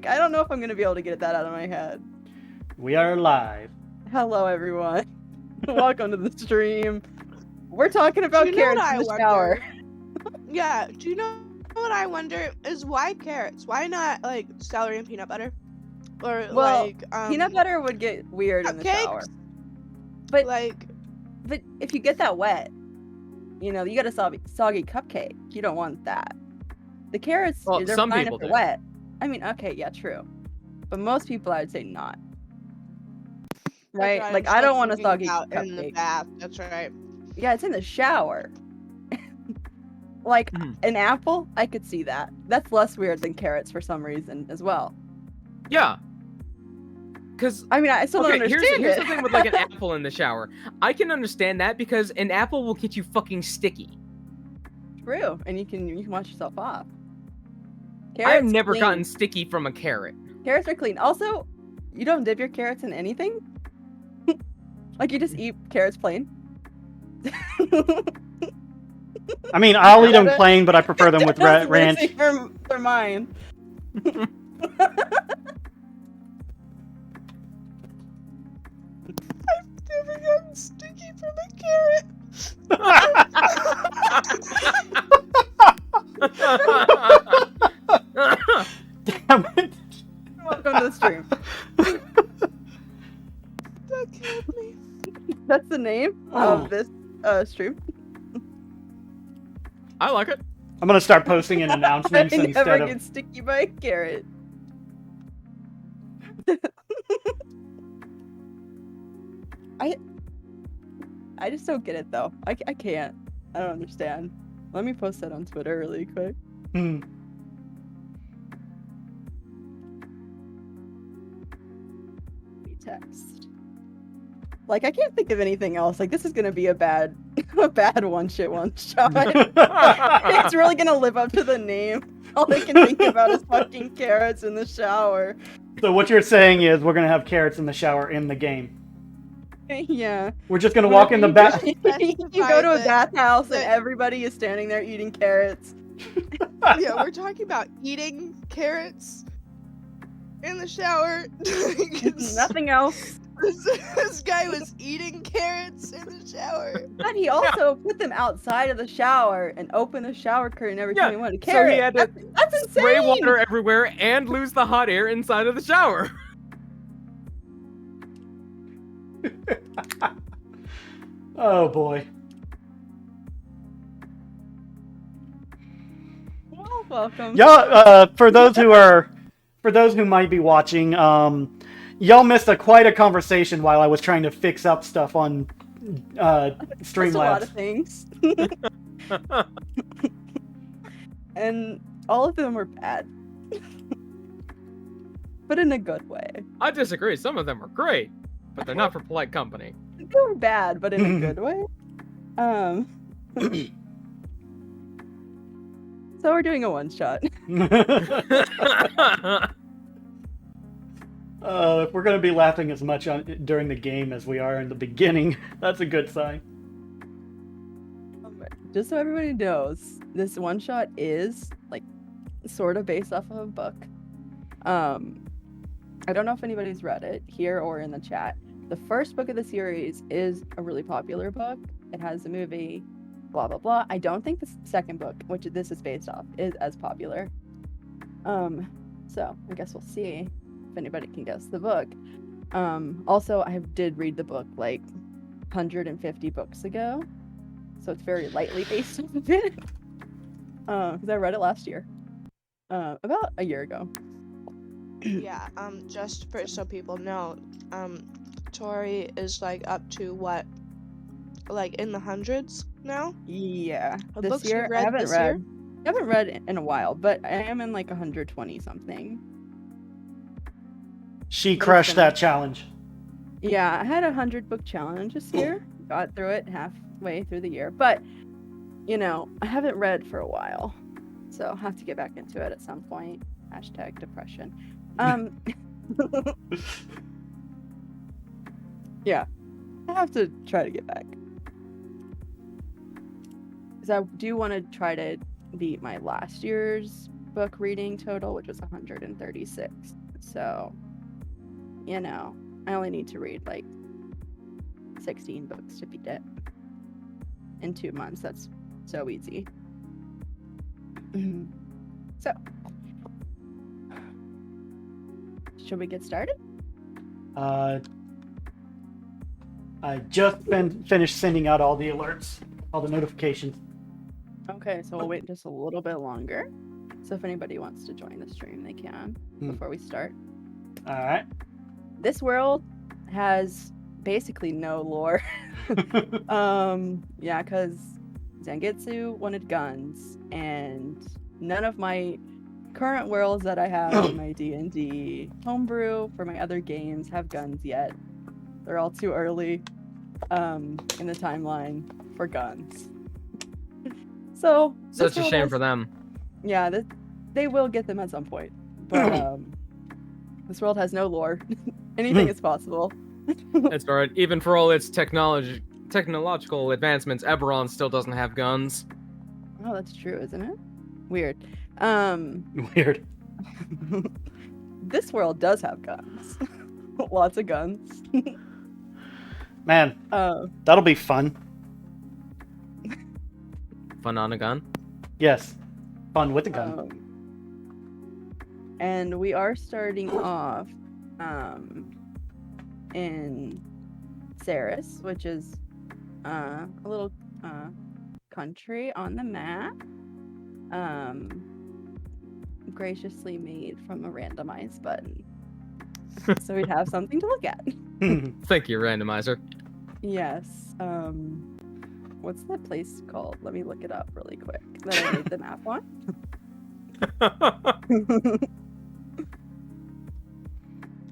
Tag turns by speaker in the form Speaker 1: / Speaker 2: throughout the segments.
Speaker 1: I don't know if I'm gonna be able to get that out of my head.
Speaker 2: We are live.
Speaker 1: Hello, everyone. Welcome to the stream. We're talking about carrots in the shower.
Speaker 3: Yeah, do you know what I wonder is why carrots? Why not like celery and peanut butter? Or like
Speaker 1: peanut butter would get weird in the shower. But but if you get that wet, you know, you got a soggy cupcake. You don't want that. The carrots, they're
Speaker 4: some
Speaker 1: fine
Speaker 4: people
Speaker 1: if they're
Speaker 4: do.
Speaker 1: wet. I mean, okay, yeah, true. But most people, I would say not. Right?
Speaker 3: Like
Speaker 1: I don't want a soggy cupcake.
Speaker 3: in the bath. That's right.
Speaker 1: Yeah, it's in the shower. Like an apple, I could see that. That's less weird than carrots for some reason as well.
Speaker 4: Yeah. Because
Speaker 1: I mean, I still don't understand
Speaker 4: here's
Speaker 1: it.
Speaker 4: the thing with like an apple in the shower. I can understand that because an apple will get you fucking sticky.
Speaker 1: True, and you can wash yourself off.
Speaker 4: I've never gotten sticky from a carrot.
Speaker 1: Carrots are clean. Also, you don't dip your carrots in anything. Like you just eat carrots plain.
Speaker 2: I mean, I'll eat them plain, but I prefer them with ranch.
Speaker 1: For mine.
Speaker 3: I've never gotten sticky from a carrot.
Speaker 2: Damn it.
Speaker 1: Welcome to the stream.
Speaker 3: That killed me.
Speaker 1: That's the name of this stream.
Speaker 4: I like it.
Speaker 2: I'm gonna start posting in announcements
Speaker 1: I
Speaker 2: instead
Speaker 1: never
Speaker 2: of.
Speaker 1: get sticky by a carrot. I just don't get it though. I can't. I don't understand. Let me post that on Twitter really quick. Text. Like I can't think of anything else. Like this is gonna be a bad one shot. It's really gonna live up to the name. All I can think about is fucking carrots in the shower.
Speaker 2: So what you're saying is we're gonna have carrots in the shower in the game.
Speaker 1: Yeah.
Speaker 2: We're just gonna walk in the bath.
Speaker 1: You go to a bathhouse and everybody is standing there eating carrots.
Speaker 3: Yeah, we're talking about eating carrots in the shower.
Speaker 1: Nothing else.
Speaker 3: This guy was eating carrots in the shower.
Speaker 1: But he also put them outside of the shower and opened the shower curtain every time he wanted a
Speaker 4: So
Speaker 1: carrot.
Speaker 4: he had to
Speaker 1: That's insane.
Speaker 4: spray water everywhere and lose the hot air inside of the shower.
Speaker 2: Oh boy.
Speaker 1: Well, welcome.
Speaker 2: Yeah, for those who might be watching, y'all missed quite a conversation while I was trying to fix up stuff on Streamlabs.
Speaker 1: A lot of things. And all of them were bad. But in a good way.
Speaker 4: I disagree. Some of them are great, but they're not for polite company.
Speaker 1: They were bad, but in a good way. So we're doing a one shot.
Speaker 2: If we're gonna be laughing as much during the game as we are in the beginning, that's a good sign.
Speaker 1: Just so everybody knows, this one shot is like sort of based off of a book. I don't know if anybody's read it here or in the chat. The first book of the series is a really popular book. It has a movie, blah blah blah. I don't think the second book, which this is based off, is as popular. So I guess we'll see if anybody can guess the book. Also, I did read the book like 150 books ago, so it's very lightly based off of it. Because I read it last year, about a year ago.
Speaker 3: Yeah. Just so people know, Tori is like up to what, like in the hundreds now?
Speaker 1: Yeah.
Speaker 3: The
Speaker 1: This
Speaker 3: books
Speaker 1: year,
Speaker 3: you read
Speaker 1: I haven't
Speaker 3: this
Speaker 1: read.
Speaker 3: year?
Speaker 1: I haven't read in a while, but I am in like 120 something.
Speaker 2: She crushed that challenge.
Speaker 1: Yeah, I had a 100-book challenge this year. Got through it halfway through the year, but you know, I haven't read for a while, so I'll have to get back into it at some point. # depression. Yeah, I have to try to get back. Because I do want to try to beat my last year's book reading total, which was 136. So, you know, I only need to read like 16 books to beat it in 2 months. That's so easy. So, should we get started?
Speaker 2: I just finished sending out all the alerts, all the notifications.
Speaker 1: Okay, so we'll wait just a little bit longer. So if anybody wants to join the stream, they can before we start.
Speaker 2: All right.
Speaker 1: This world has basically no lore. Yeah, because Zangetsu wanted guns, and none of my current worlds that I have in my D&D homebrew for my other games have guns yet. They're all too early in the timeline for guns. So
Speaker 4: Such a shame for them.
Speaker 1: Yeah, they will get them at some point. But this world has no lore. Anything is possible.
Speaker 4: That's right. Even for all its technological advancements, Eberron still doesn't have guns.
Speaker 1: Oh, that's true, isn't it? Weird.
Speaker 2: Weird.
Speaker 1: This world does have guns. Lots of guns.
Speaker 2: Man, that'll be fun.
Speaker 4: Fun on a gun?
Speaker 2: Yes. Fun with a gun.
Speaker 1: And we are starting off in Ceres, which is a little country on the map, graciously made from a randomize button. So we'd have something to look at.
Speaker 4: Thank you, randomizer.
Speaker 1: Yes. What's that place called? Let me look it up really quick. That I made the map on.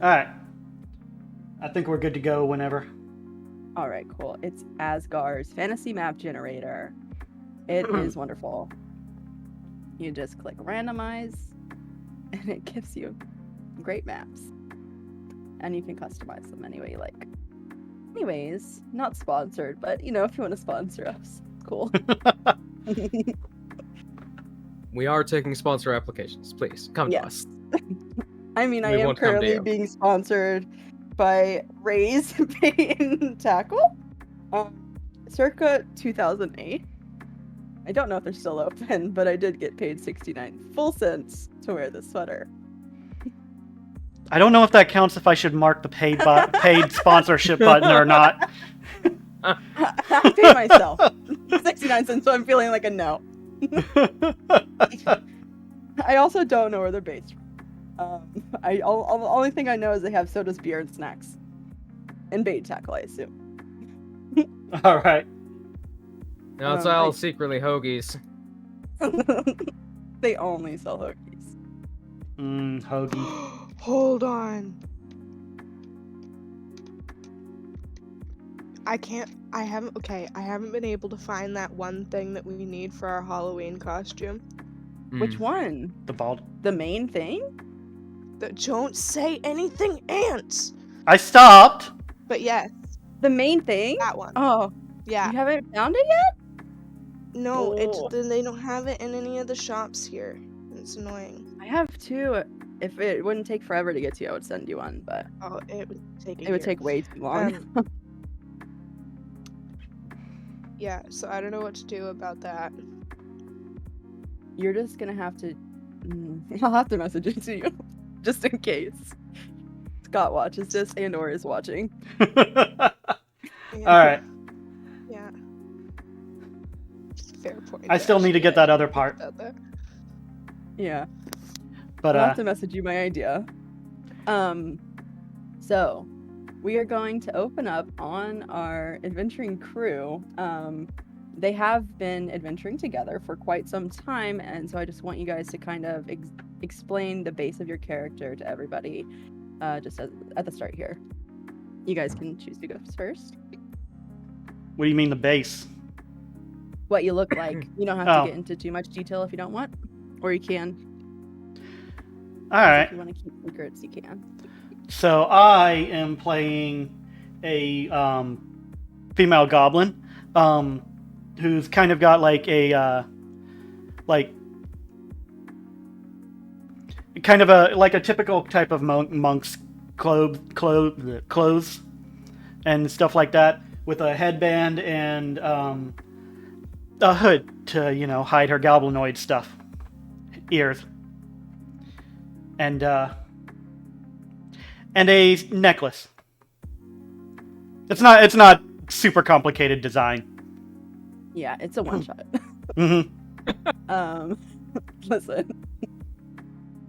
Speaker 2: All right. I think we're good to go whenever.
Speaker 1: All right, cool. It's Asgard's fantasy map generator. It is wonderful. You just click randomize, and it gives you great maps. And you can customize them any way you like. Anyways, not sponsored, but you know, if you want to sponsor us, cool.
Speaker 4: We are taking sponsor applications. Please come to us.
Speaker 1: I mean, I
Speaker 4: We
Speaker 1: am
Speaker 4: won't come to
Speaker 1: currently
Speaker 4: you.
Speaker 1: being sponsored by Raise Bait and Tackle, circa 2008. I don't know if they're still open, but I did get paid 69 full cents to wear this sweater.
Speaker 2: I don't know if that counts if I should mark the paid sponsorship button or not.
Speaker 1: I paid myself 69 cents, so I'm feeling like a no. I also don't know where they're based from. The only thing I know is they have sodas, beer, and snacks. And bait tackle, I assume.
Speaker 2: All right.
Speaker 4: No, it's all secretly hoagies.
Speaker 1: They only sell hoagies.
Speaker 2: Hoagie.
Speaker 3: Hold on. I haven't been able to find that one thing that we need for our Halloween costume.
Speaker 1: Which one?
Speaker 2: The bald.
Speaker 1: The main thing?
Speaker 3: Don't say anything, ants!
Speaker 2: I stopped.
Speaker 3: But yes,
Speaker 1: The main thing?
Speaker 3: that one.
Speaker 1: Oh,
Speaker 3: Yeah.
Speaker 1: you haven't found it yet?
Speaker 3: No,
Speaker 1: Oh.
Speaker 3: they don't have it in any of the shops here. It's annoying.
Speaker 1: I have two. If it wouldn't take forever to get to you, I would send you one, but
Speaker 3: Oh, it would take a
Speaker 1: it would
Speaker 3: year.
Speaker 1: take way too long.
Speaker 3: Yeah, so I don't know what to do about that.
Speaker 1: You're just gonna have to. I'll have to message it to you, just in case. Scott watches this and/or is watching.
Speaker 3: Yeah.
Speaker 2: All right.
Speaker 3: Yeah. Fair point.
Speaker 2: I still need to get that other part.
Speaker 3: About that.
Speaker 1: Yeah,
Speaker 2: But
Speaker 1: I'll have to message you my idea. So we are going to open up on our adventuring crew. They have been adventuring together for quite some time, and so I just want you guys to kind of explain the base of your character to everybody, just at the start here. You guys can choose to go first.
Speaker 2: what do you mean the base?
Speaker 1: What you look like. You don't have
Speaker 2: Oh.
Speaker 1: to get into too much detail if you don't want, or you can.
Speaker 2: All right.
Speaker 1: If you want to keep secrets, you can.
Speaker 2: So I am playing a female goblin, who's kind of got like a kind of a typical type of monk's clothes and stuff like that, with a headband and a hood to hide her goblinoid stuff, ears, and a necklace. It's not super complicated design.
Speaker 1: Yeah, it's a one shot.
Speaker 2: Mm-hmm.
Speaker 1: Listen.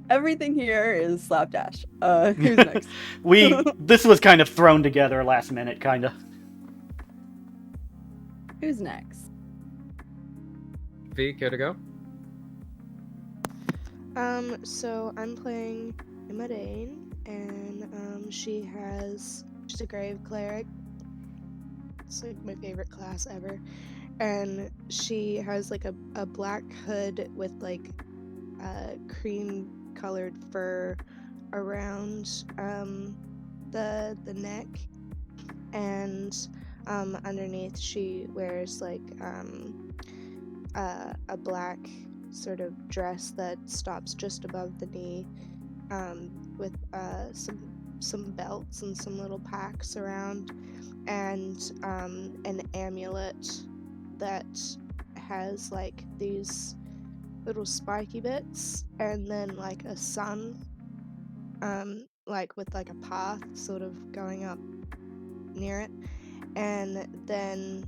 Speaker 1: Everything here is slapdash. Who's next?
Speaker 2: This was kind of thrown together last minute, kinda.
Speaker 1: Who's next?
Speaker 4: V, care to go?
Speaker 3: So I'm playing Imadane, and she's a grave cleric. It's like my favorite class ever. And she has like a black hood with like cream colored fur around the neck, and underneath she wears like a black sort of dress that stops just above the knee, with some belts and some little packs around, and an amulet that has like these little spiky bits, and then like a sun, like with like a path sort of going up near it, and then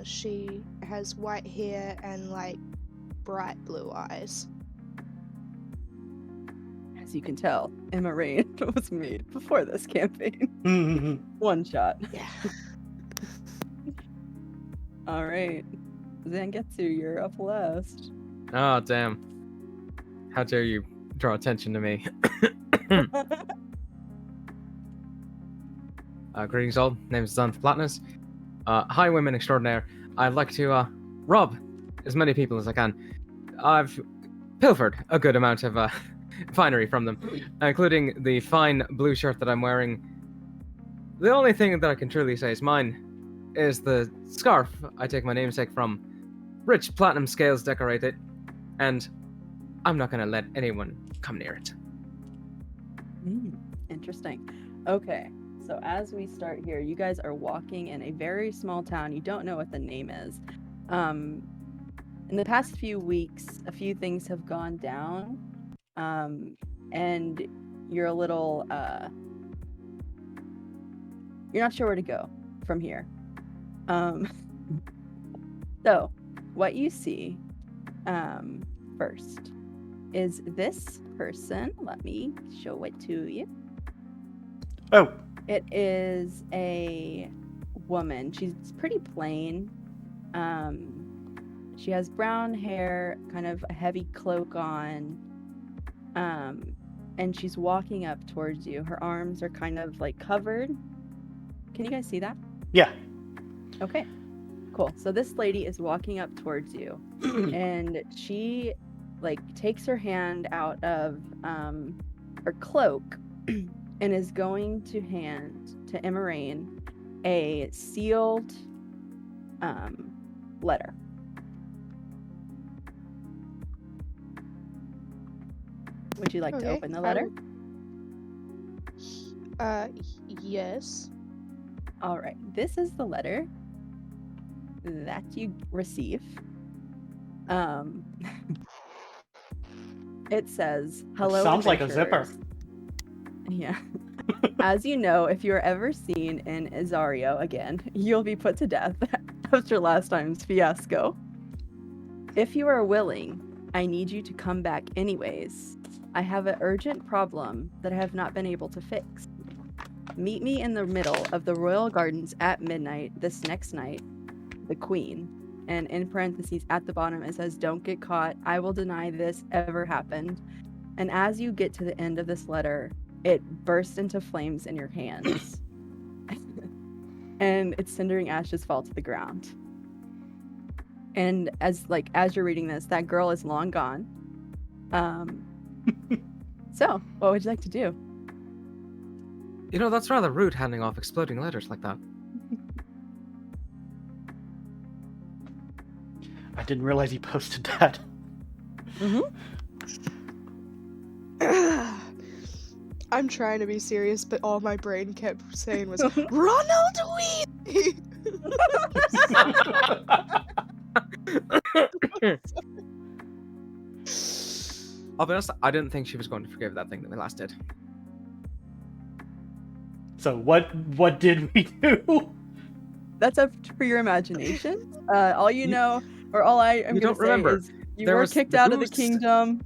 Speaker 3: she has white hair and like bright blue eyes.
Speaker 1: As you can tell, Emma Rain was made before this campaign.
Speaker 2: Mm-hmm.
Speaker 1: One shot.
Speaker 3: Yeah.
Speaker 1: All right, Zangetsu, you're up last.
Speaker 4: Oh, damn. How dare you draw attention to me. Greetings all, name is Xanth Platinus. Hi, women extraordinaire. I'd like to rob as many people as I can. I've pilfered a good amount of finery from them, including the fine blue shirt that I'm wearing. The only thing that I can truly say is mine is the scarf I take my namesake from. Rich platinum scales decorate it, and I'm not gonna let anyone come near it.
Speaker 1: Interesting. Okay, so as we start here, you guys are walking in a very small town. You don't know what the name is. In the past few weeks, a few things have gone down, and you're a little, you're not sure where to go from here. So, what you see first is this person. Let me show it to you.
Speaker 2: Oh.
Speaker 1: It is a woman. She's pretty plain. She has brown hair, kind of a heavy cloak on, and she's walking up towards you. Her arms are kind of like covered. Can you guys see that?
Speaker 2: Yeah.
Speaker 1: Okay, cool. So this lady is walking up towards you, and she like takes her hand out of her cloak and is going to hand to Emaraine a sealed letter. Would you like to open the letter?
Speaker 3: Yes.
Speaker 1: All right. This is the letter that you receive. It says, "Hello."
Speaker 2: Sounds like a zipper.
Speaker 1: adventurers." Yeah. As you know, if you're ever seen in Izario again, you'll be put to death after last time's fiasco. If you are willing, I need you to come back anyways. I have an urgent problem that I have not been able to fix. Meet me in the middle of the royal gardens at midnight this next night. The Queen. And in parentheses at the bottom it says, "Don't get caught. I will deny this ever happened." And as you get to the end of this letter, it bursts into flames in your hands. And its cindering ashes fall to the ground. And as you're reading this, that girl is long gone. So, what would you like to do?
Speaker 4: You know, that's rather rude, handing off exploding letters like that.
Speaker 2: I didn't realize he posted that.
Speaker 1: Mm-hmm.
Speaker 3: I'm trying to be serious, but all my brain kept saying was Ronald Weasley.
Speaker 4: I'll be honest, I didn't think she was going to forgive that thing that we last did.
Speaker 2: So what did we do?
Speaker 1: That's up for your imagination. All you know, or all I am
Speaker 4: You
Speaker 1: going
Speaker 4: don't
Speaker 1: to say
Speaker 4: remember.
Speaker 1: is you
Speaker 4: There
Speaker 1: were
Speaker 4: was
Speaker 1: kicked
Speaker 4: the
Speaker 1: out of the
Speaker 4: goose.
Speaker 1: kingdom,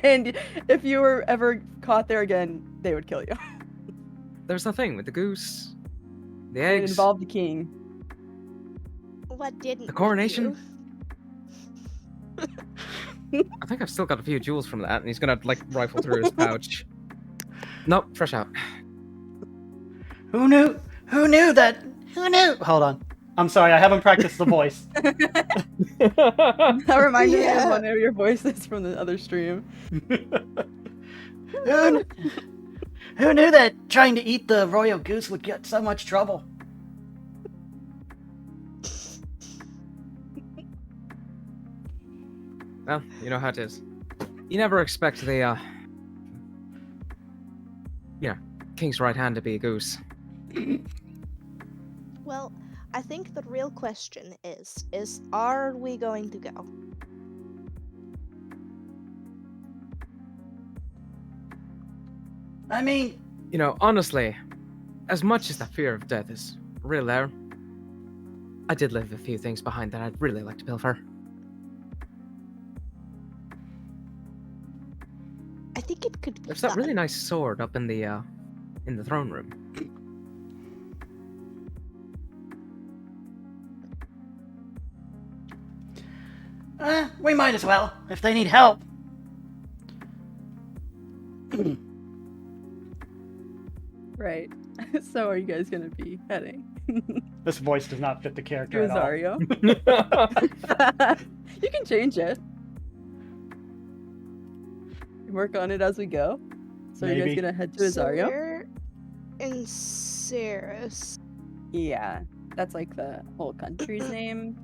Speaker 1: and if you were ever caught there again, they would kill you.
Speaker 4: There's the thing with the goose, the
Speaker 1: It
Speaker 4: eggs.
Speaker 1: involved the king.
Speaker 3: What didn't
Speaker 4: The coronation?
Speaker 3: we do?
Speaker 4: I think I've still got a few jewels from that, and he's gonna like rifle through his pouch. Nope, fresh out.
Speaker 2: Who knew? Who knew that? Who knew? Hold on. I'm sorry, I haven't practiced the voice.
Speaker 1: That reminded me
Speaker 3: Yeah.
Speaker 1: of one of your voices from the other stream.
Speaker 2: Who knew that trying to eat the royal goose would get so much trouble?
Speaker 4: Well, you know how it is. You never expect the king's right hand to be a goose.
Speaker 3: Well, I think the real question is are we going to go?
Speaker 2: I mean,
Speaker 4: You know, honestly, as much as the fear of death is real there, I did leave a few things behind that I'd really like to pilfer.
Speaker 3: I think it could be
Speaker 4: There's that
Speaker 3: fun.
Speaker 4: really nice sword up in the throne room.
Speaker 2: we might as well, if they need help.
Speaker 1: Right. So are you guys going to be heading
Speaker 2: This voice does not fit the
Speaker 1: to
Speaker 2: character at all.
Speaker 1: Azario? You can change it. Work on it as we go. So are you guys
Speaker 2: Maybe.
Speaker 1: going to head to Azario?
Speaker 3: So we're in Ceres.
Speaker 1: Yeah, that's like the whole country's name.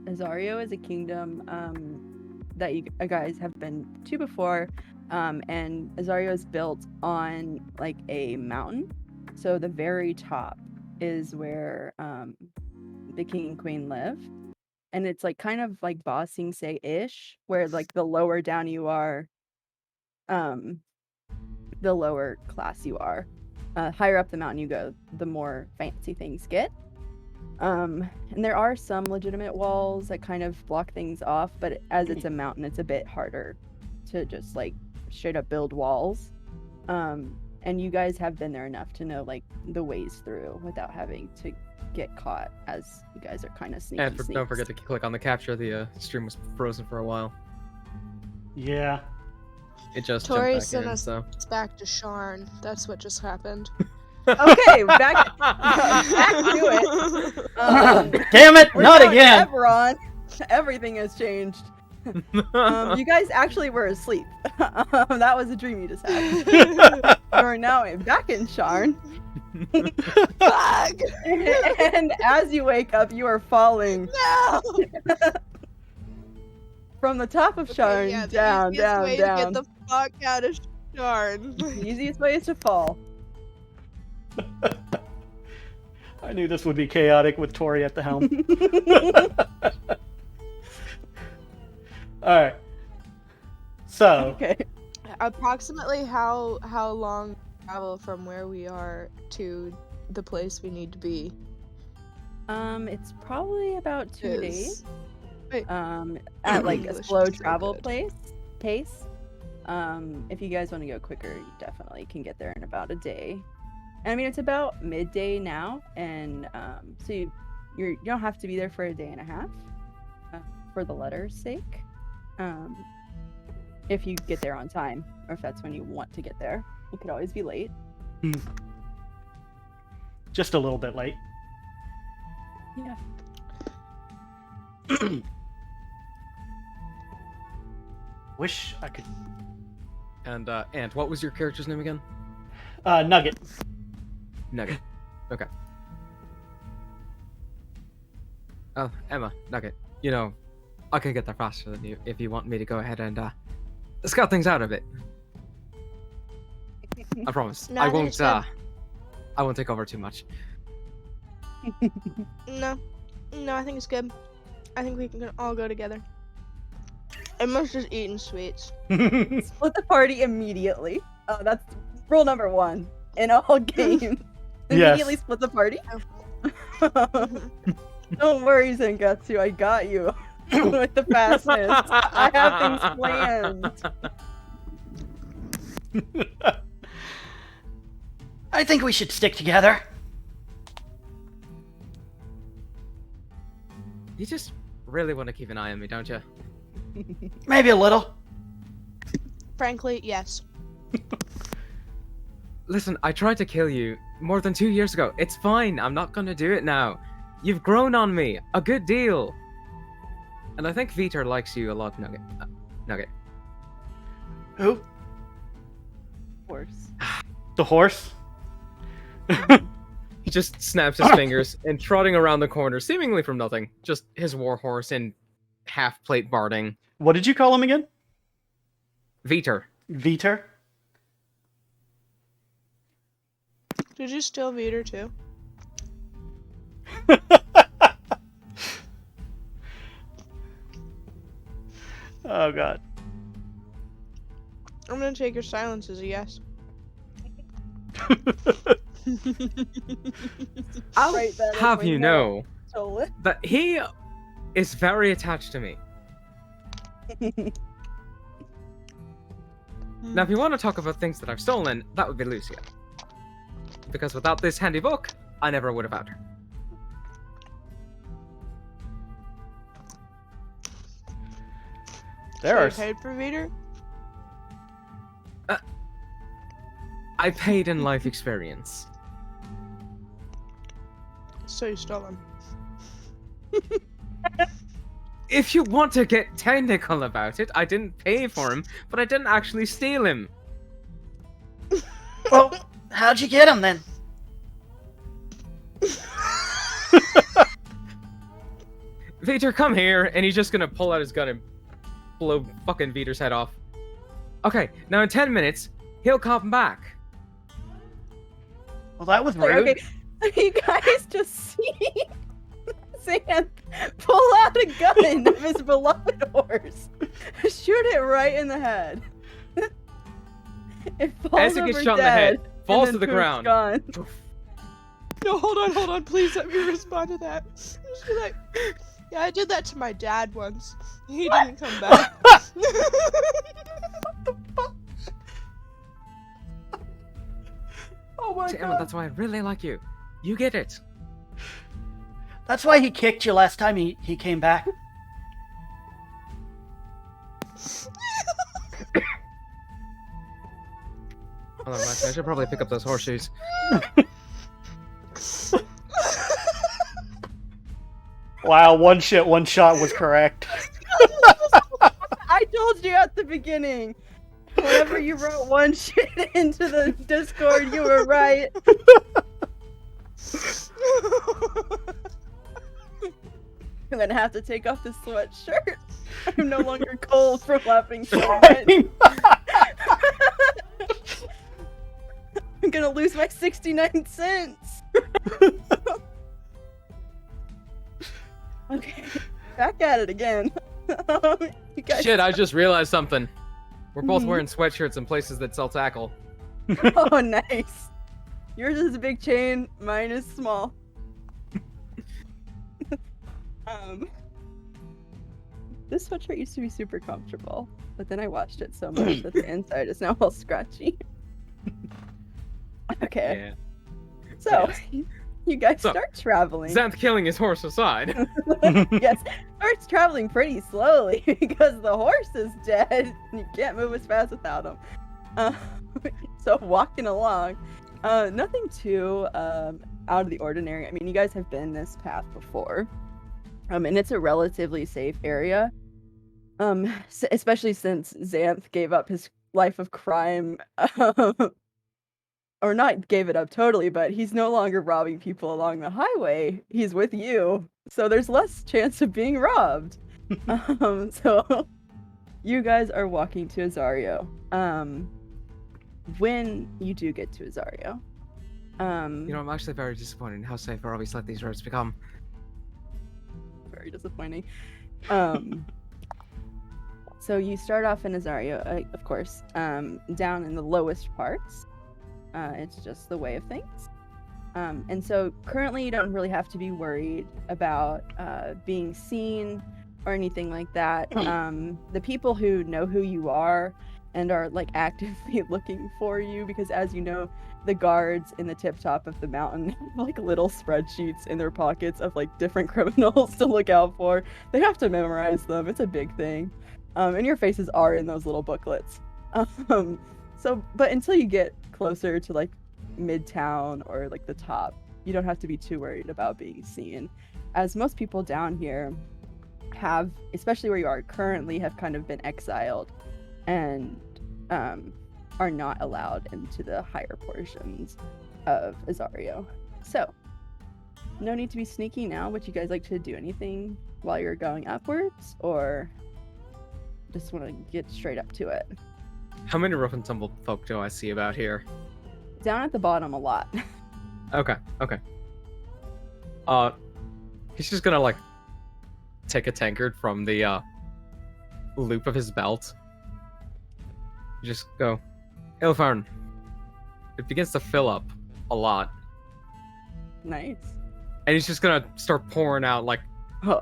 Speaker 1: Azario is a kingdom that you guys have been to before, and Azario is built on like a mountain. So the very top is where the king and queen live, and it's like kind of like Ba Sing Se ish, where like the lower down you are, the lower class you are. Higher up the mountain you go, the more fancy things get. And there are some legitimate walls that kind of block things off, but as it's a mountain, it's a bit harder to just like straight up build walls. And you guys have been there enough to know like the ways through without having to get caught, as you guys are kind of sneaky.
Speaker 4: And don't forget to click on the capture. The stream was frozen for a while.
Speaker 2: Yeah.
Speaker 4: It just
Speaker 3: Tori
Speaker 4: jumped back
Speaker 3: sent
Speaker 4: in,
Speaker 3: us
Speaker 4: so.
Speaker 3: back to Sharn. That's what just happened.
Speaker 1: Okay, back to it.
Speaker 2: Damn it!
Speaker 1: We're
Speaker 2: Not
Speaker 1: going to
Speaker 2: again!
Speaker 1: Eberron. Everything has changed. You guys actually were asleep. That was a dream you just had. You're now back in Sharn.
Speaker 3: Fuck!
Speaker 1: And as you wake up, you are falling
Speaker 3: No!
Speaker 1: from the top of Sharn
Speaker 3: Okay, yeah, the
Speaker 1: down,
Speaker 3: easiest
Speaker 1: down,
Speaker 3: way
Speaker 1: down.
Speaker 3: to get the fuck out of Sharn.
Speaker 1: The easiest way is to fall.
Speaker 2: I knew this would be chaotic with Tori at the helm. Alright. So,
Speaker 1: Okay.
Speaker 3: Approximately how long travel from where we are to the place we need to be?
Speaker 1: It's probably about 2 days.
Speaker 3: Wait.
Speaker 1: At like a
Speaker 3: English
Speaker 1: slow
Speaker 3: is so
Speaker 1: travel
Speaker 3: good.
Speaker 1: pace. If you guys want to go quicker, you definitely can get there in about a day. And I mean, it's about midday now, and so you don't have to be there for a day and a half for the letter's sake. If you get there on time, or if that's when you want to get there, you could always be late.
Speaker 2: just a little bit late.
Speaker 1: Yeah.
Speaker 2: Wish I could.
Speaker 4: And Ant, what was your character's name again?
Speaker 2: Nugget.
Speaker 4: Nugget. Okay. Oh, Emma, Nugget. You know, I can get there faster than you if you want me to go ahead and scout things out a bit. I promise.
Speaker 3: No,
Speaker 4: I
Speaker 3: I think it's
Speaker 4: won't. I won't take over too much.
Speaker 3: No, I think it's good. I think we can all go together. Everyone's just eating sweets.
Speaker 1: Split the party immediately. Oh, that's rule number 1 in all games. Immediately split the party. Don't worry, Zangetsu, I got you with the fastness. I have things planned.
Speaker 2: I think we should stick together.
Speaker 4: You just really want to keep an eye on me, don't you?
Speaker 2: Maybe a little.
Speaker 3: Frankly, yes.
Speaker 4: Listen, I tried to kill you more than 2 years ago. It's fine. I'm not gonna do it now. You've grown on me a good deal. And I think Viter likes you a lot, Nugget. Nugget.
Speaker 2: Who?
Speaker 1: Horse.
Speaker 2: The horse?
Speaker 4: He just snaps his fingers and trotting around the corner, seemingly from nothing. Just his warhorse in half-plate barding.
Speaker 2: What did you call him again?
Speaker 4: Viter.
Speaker 2: Viter?
Speaker 3: Did you steal Veter too?
Speaker 2: Oh god.
Speaker 3: I'm gonna take your silence as a yes.
Speaker 1: I'll write that as
Speaker 4: Have
Speaker 1: my
Speaker 4: you
Speaker 1: note.
Speaker 4: know
Speaker 1: Totally.
Speaker 4: that he is very attached to me. Now, if you want to talk about things that I've stolen, that would be Lucia. Because without this handy book, I never would have found her.
Speaker 2: There
Speaker 3: So
Speaker 2: are...
Speaker 3: you paid for Veter?
Speaker 4: I paid in life experience.
Speaker 3: So you stole him.
Speaker 4: If you want to get technical about it, I didn't pay for him, but I didn't actually steal him.
Speaker 2: Well, how'd you get him then?
Speaker 4: Viter, come here, and he's just gonna pull out his gun and blow fucking Viter's head off. Okay, now in 10 minutes, he'll come back.
Speaker 2: Well, that was
Speaker 1: Like,
Speaker 2: rude.
Speaker 1: okay, you guys just see Sam pull out a gun of his beloved horse, shoot it right in the head. It falls
Speaker 4: As it gets
Speaker 1: over
Speaker 4: shot in the
Speaker 1: dead,
Speaker 4: head, falls
Speaker 1: and
Speaker 4: to
Speaker 1: then
Speaker 4: the
Speaker 1: poof's
Speaker 4: ground.
Speaker 1: gone.
Speaker 3: No, hold on, please let me respond to that. Just be like, yeah, I did that to my dad once. He didn't come back.
Speaker 1: Oh my
Speaker 4: See, Emma,
Speaker 1: god.
Speaker 4: that's why I really like you. You get it.
Speaker 2: That's why he kicked you last time he came back.
Speaker 4: Hold on, Max, I should probably pick up those horseshoes.
Speaker 2: Wow, one shot was correct.
Speaker 1: I told you at the beginning. Whenever you wrote one shit into the Discord, you were right. I'm gonna have to take off this sweatshirt. I'm no longer cold from laughing so much. I'm gonna lose my 69 cents. Okay, back at it again. You guys
Speaker 4: Shit, I just realized something. We're both
Speaker 1: Mhm.
Speaker 4: wearing sweatshirts in places that sell tackle.
Speaker 1: Oh, nice. Yours is a big chain, mine is small. This sweatshirt used to be super comfortable, but then I washed it so much that the inside is now all scratchy. Okay, so you guys
Speaker 4: So,
Speaker 1: start traveling.
Speaker 4: Xanth killing his horse aside.
Speaker 1: Yes, starts traveling pretty slowly because the horse is dead. You can't move as fast without him. So walking along, nothing too out of the ordinary. I mean, you guys have been this path before, and it's a relatively safe area. Especially since Xanth gave up his life of crime, or not gave it up totally, but he's no longer robbing people along the highway. He's with you, so there's less chance of being robbed. So you guys are walking to Azario. when you do get to Azario.
Speaker 4: I'm actually very disappointed in how safe or obvious these roads become.
Speaker 1: Very disappointing. So you start off in Azario, of course, down in the lowest parts. It's just the way of things. And so currently you don't really have to be worried about being seen or anything like that. The people who know who you are and are like actively looking for you, because as you know, the guards in the tip top of the mountain have like little spreadsheets in their pockets of like different criminals to look out for. They have to memorize them. It's a big thing. And your faces are in those little booklets. But until you get closer to like midtown or like the top, you don't have to be too worried about being seen, as most people down here have, especially where you are currently, have kind of been exiled and are not allowed into the higher portions of Azario. So no need to be sneaky now. Would you guys like to do anything while you're going upwards, or just want to get straight up to it?
Speaker 4: How many rough and tumble folk do I see about here?
Speaker 1: Down at the bottom a lot.
Speaker 4: Okay. He's just gonna like take a tankard from the loop of his belt. Just go, Ilfarn. It begins to fill up a lot.
Speaker 1: Nice.
Speaker 4: And he's just gonna start pouring out like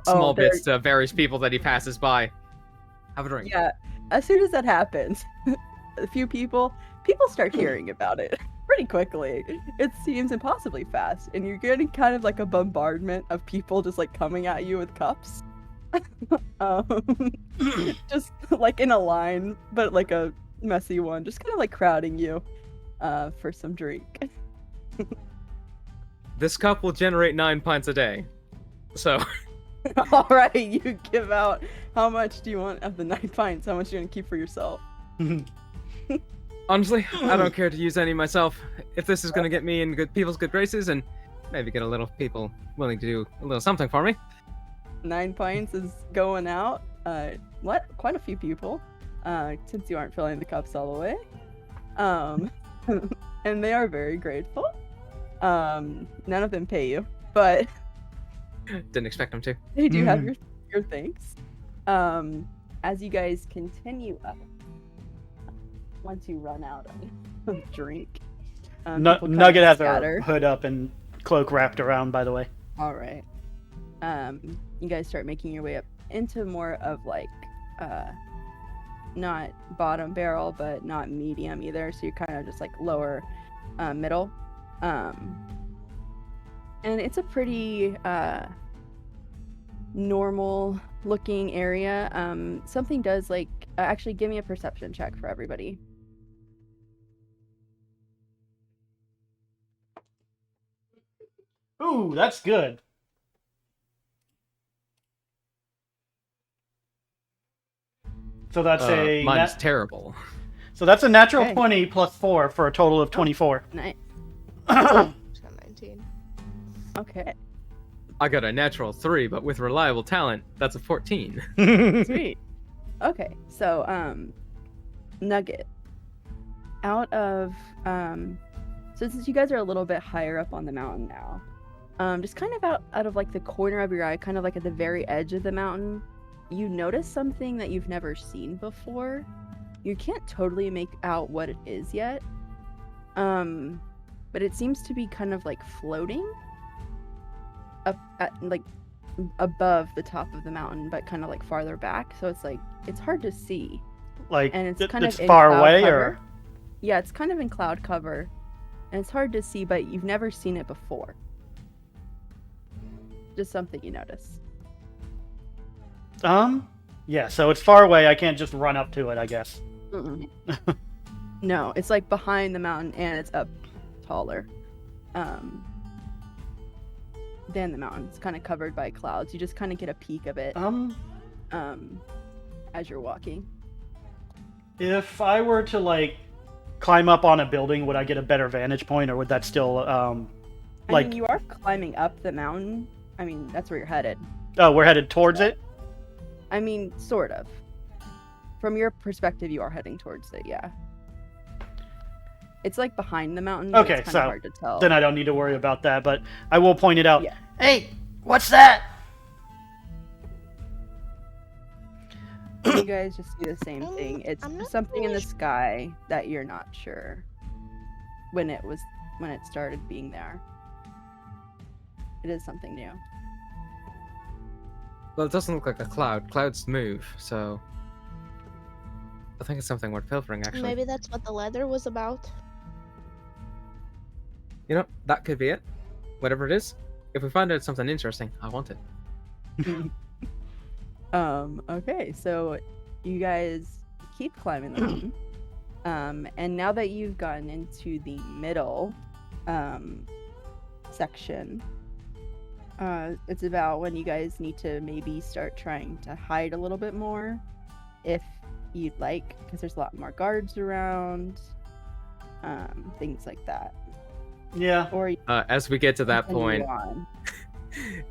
Speaker 4: small bits to various people that he passes by. Have a drink.
Speaker 1: Yeah, as soon as that happens, a few people start hearing about it pretty quickly. It seems impossibly fast, and you're getting kind of like a bombardment of people just like coming at you with cups. Just like in a line, but like a messy one, just kind of like crowding you for some drink.
Speaker 4: This cup will generate 9 pints a day. So
Speaker 1: all right, you give out. How much do you want of the 9 pints? How much are you gonna keep for yourself?
Speaker 4: Honestly, I don't care to use any myself. If this is gonna get me in good people's good graces and maybe get a little people willing to do a little something for me.
Speaker 1: 9 pints is going out. Quite a few people, since you aren't filling the cups all the way. And they are very grateful. None of them pay you, but
Speaker 4: Didn't expect them to.
Speaker 1: they do have your thanks. As you guys continue up, once you run out of drink,
Speaker 2: Nugget has her hood up and cloak wrapped around, by the way.
Speaker 1: All right. You guys start making your way up into more of like, not bottom barrel, but not medium either. So you're kind of just like lower, middle. And it's a pretty normal looking area. Something does like actually give me a perception check for everybody.
Speaker 2: Ooh, that's good. So that's
Speaker 4: mine's terrible.
Speaker 2: So that's a natural 20 plus 4 for a total of 24.
Speaker 1: Nice.
Speaker 3: Just got 19.
Speaker 1: Okay.
Speaker 4: I got a natural 3, but with reliable talent, that's a 14.
Speaker 1: Sweet. Okay, so Nugget, out of so since you guys are a little bit higher up on the mountain now, just kind of out of like the corner of your eye, kind of like at the very edge of the mountain, you notice something that you've never seen before. You can't totally make out what it is yet, but it seems to be kind of like floating up at like above the top of the mountain, but kind of like farther back, so it's like it's hard to see.
Speaker 2: Like,
Speaker 1: and it's kind
Speaker 2: it's
Speaker 1: of
Speaker 2: far away,
Speaker 1: cover.
Speaker 2: or
Speaker 1: yeah, it's kind of in cloud cover, and it's hard to see, but you've never seen it before. Just something you notice.
Speaker 2: Yeah, so it's far away. I can't just run up to it, I guess.
Speaker 1: No, it's like behind the mountain, and it's up taller than the mountain. It's kind of covered by clouds. You just kind of get a peek of it as you're walking.
Speaker 2: If I were to like climb up on a building, would I get a better vantage point, or would that still
Speaker 1: I mean, you are climbing up the mountain. I mean, that's where you're headed.
Speaker 2: Oh, we're headed towards it?
Speaker 1: I mean, sort of. From your perspective, you are heading towards it, yeah. It's like behind the mountain. But
Speaker 2: Okay,
Speaker 1: it's kind
Speaker 2: so
Speaker 1: of hard to tell.
Speaker 2: then I don't need to worry about that, but I will point it out.
Speaker 1: Yeah.
Speaker 2: Hey, what's that?
Speaker 1: You guys just see the same thing. It's
Speaker 3: I'm not
Speaker 1: something in
Speaker 3: really
Speaker 1: the sky that you're not sure when it started being there. It is something new.
Speaker 4: Well, it doesn't look like a cloud. Clouds move, so I think it's something worth pilfering. Actually,
Speaker 3: Maybe that's what the leather was about.
Speaker 4: you know, that could be it. Whatever it is, if we find out something interesting, I want it.
Speaker 1: Okay, so you guys keep climbing the mountain. And now that you've gotten into the middle section, it's about when you guys need to maybe start trying to hide a little bit more, if you'd like, because there's a lot more guards around, things like that.
Speaker 2: Yeah.
Speaker 1: Or you
Speaker 4: As we get to that
Speaker 1: continue
Speaker 4: point,
Speaker 1: on.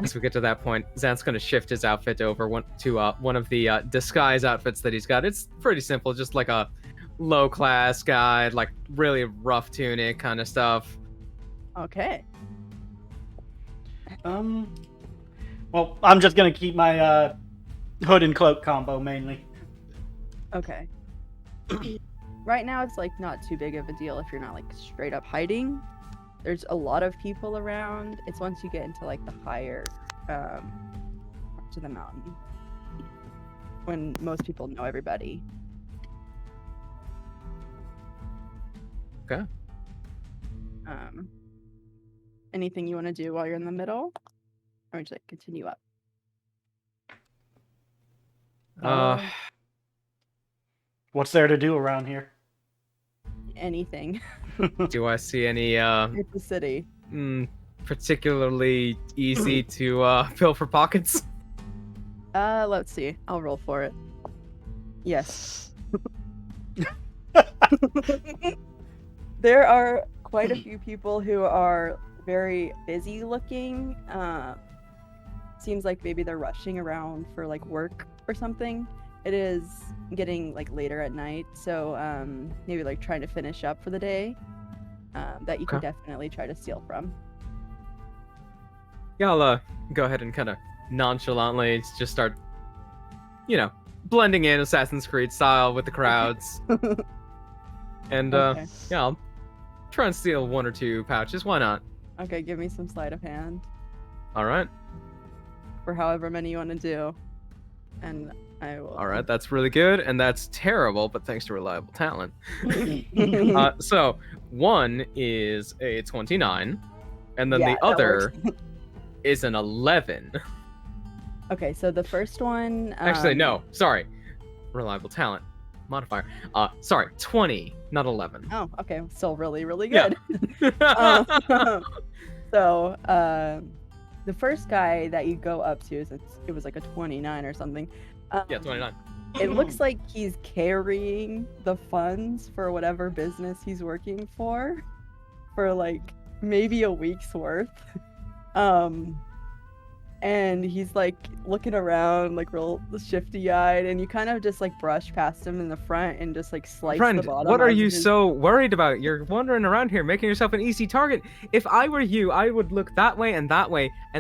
Speaker 4: Xanth's gonna shift his outfit over to one of the disguise outfits that he's got. It's pretty simple, just like a low-class guy, like really rough tunic kind of stuff.
Speaker 1: Okay.
Speaker 2: Well, I'm just gonna keep my hood and cloak combo mainly.
Speaker 1: Okay. Right now, it's like not too big of a deal if you're not like straight up hiding. There's a lot of people around. It's once you get into like the higher parts of the mountain when most people know everybody.
Speaker 4: Okay.
Speaker 1: Anything you want to do while you're in the middle, or would you like continue up?
Speaker 2: What's there to do around here?
Speaker 1: Anything.
Speaker 4: Do I see any
Speaker 1: It's a city.
Speaker 4: particularly easy to pilfer pockets?
Speaker 1: Let's see. I'll roll for it. Yes. There are quite a few people who are very busy looking. Seems like maybe they're rushing around for like work or something. It is getting like later at night, so maybe like trying to finish up for the day. That you can
Speaker 4: Okay.
Speaker 1: definitely try to steal from.
Speaker 4: Yeah, I'll go ahead and kind of nonchalantly just start, blending in Assassin's Creed style with the crowds. And
Speaker 1: Okay.
Speaker 4: yeah, I'll try and steal one or two pouches. Why not?
Speaker 1: Okay, give me some sleight of hand
Speaker 4: All right.
Speaker 1: for however many you want to do, and I will.
Speaker 4: All right, that's really good, and that's terrible, but thanks to reliable talent. So one is a 29, and then
Speaker 1: Yeah,
Speaker 4: the
Speaker 1: that
Speaker 4: other
Speaker 1: works.
Speaker 4: is an 11.
Speaker 1: Okay, so the first one.
Speaker 4: Actually, no, sorry, reliable talent modifier. Sorry, 20, not 11.
Speaker 1: Oh, okay, still really, really
Speaker 4: Yeah.
Speaker 1: good. So, the first guy that you go up to, since it was like a 29 or something.
Speaker 4: Yeah, 29.
Speaker 1: It looks like he's carrying the funds for whatever business he's working for like maybe a week's worth. And he's like looking around like real shifty-eyed, and you kind of just like brush past him in the front and just like slice
Speaker 4: Friend,
Speaker 1: the bottom.
Speaker 4: what are
Speaker 1: of
Speaker 4: you
Speaker 1: his-
Speaker 4: so worried about? You're wandering around here making yourself an easy target. If I were you, I would look that way, and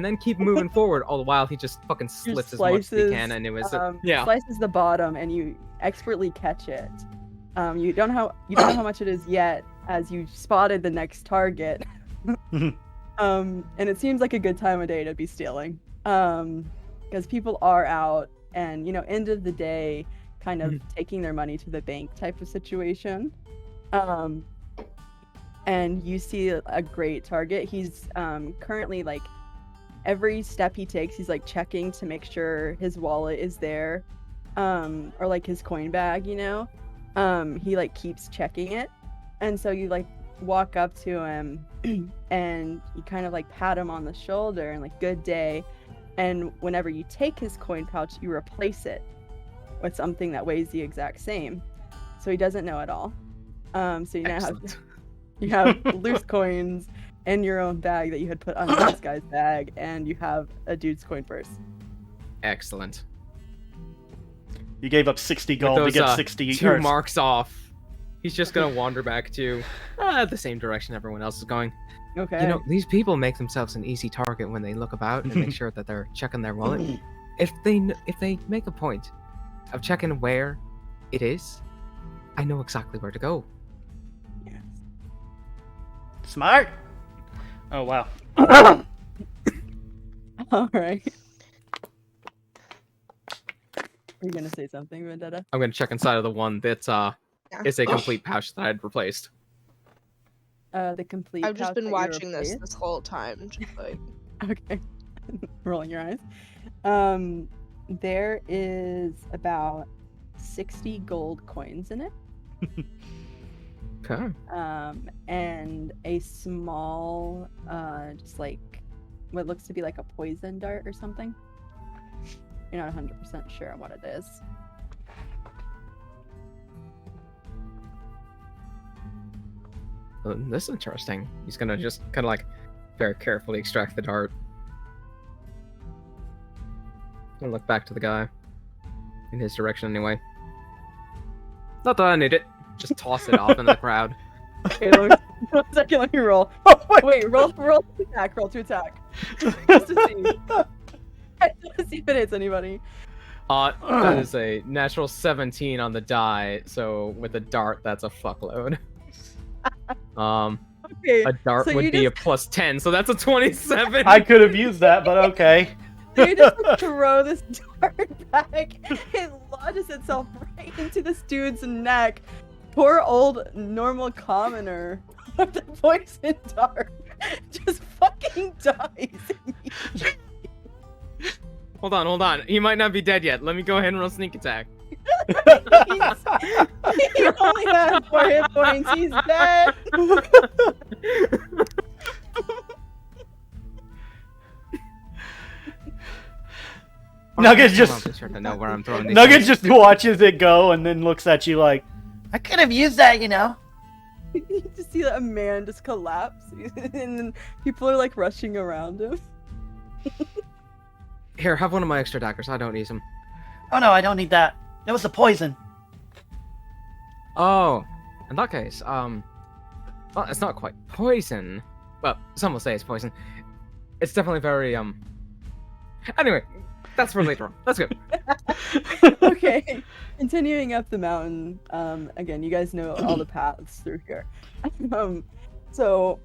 Speaker 4: then keep moving forward, all the while he just fucking slits as much as he can into his... yeah.
Speaker 1: Slices the bottom, and you expertly catch it. You don't know how much it is yet, as you spotted the next target. And it seems like a good time of day to be stealing. Because people are out, and end of the day, kind of taking their money to the bank type of situation. And you see a great target. He's currently like every step he takes, he's like checking to make sure his wallet is there, or like his coin bag. He like keeps checking it, and so you like walk up to him and you kind of like pat him on the shoulder and like good day. And whenever you take his coin pouch, you replace it with something that weighs the exact same, so he doesn't know at all. So you now have loose coins in your own bag that you had put under this guy's bag, and you have a dude's coin purse.
Speaker 4: Excellent.
Speaker 2: You gave up 60
Speaker 4: With
Speaker 2: gold
Speaker 4: those,
Speaker 2: to get 60
Speaker 4: 2
Speaker 2: Earth.
Speaker 4: marks off, He's just gonna wander back to the same direction everyone else is going.
Speaker 1: Okay.
Speaker 4: You know, these people make themselves an easy target when they look about and make sure that they're checking their wallet. If they make a point of checking where it is, I know exactly where to go.
Speaker 1: Yes.
Speaker 2: Smart. Oh wow.
Speaker 1: All right. Are you gonna say something, Vendetta?
Speaker 4: I'm gonna check inside of the one that is a complete pouch that I'd replaced.
Speaker 1: The complete.
Speaker 3: I've just
Speaker 1: pouch
Speaker 3: been
Speaker 1: that you
Speaker 3: watching
Speaker 1: replaced?
Speaker 3: this whole time, just like
Speaker 1: Okay. Rolling your eyes. There is about 60 gold coins in it.
Speaker 4: Okay.
Speaker 1: And a small, just like what looks to be like a poison dart or something. You're not 100% sure on what it is.
Speaker 4: This is interesting. He's gonna just kind of like very carefully extract the dart. And look back to the guy. In his direction, anyway. Not that I need it. Just toss it off in the crowd.
Speaker 1: Okay, let me, 1 second, let me roll.
Speaker 2: Oh my
Speaker 1: Wait, roll to attack, roll to attack. Just to see. Just to see if it hits anybody.
Speaker 4: That is a natural 17 on the die, so with a dart, that's a fuckload.
Speaker 1: Okay.
Speaker 4: A dart
Speaker 1: so
Speaker 4: would
Speaker 1: you
Speaker 4: be
Speaker 1: just-
Speaker 4: a plus 10, so that's a 27.
Speaker 2: I could have used that, but okay.
Speaker 1: So you just like, throw this dart back. It lodges itself right into this dude's neck. Poor old normal commoner with the poison dart just fucking dies.
Speaker 4: Hold on. He might not be dead yet. Let me go ahead and roll sneak attack.
Speaker 1: He only has 4 hit points. He's dead.
Speaker 2: Nugget
Speaker 4: I'm
Speaker 2: just
Speaker 4: not sure to know where I'm throwing these
Speaker 2: Nugget
Speaker 4: things.
Speaker 2: just watches it go and then looks at you like, I could have used that, you know.
Speaker 1: You just see a man just collapse, and then people are like rushing around him.
Speaker 4: Here, have one of my extra daggers. I don't use them.
Speaker 2: Oh no, I don't need that. It was the poison.
Speaker 4: Oh, in that case, well, it's not quite poison. Well, some will say it's poison. It's definitely very, Anyway, that's for later on. Let's go.
Speaker 1: Okay, continuing up the mountain. Again, you guys know all the paths through here. So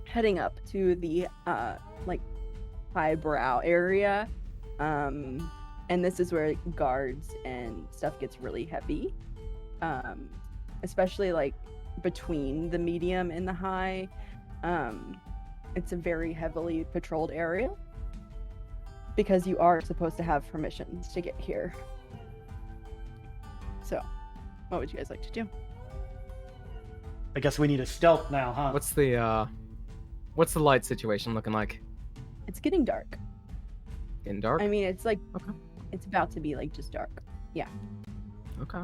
Speaker 1: heading up to the like highbrow area, and this is where guards and stuff gets really heavy, especially like between the medium and the high. It's a very heavily patrolled area because you are supposed to have permissions to get here. So, what would you guys like to do?
Speaker 2: I guess we need a stealth now, huh?
Speaker 4: What's the light situation looking like?
Speaker 1: It's getting dark.
Speaker 4: In dark?
Speaker 1: I mean, it's like,
Speaker 4: Okay.
Speaker 1: it's about to be like just dark.
Speaker 4: Okay.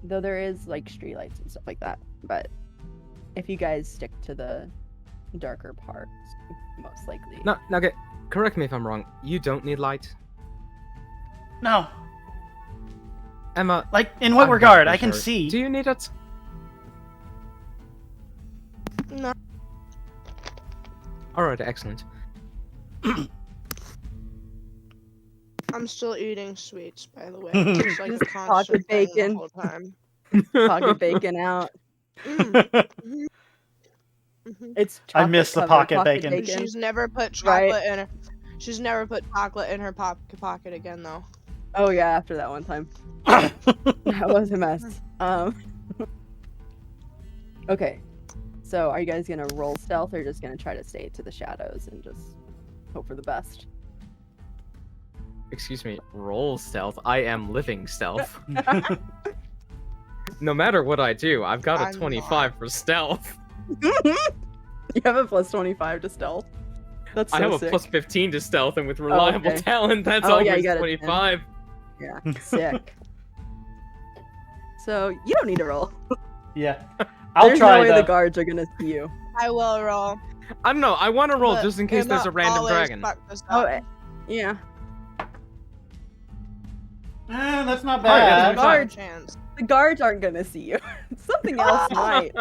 Speaker 1: Though there is like street lights and stuff like that. But if you guys stick to the darker parts, most likely.
Speaker 4: No, Nugget, correct me if I'm wrong. You don't need light.
Speaker 2: No.
Speaker 4: Emma,
Speaker 2: Like, in what
Speaker 4: I'm
Speaker 2: regard?
Speaker 4: not
Speaker 2: I can
Speaker 4: sure.
Speaker 2: see.
Speaker 4: Do you need it?
Speaker 3: no.
Speaker 4: Alright, excellent.
Speaker 3: I'm still eating sweets, by the way. It's like a
Speaker 1: Just
Speaker 3: constant
Speaker 1: pocket
Speaker 3: thing the
Speaker 1: bacon.
Speaker 3: whole time.
Speaker 1: Pocket bacon out.
Speaker 3: Mhm.
Speaker 1: It's
Speaker 2: I miss the
Speaker 1: chocolate-covered
Speaker 2: pocket bacon.
Speaker 3: She's never put
Speaker 1: Right.
Speaker 3: chocolate in her. She's never put chocolate in her pocket again, though.
Speaker 1: Oh yeah, after that one time. That was a mess. Okay. So are you guys gonna roll stealth or just gonna try to stay to the shadows and just hope for the best?
Speaker 4: Excuse me, roll stealth. I am living stealth. No matter what I do, I've got a
Speaker 3: I'm
Speaker 4: 25 for stealth.
Speaker 1: You have a plus 25 to stealth. That's so
Speaker 4: I have a
Speaker 1: sick.
Speaker 4: plus 15 to stealth, and with reliable
Speaker 1: okay.
Speaker 4: talent, that's
Speaker 1: Oh, yeah, you
Speaker 4: always
Speaker 1: got a 10.
Speaker 4: 25.
Speaker 1: Yeah, sick. So you don't need to roll.
Speaker 2: Yeah. I'll
Speaker 1: There's
Speaker 2: try
Speaker 1: no way
Speaker 2: though.
Speaker 1: the guards are gonna see you.
Speaker 3: I will roll.
Speaker 4: I don't know, I want to roll
Speaker 3: but
Speaker 4: just in case
Speaker 3: you'll
Speaker 4: there's a
Speaker 3: not
Speaker 4: random
Speaker 3: always
Speaker 4: dragon.
Speaker 3: fuck this
Speaker 1: Oh,
Speaker 3: up.
Speaker 1: yeah.
Speaker 2: That's not
Speaker 4: Alright,
Speaker 2: bad.
Speaker 4: that's fine.
Speaker 3: Chance.
Speaker 1: The guards aren't gonna see you. Something else might.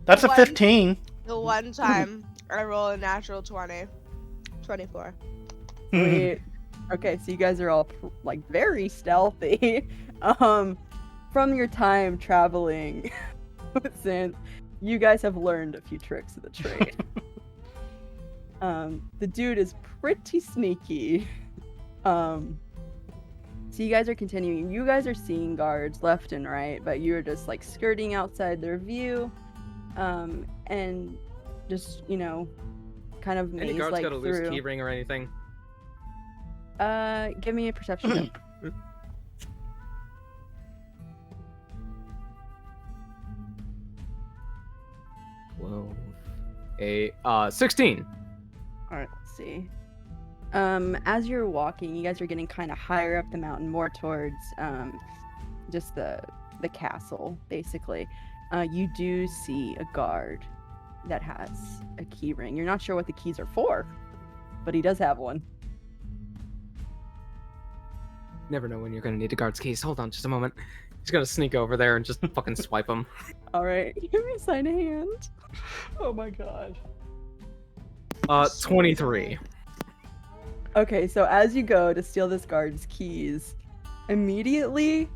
Speaker 2: That's a
Speaker 3: One-
Speaker 2: 15.
Speaker 3: The one time I roll a natural 20. 24.
Speaker 1: Sweet. Okay, so you guys are all like very stealthy. From your time traveling with Synth, you guys have learned a few tricks of the trade. The dude is pretty sneaky. So you guys are continuing. You guys are seeing guards left and right, but you're just like skirting outside their view, and just kind of
Speaker 4: Any
Speaker 1: maze
Speaker 4: guards
Speaker 1: like
Speaker 4: got a loose
Speaker 1: through.
Speaker 4: key ring or anything?
Speaker 1: Give me a perception check.
Speaker 4: Whoa. A 16.
Speaker 1: All right, let's see. As you're walking, you guys are getting kind of higher up the mountain, more towards just the castle, basically. You do see a guard that has a key ring. You're not sure what the keys are for, but he does have one.
Speaker 4: Never know when you're gonna need a guard's keys. Hold on just a moment. He's gonna sneak over there and just fucking swipe them.
Speaker 1: All right, give me a sign of hand. Oh my gosh.
Speaker 4: 23.
Speaker 1: Okay, so as you go to steal this guard's keys, immediately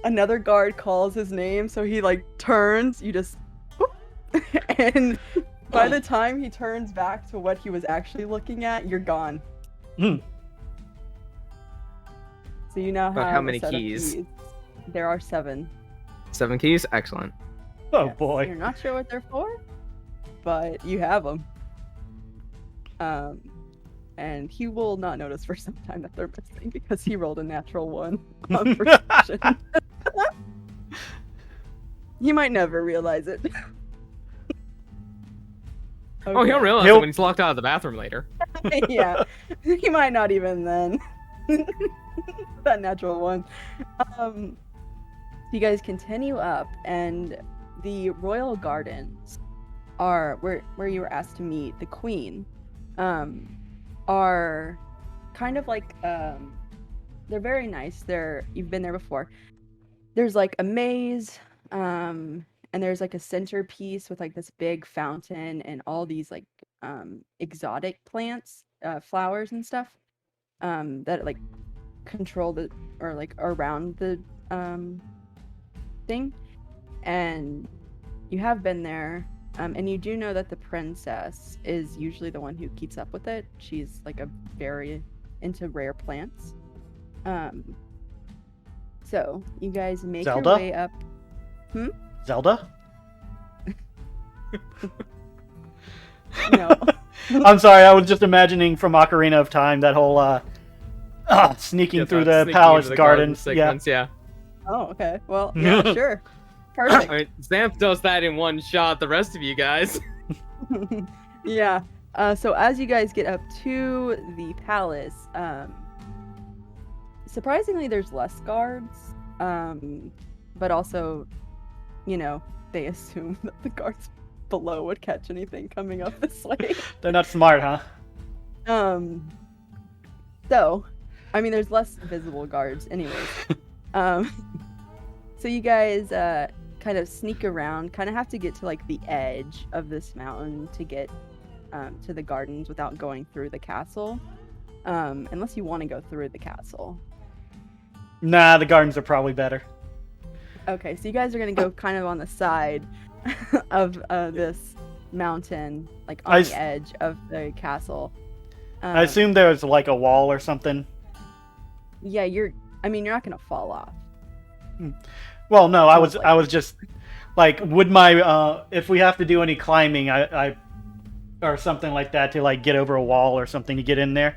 Speaker 1: another guard calls his name, so he like turns, you just whoop, and by the time he turns back to what he was actually looking at, you're gone.
Speaker 2: Hmm.
Speaker 1: So you now
Speaker 4: About
Speaker 1: have
Speaker 4: how
Speaker 1: a
Speaker 4: many
Speaker 1: set of
Speaker 4: keys?
Speaker 1: There are 7.
Speaker 4: 7 keys? Excellent.
Speaker 2: Oh
Speaker 1: Yes.
Speaker 2: boy.
Speaker 1: You're not sure what they're for, but you have them. And he will not notice for some time that they're missing because he rolled a natural 1 on perception. He might never realize it.
Speaker 4: Oh, he'll
Speaker 1: Okay.
Speaker 4: realize it when he's locked out of the bathroom later.
Speaker 1: Yeah, he might not even then. That natural 1. You guys continue up, and the royal gardens are where you were asked to meet the queen. Are kind of like they're very nice. You've been there before. There's like a maze, and there's like a centerpiece with like this big fountain and all these like exotic plants, flowers and stuff, that like control the or like around the thing. And you have been there, and you do know that the princess is usually the one who keeps up with it. She's like a very into rare plants. So you guys make
Speaker 2: Zelda?
Speaker 1: your way up.
Speaker 2: Zelda?
Speaker 1: No.
Speaker 2: I'm sorry, I was just imagining from Ocarina of Time that whole sneaking
Speaker 4: Yes,
Speaker 2: through
Speaker 4: that's
Speaker 2: the
Speaker 4: sneaking
Speaker 2: palace
Speaker 4: into the
Speaker 2: gardens.
Speaker 4: garden
Speaker 2: Yeah.
Speaker 4: sequence, yeah.
Speaker 1: Oh, okay. Well, yeah, sure. Perfect.
Speaker 4: I mean, Xanth does that in one shot, the rest of you guys.
Speaker 1: Yeah. So as you guys get up to the palace, surprisingly there's less guards, but also, they assume that the guards below would catch anything coming up this way.
Speaker 2: They're not smart, huh?
Speaker 1: So, I mean, there's less visible guards anyways. So you guys kind of sneak around, kind of have to get to like the edge of this mountain to get to the gardens without going through the castle, unless you want to go through the castle.
Speaker 2: Nah, the gardens are probably better.
Speaker 1: Okay, so you guys are gonna go kind of on the side of this mountain, like on the edge of the castle.
Speaker 2: I assume there's like a wall or something.
Speaker 1: Yeah, you're not gonna fall off.
Speaker 2: Well, no, I
Speaker 1: Well,
Speaker 2: was just like, would my if we have to do any climbing, I or something like that to like get over a wall or something to get in there.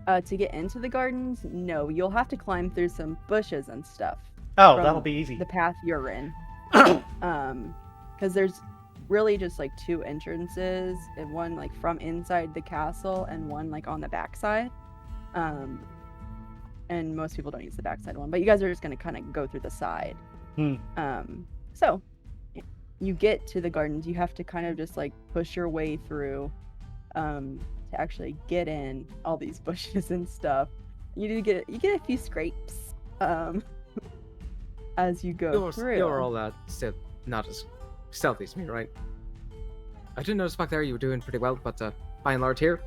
Speaker 1: To get into the gardens, no, you'll have to climb through some bushes and stuff.
Speaker 2: Oh,
Speaker 1: from
Speaker 2: that'll be easy.
Speaker 1: The path you're in, because there's really just like 2 entrances, and one like from inside the castle and one like on the backside. And most people don't use the backside one, but you guys are just gonna kind of go through the side. So you get to the gardens, you have to kind of just like push your way through to actually get in all these bushes and stuff. You get a few scrapes as you go through.
Speaker 4: You're all that still not as stealthy as me, right? I did notice back there you were doing pretty well, but by and large here.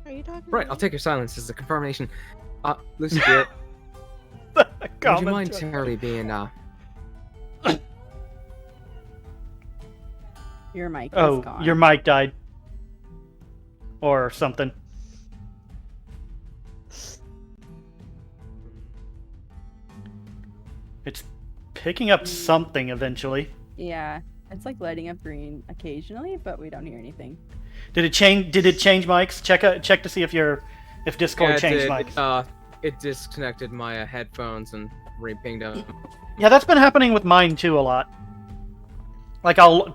Speaker 3: Are you talking?
Speaker 4: Right,
Speaker 3: to
Speaker 4: I'll
Speaker 3: me?
Speaker 4: take your silence as a confirmation. Lucy, dear, would you mind terribly being
Speaker 1: Your mic is
Speaker 2: Oh,
Speaker 1: gone.
Speaker 2: your mic died. Or something. It's picking up something eventually.
Speaker 1: Yeah, it's like lighting up green occasionally, but we don't hear anything.
Speaker 2: Did it change mics? Check to see if Discord changed mics.
Speaker 4: It disconnected my headphones and re-pinged them.
Speaker 2: Yeah, that's been happening with mine too a lot. Like I'll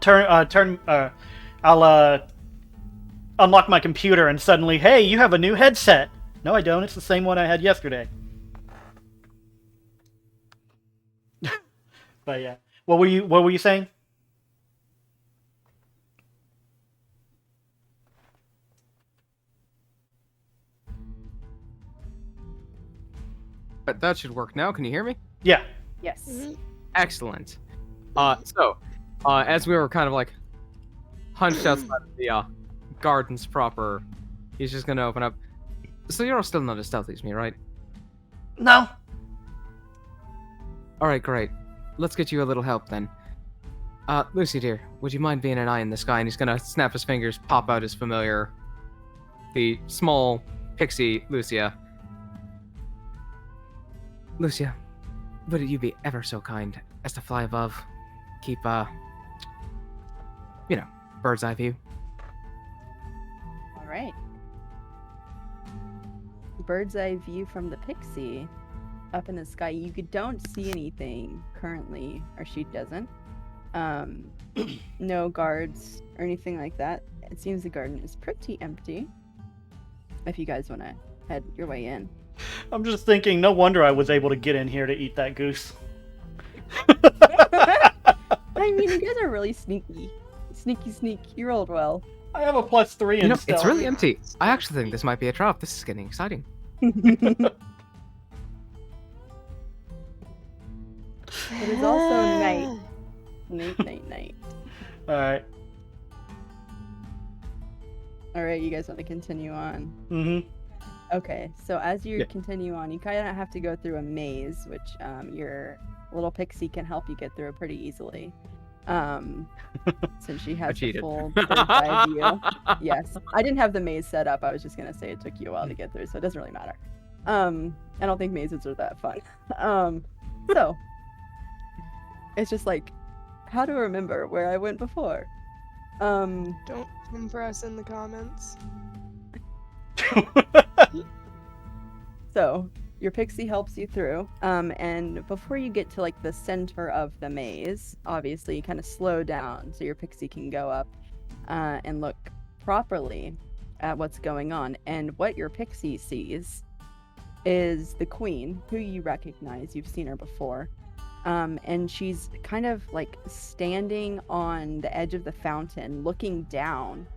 Speaker 2: unlock my computer and suddenly, hey, you have a new headset. No, I don't. It's the same one I had yesterday. But yeah, what were you saying?
Speaker 4: But that should work now. Can you hear me?
Speaker 2: Yeah.
Speaker 1: Yes.
Speaker 3: Mhm.
Speaker 4: Excellent. So, as we were kind of like hunched outside of the gardens proper, he's just gonna open up. So you're still not as stealthy as me, right?
Speaker 2: No.
Speaker 4: All right, great. Let's get you a little help then. Lucy, dear, would you mind being an eye in the sky? And he's gonna snap his fingers, pop out his familiar, the small pixie Lucia. Lucia, would you be ever so kind as to fly above? Keep, bird's eye view.
Speaker 1: All right. Bird's eye view from the pixie up in the sky. You don't see anything currently, or she doesn't. No guards or anything like that. It seems the garden is pretty empty. If you guys want to head your way in.
Speaker 2: I'm just thinking, no wonder I was able to get in here to eat that goose.
Speaker 1: I mean, you guys are really sneaky. Sneak. You rolled well.
Speaker 2: I have a +3 in stealth.
Speaker 4: It's really empty. I actually think this might be a trap. This is getting exciting.
Speaker 1: It is also night. Night.
Speaker 2: Alright.
Speaker 1: Alright, you guys want to continue on?
Speaker 2: Mm-hmm.
Speaker 1: Okay, so as you continue on, you kind of have to go through a maze, which your little pixie can help you get through pretty easily. Since she has the full bird's eye view. Yes, I didn't have the maze set up. I was just gonna say it took you a while to get through, so it doesn't really matter. I don't think mazes are that fun. So it's just like, how to remember where I went before.
Speaker 3: Don't come for us in the comments.
Speaker 1: So your pixie helps you through, and before you get to like the center of the maze, obviously you kind of slow down so your pixie can go up and look properly at what's going on. And what your pixie sees is the queen, who you recognize. You've seen her before, and she's kind of like standing on the edge of the fountain looking down,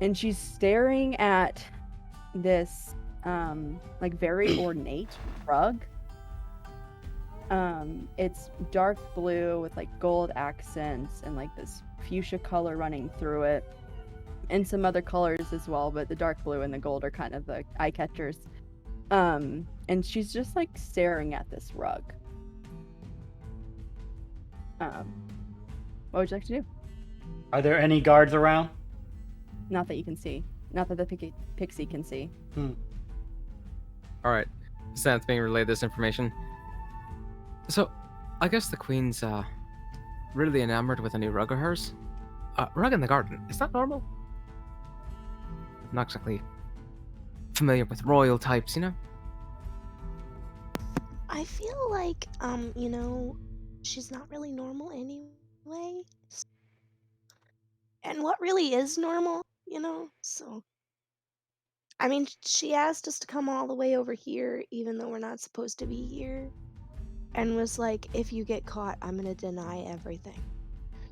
Speaker 1: and she's staring at this like very ornate rug. It's dark blue with like gold accents and like this fuchsia color running through it, and some other colors as well, but the dark blue and the gold are kind of the eye catchers. And she's just like staring at this rug. What would you like to do?
Speaker 2: Are there any guards around?
Speaker 1: Not that you can see. Not that the pixie can see.
Speaker 4: Alright, Xanth being relayed this information. So, I guess the queen's really enamored with a new rug of hers. Rug in the garden, is that normal? I'm not exactly familiar with royal types, you know?
Speaker 3: I feel like, she's not really normal anyway. And what really is normal, So, I mean, she asked us to come all the way over here, even though we're not supposed to be here. And was like, if you get caught, I'm gonna deny everything.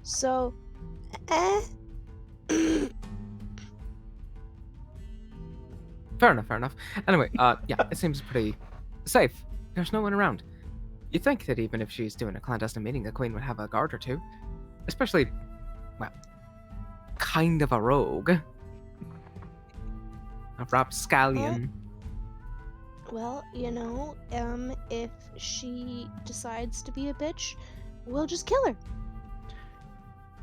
Speaker 3: So,
Speaker 4: Fair enough. Anyway, yeah, it seems pretty safe. There's no one around. You'd think that even if she's doing a clandestine meeting, the Queen would have a guard or two. Especially, well, kind of a rogue. A rapscallion.
Speaker 3: Well, if she decides to be a bitch, we'll just kill her.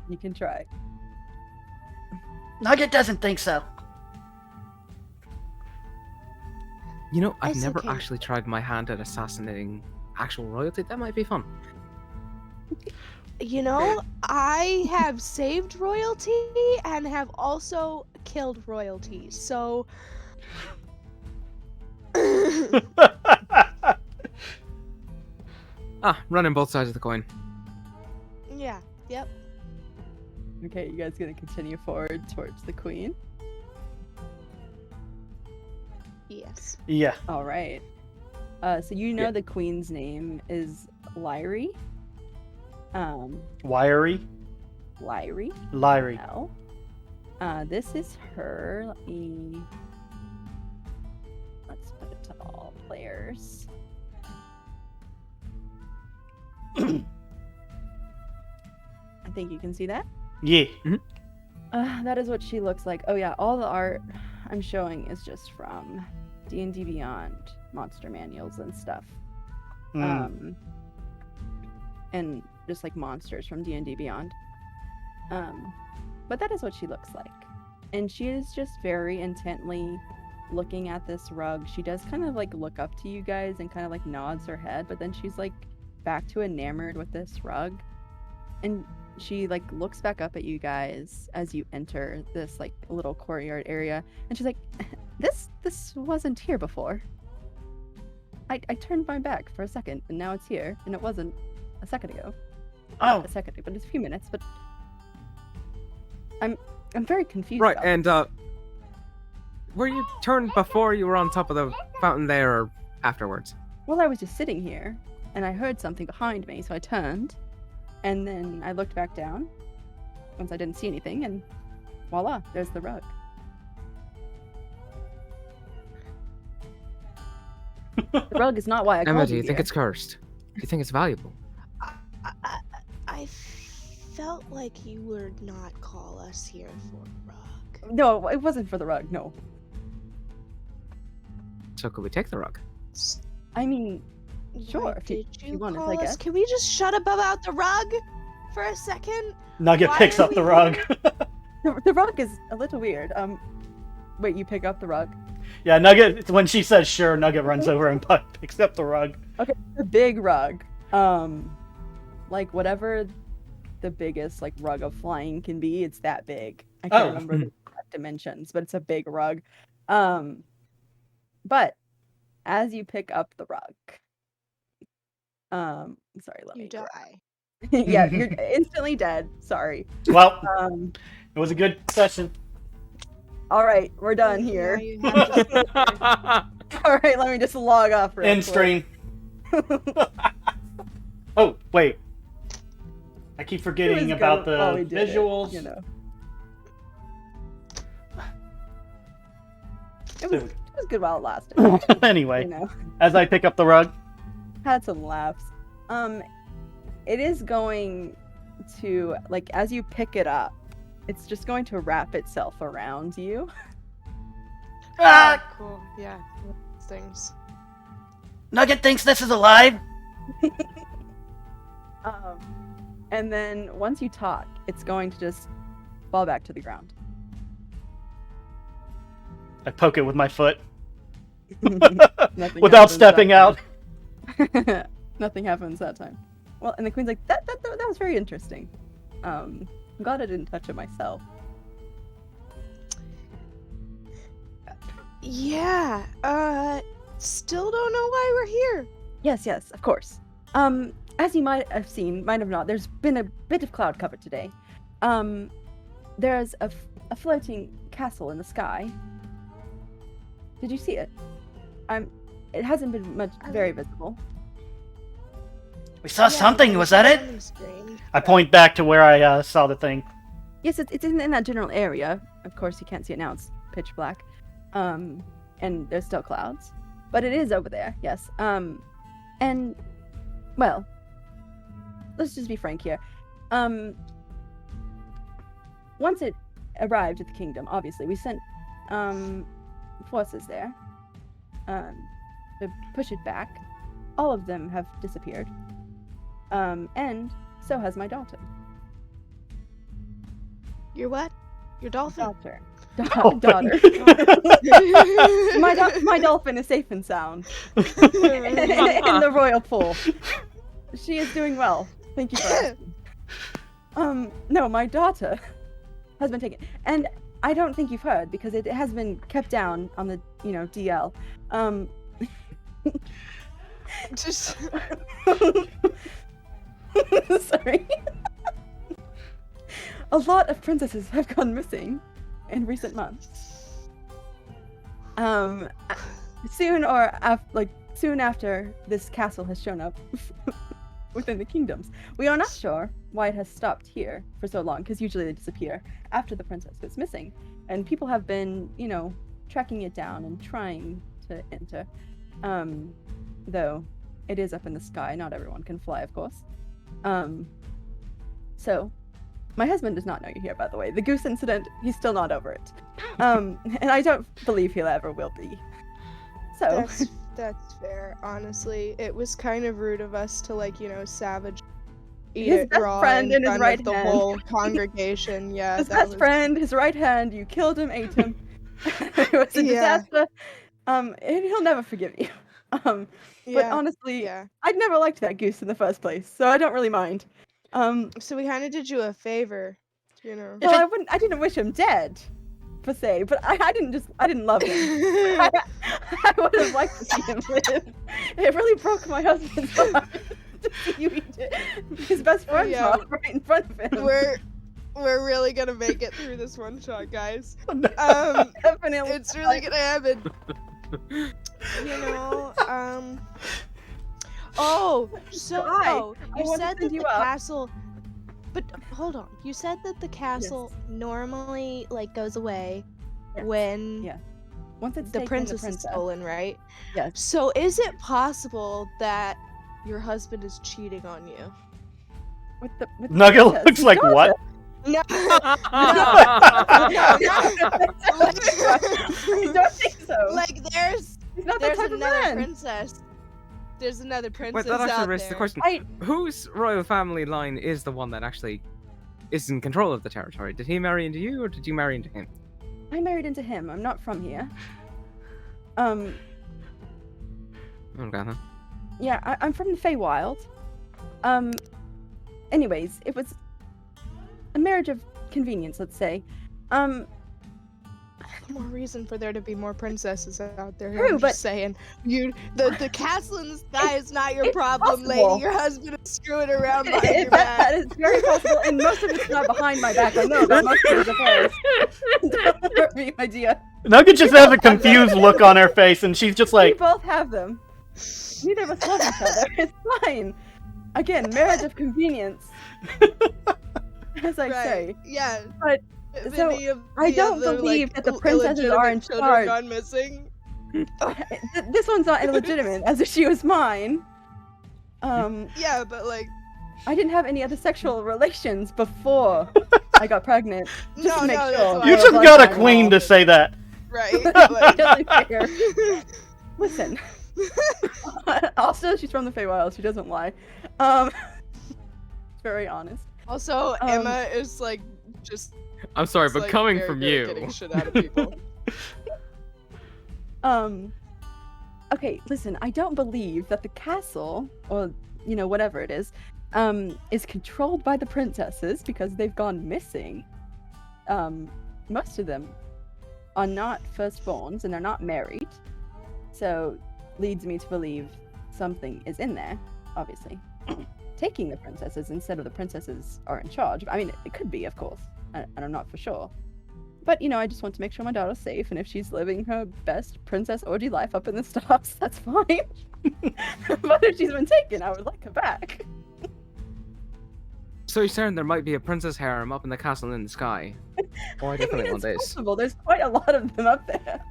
Speaker 1: You can try.
Speaker 2: Nugget doesn't think so.
Speaker 4: You know, I've
Speaker 3: It's
Speaker 4: never
Speaker 3: okay.
Speaker 4: actually tried my hand at assassinating actual royalty. That might be fun.
Speaker 3: I have saved royalty and have also killed royalty, so...
Speaker 4: Running both sides of the coin.
Speaker 3: Yeah, yep.
Speaker 1: Okay, you guys gonna continue forward towards the queen?
Speaker 3: Yes.
Speaker 2: Yeah.
Speaker 1: All right. So
Speaker 4: Yeah.
Speaker 1: the queen's name is Lyrie.
Speaker 2: Wiry.
Speaker 1: Lyrie.
Speaker 2: Lyrie.
Speaker 1: L. This is her. Let's put it to all players. I think you can see that.
Speaker 2: Yeah.
Speaker 1: That is what she looks like. Oh yeah, all the art I'm showing is just from D&D Beyond monster manuals and stuff.
Speaker 2: Mm.
Speaker 1: And just like monsters from D&D Beyond. But that is what she looks like. And she is just very intently looking at this rug. She does kind of like look up to you guys and kind of like nods her head, but then she's like back to enamored with this rug. And she like looks back up at you guys as you enter this like little courtyard area, and she's like, this wasn't here before. I turned my back for a second and now it's here, and it wasn't a second ago.
Speaker 2: Oh.
Speaker 1: Not a second ago, but it's a few minutes. But I'm very confused.
Speaker 4: Right,
Speaker 1: about
Speaker 4: and were you turned before you were on top of the fountain there, or afterwards?
Speaker 1: Well, I was just sitting here and I heard something behind me, so I turned, and then I looked back down once I didn't see anything, and voila, there's the rug. The rug is not why I
Speaker 4: Emma,
Speaker 1: called
Speaker 4: do you think
Speaker 1: here.
Speaker 4: it's cursed? Do you think it's valuable?
Speaker 3: I felt like you would not call us here for a rug.
Speaker 1: No, it wasn't for the rug, no.
Speaker 4: So could we take the rug?
Speaker 1: I mean, sure,
Speaker 3: Why
Speaker 1: if
Speaker 3: did
Speaker 1: you
Speaker 3: you
Speaker 1: want it,
Speaker 3: call
Speaker 1: I
Speaker 3: us?
Speaker 1: guess.
Speaker 3: Can we just shut up about the rug for a second?
Speaker 2: Nugget
Speaker 3: Why
Speaker 2: picks
Speaker 3: are
Speaker 2: up the
Speaker 3: we
Speaker 2: rug.
Speaker 1: The rug is a little weird. Wait, you pick up the rug?
Speaker 2: Yeah, Nugget, when she says sure, Nugget runs over and picks up the rug.
Speaker 1: Okay, the big rug. Like whatever the biggest like rug of flying can be, it's that big. I can't remember the exact dimensions, but it's a big rug. But as you pick up the rug, sorry, let me.
Speaker 3: You die.
Speaker 1: Yeah, you're instantly dead. Sorry.
Speaker 2: Well,
Speaker 1: Um,
Speaker 2: it was a good session.
Speaker 1: all right, we're done
Speaker 3: Now
Speaker 1: here.
Speaker 3: you have to-
Speaker 1: All right, let me just log off real
Speaker 2: End
Speaker 1: quick.
Speaker 2: stream. Oh, wait. I keep forgetting
Speaker 1: It was
Speaker 2: about
Speaker 1: good while we
Speaker 2: the
Speaker 1: did it,
Speaker 2: visuals.
Speaker 1: you know. It was good while it lasted.
Speaker 2: Anyway,
Speaker 1: You know,
Speaker 2: as I pick up the rug.
Speaker 1: had some laughs. It is going to, like, as you pick it up, it's just going to wrap itself around you.
Speaker 2: Ah!
Speaker 3: Cool. Yeah. Things.
Speaker 2: Nugget thinks this is alive.
Speaker 1: And then once you talk, it's going to just fall back to the ground.
Speaker 2: I poke it with my foot
Speaker 1: Nothing
Speaker 2: without
Speaker 1: happens
Speaker 2: stepping
Speaker 1: that
Speaker 2: out.
Speaker 1: time. Nothing happens that time. Well, and the queen's like, that was very interesting. I'm glad I didn't touch it myself.
Speaker 3: Yeah. Still don't know why we're here.
Speaker 1: Yes, of course. As you might have seen, might have not, there's been a bit of cloud cover today. There's a floating castle in the sky. Did you see it? It hasn't been very visible.
Speaker 2: We saw something. Was that it?
Speaker 3: Something strange.
Speaker 2: I point back to where I saw the thing.
Speaker 1: Yes, it's in that general area. Of course, you can't see it now. It's pitch black. and there's still clouds, but it is over there. Yes. And well, let's just be frank here. Once it arrived at the kingdom, obviously we sent forces there to push it back. All of them have disappeared, and so has my daughter.
Speaker 3: Your what? Your dolphin?
Speaker 1: Daughter.
Speaker 2: Dolphin.
Speaker 1: Daughter. my dolphin is safe and sound in the royal pool. She is doing well. Thank you for asking. No, my daughter has been taken, and I don't think you've heard because it has been kept down on the DL.
Speaker 3: Just
Speaker 1: Sorry. A lot of princesses have gone missing in recent months. Soon after this castle has shown up within the kingdoms. We are not sure why it has stopped here for so long, because usually they disappear after the princess goes missing. And people have been, tracking it down and trying to enter. Though it is up in the sky, not everyone can fly, of course. So my husband does not know you're here, by the way. The goose incident, he's still not over it. And I don't believe he'll ever will be. So
Speaker 3: that's fair, honestly. It was kind of rude of us to savage eat
Speaker 1: his
Speaker 3: it
Speaker 1: best
Speaker 3: raw
Speaker 1: friend
Speaker 3: in
Speaker 1: and his
Speaker 3: front
Speaker 1: right
Speaker 3: of the
Speaker 1: hand.
Speaker 3: whole congregation. Yeah,
Speaker 1: his
Speaker 3: that
Speaker 1: best
Speaker 3: was...
Speaker 1: friend, his right hand, you killed him, ate him. It was a disaster. And he'll never forgive you. But honestly, I'd never liked that goose in the first place, so I don't really mind.
Speaker 3: So we kind of did you a favor,
Speaker 1: Well, I didn't wish him dead, per se, but I didn't love him. I would have liked to see him live. It really broke my husband's heart to see you eat it. His best friend's heart right in front of him.
Speaker 3: We're really gonna make it through this one shot, guys.
Speaker 1: Definitely.
Speaker 3: It's really gonna happen. Oh, so you said that the castle. But hold on, you said that the castle normally goes away when
Speaker 1: once it's
Speaker 3: the
Speaker 1: taken,
Speaker 3: princess is stolen, right?
Speaker 1: Yes.
Speaker 3: So is it possible that your husband is cheating on you?
Speaker 1: With
Speaker 2: Nugget
Speaker 1: princess?
Speaker 2: looks like what?
Speaker 3: No.
Speaker 1: I don't think so.
Speaker 3: There's
Speaker 1: not that type
Speaker 3: another
Speaker 1: of man.
Speaker 3: princess. There's another princess
Speaker 4: Wait, that actually
Speaker 3: out
Speaker 4: raises the
Speaker 3: there.
Speaker 4: question: whose royal family line is the one that actually is in control of the territory? Did he marry into you, or did you marry into him?
Speaker 1: I married into him. I'm not from here.
Speaker 4: Okay. Huh?
Speaker 1: Yeah, I'm from the Feywild. Anyways, it was a marriage of convenience, let's say.
Speaker 3: More reason for there to be more princesses out there.
Speaker 1: True,
Speaker 3: I'm
Speaker 1: but
Speaker 3: just saying, the castle in the sky is not your problem,
Speaker 1: possible.
Speaker 3: lady. Your husband is screwing around behind your back.
Speaker 1: That is very possible, and most of it's not behind my back. I know that most of it's affairs. Don't hurt me, my dear.
Speaker 2: Nugget just has a confused look on her face, and she's just
Speaker 1: We
Speaker 2: like,
Speaker 1: both have them. Neither of us love each other. It's fine. Again, marriage of convenience. As I say.
Speaker 3: Yeah.
Speaker 1: But so I don't believe that the princesses are in charge.
Speaker 3: Gone missing.
Speaker 1: This one's not illegitimate, as if she was mine.
Speaker 3: Yeah, but
Speaker 1: I didn't have any other sexual relations before I got pregnant. Just to make sure.
Speaker 2: you just got a queen to say that.
Speaker 3: Right.
Speaker 1: Doesn't care. Listen. Also, she's from the Feywild. She doesn't lie. Very honest.
Speaker 3: Also, Emma is just.
Speaker 4: I'm sorry, but coming
Speaker 3: very,
Speaker 4: from
Speaker 3: very
Speaker 4: you.
Speaker 3: getting shit out of people.
Speaker 1: Okay, listen. I don't believe that the castle, or whatever it is controlled by the princesses because they've gone missing. Most of them are not firstborns and they're not married, so leads me to believe something is in there. Obviously, taking the princesses instead of the princesses are in charge. I mean, it could be, of course, and I'm not for sure. But, I just want to make sure my daughter's safe, and if she's living her best princess orgy life up in the stars, that's fine. But if she's been taken, I would like her back.
Speaker 4: So you're saying there might be a princess harem up in the castle in the sky? Oh, I definitely want
Speaker 1: it's
Speaker 4: this.
Speaker 1: possible. There's quite a lot of them up there.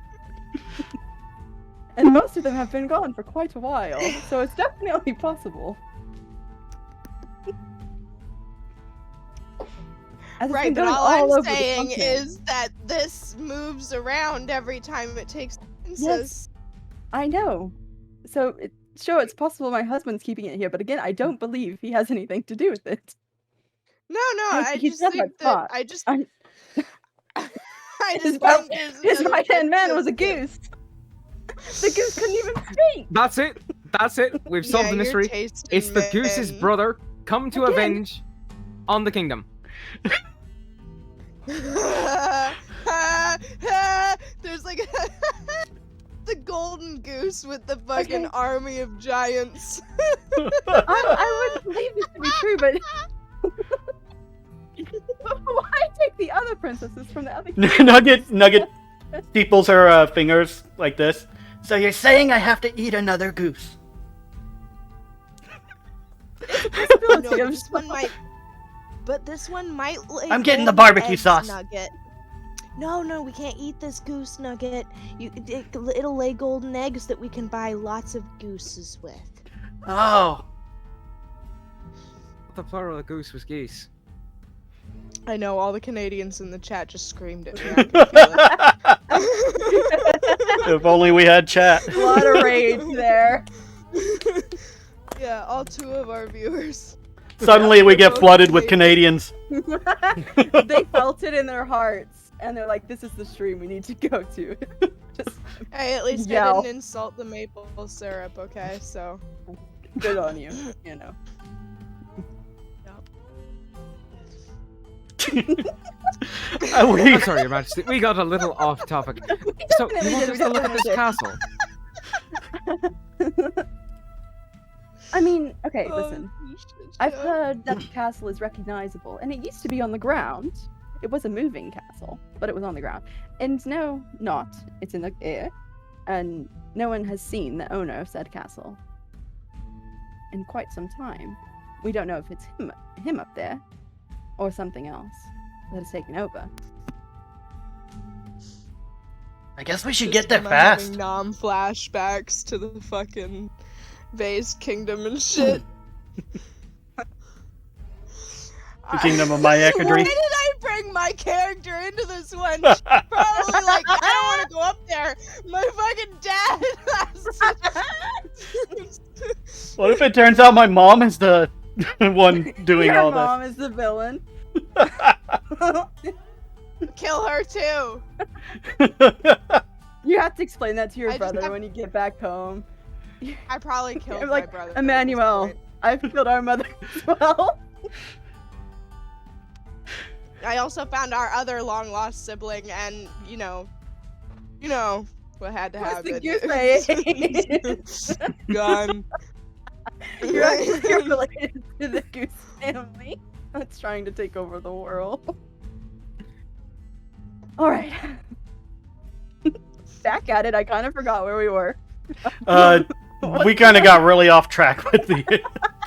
Speaker 1: And most of them have been gone for quite a while, so it's definitely possible. As it's
Speaker 3: Right,
Speaker 1: been
Speaker 3: but
Speaker 1: going
Speaker 3: all I'm
Speaker 1: over the
Speaker 3: saying
Speaker 1: continent.
Speaker 3: is that this moves around every time it takes census.
Speaker 1: Yes. I know. So, sure, it's possible my husband's keeping it here, but again, I don't believe he has anything to do with it.
Speaker 3: No, I
Speaker 1: He's
Speaker 3: just
Speaker 1: not
Speaker 3: think
Speaker 1: that
Speaker 3: that
Speaker 1: smart.
Speaker 3: I just
Speaker 1: I-
Speaker 3: I
Speaker 1: His
Speaker 3: just think there's
Speaker 1: his
Speaker 3: another
Speaker 1: right-hand man was a
Speaker 3: princess
Speaker 1: goose. The goose couldn't even speak.
Speaker 4: That's it. That's it. We've
Speaker 3: that-
Speaker 4: solved
Speaker 3: Yeah,
Speaker 4: the
Speaker 3: you're
Speaker 4: mystery.
Speaker 3: tasting
Speaker 4: It's the goose's
Speaker 3: men.
Speaker 4: brother come to
Speaker 1: Again.
Speaker 4: avenge on the kingdom.
Speaker 3: There's like the golden goose with the fucking
Speaker 1: Okay.
Speaker 3: army of giants.
Speaker 1: I wouldn't believe this to be true, but why take the other princesses from the other?
Speaker 2: Nugget peoples her fingers like this. So you're saying I have to eat another goose?
Speaker 1: Possibility
Speaker 3: No,
Speaker 1: of
Speaker 3: this one might. But this one might. Lay
Speaker 2: I'm getting the
Speaker 3: golden
Speaker 2: barbecue
Speaker 3: eggs,
Speaker 2: sauce.
Speaker 3: Nugget. No, we can't eat this goose nugget. It'll lay golden eggs that we can buy lots of gooses with.
Speaker 2: Oh.
Speaker 4: The plural of goose was geese.
Speaker 3: I know all the Canadians in the chat just screamed at me. I could feel it.
Speaker 2: If only we had chat.
Speaker 1: A lot of rage there.
Speaker 3: Yeah, all 2 of our viewers.
Speaker 2: Suddenly we get flooded with Canadians.
Speaker 1: They felt it in their hearts, and they're like, "This is the stream we need to go to." Just
Speaker 3: Hey, at least I
Speaker 1: Yell.
Speaker 3: didn't insult the maple syrup, okay? So.
Speaker 1: good on you, you know.
Speaker 4: I'm sorry, Your Majesty. We got a little off topic. So,
Speaker 1: definitely
Speaker 4: you want
Speaker 1: did,
Speaker 4: us
Speaker 1: we
Speaker 4: to look at this
Speaker 1: definitely
Speaker 4: castle?
Speaker 1: I mean, okay,
Speaker 3: Oh,
Speaker 1: listen.
Speaker 3: shit,
Speaker 1: I've
Speaker 3: yeah.
Speaker 1: heard that the castle is recognizable, and it used to be on the ground. It was a moving castle, but it was on the ground. And no, not. It's in the air, and no one has seen the owner of said castle in quite some time. We don't know if it's him up there, or something else that has taken over.
Speaker 2: I guess we should
Speaker 3: Just
Speaker 2: get there
Speaker 3: am I
Speaker 2: fast.
Speaker 3: having flashbacks to the fucking Vase Kingdom and shit.
Speaker 2: The kingdom of
Speaker 3: Why
Speaker 2: Myacadry.
Speaker 3: did I bring my character into this one? She's probably like, I don't want to go up there. My fucking dad has
Speaker 2: What if it turns out my mom is the one doing
Speaker 1: Your
Speaker 2: all
Speaker 1: mom is the villain.
Speaker 3: kill her too.
Speaker 2: this?
Speaker 1: You have to explain that to your
Speaker 3: I just
Speaker 1: brother
Speaker 3: have-
Speaker 1: when you get back home.
Speaker 3: I probably killed
Speaker 1: You're
Speaker 3: my
Speaker 1: like,
Speaker 3: brother. at this
Speaker 1: Emmanuel,
Speaker 3: point.
Speaker 1: I've killed our mother as well.
Speaker 3: I also found our other long lost sibling, and you know what had to
Speaker 1: What's
Speaker 3: happen.
Speaker 1: the goose face?
Speaker 3: Gone.
Speaker 1: You're actually related to the goose family that's trying to take over the world. Alright. Back at it, I kind of forgot where we were.
Speaker 2: We kind of got really off track with the.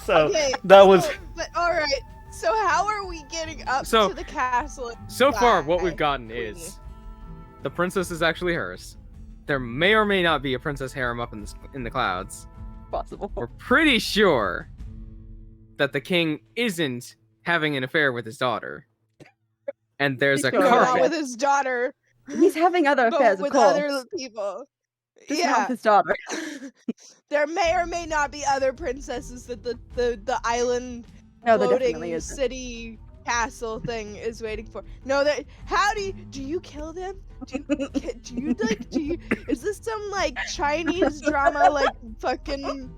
Speaker 2: So
Speaker 3: Okay,
Speaker 2: that was.
Speaker 3: But all right. So how are we getting up
Speaker 4: So-
Speaker 3: to the castle?
Speaker 4: So far, what
Speaker 3: Why?
Speaker 4: we've gotten is the princess is actually hers. There may or may not be a princess harem up in the clouds.
Speaker 1: Possible.
Speaker 4: We're pretty sure that the king isn't having an affair with his daughter. And there's a
Speaker 1: Sure.
Speaker 3: No,
Speaker 1: Carpet.
Speaker 3: not
Speaker 4: carpet.
Speaker 3: with his daughter,
Speaker 1: He's having other affairs,
Speaker 3: but
Speaker 1: of
Speaker 3: with
Speaker 1: course.
Speaker 3: other people.
Speaker 1: Just not
Speaker 3: Yeah.
Speaker 1: with his daughter.
Speaker 3: There may or may not be other princesses that the island
Speaker 1: No, there
Speaker 3: floating
Speaker 1: definitely isn't.
Speaker 3: city castle thing is waiting for. No, that how do you kill them? Is this some like Chinese drama like fucking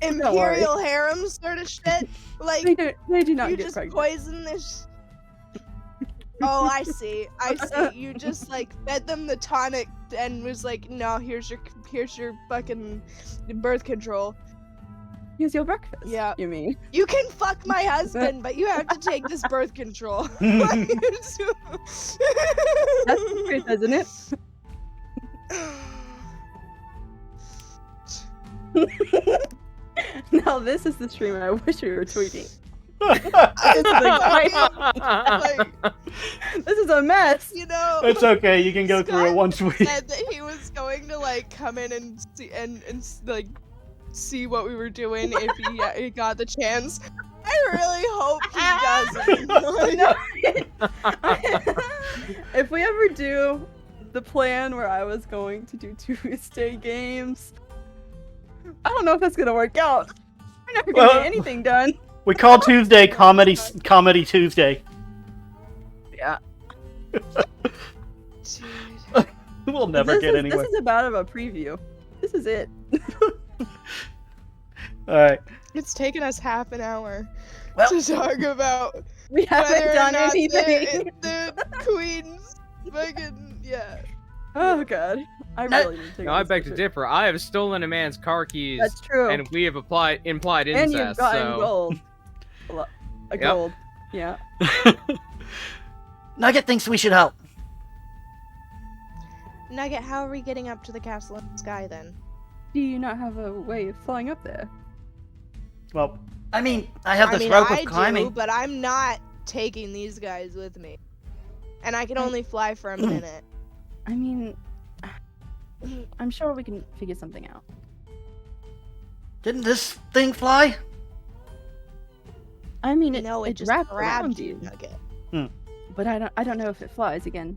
Speaker 3: imperial harem sort of shit? Like
Speaker 1: They do not
Speaker 3: you
Speaker 1: get
Speaker 3: just
Speaker 1: pregnant.
Speaker 3: poison this. Oh, I see. You just like fed them the tonic and was like, no, here's your fucking birth control.
Speaker 1: Here's your breakfast.
Speaker 3: Yeah.
Speaker 1: You mean?
Speaker 3: You can fuck my husband, but you have to take this birth control. That's
Speaker 1: That's the truth, isn't it? Now this is the stream I wish we were tweeting. This is a mess.
Speaker 3: You know,
Speaker 2: It's okay. You can go through it
Speaker 3: Scott
Speaker 2: once we.
Speaker 3: said that he was going to like come in and like see what we were doing if he got the chance. I really hope he doesn't.
Speaker 1: If we ever do the plan where I was going to do Tuesday games, I don't know if that's gonna work out. We're never gonna get anything done.
Speaker 2: We call Tuesday Comedy Tuesday.
Speaker 1: Yeah.
Speaker 3: Dude.
Speaker 2: We'll never get anywhere.
Speaker 1: This is about a preview. This is it.
Speaker 2: Alright.
Speaker 3: It's taken us half an hour
Speaker 2: Well-
Speaker 3: to talk about
Speaker 1: We haven't
Speaker 3: whether or
Speaker 1: done
Speaker 3: not
Speaker 1: anything.
Speaker 3: the queen's fucking
Speaker 1: Oh god. I really need to take
Speaker 4: No, I
Speaker 1: this
Speaker 4: beg to
Speaker 1: picture.
Speaker 4: differ. I have stolen a man's car keys,
Speaker 1: That's true.
Speaker 4: and we have implied
Speaker 1: And
Speaker 4: incest.
Speaker 1: you've gotten
Speaker 4: So
Speaker 1: gold. A gold. Yeah.
Speaker 2: Nugget thinks we should help.
Speaker 3: Nugget, how are we getting up to the castle in the sky then?
Speaker 1: Do you not have a way of flying up there?
Speaker 2: Well, I mean, I have
Speaker 3: I
Speaker 2: this
Speaker 3: mean,
Speaker 2: rope
Speaker 3: I
Speaker 2: of climbing.
Speaker 3: do, but I'm not taking these guys with me. And I can only fly for a minute.
Speaker 1: I mean, I'm sure we can figure something out.
Speaker 2: Didn't this thing fly?
Speaker 1: I mean,
Speaker 3: No, it
Speaker 1: it
Speaker 3: just
Speaker 1: wrapped
Speaker 3: grabbed
Speaker 1: around
Speaker 3: you, Nugget.
Speaker 1: But I don't know if it flies again.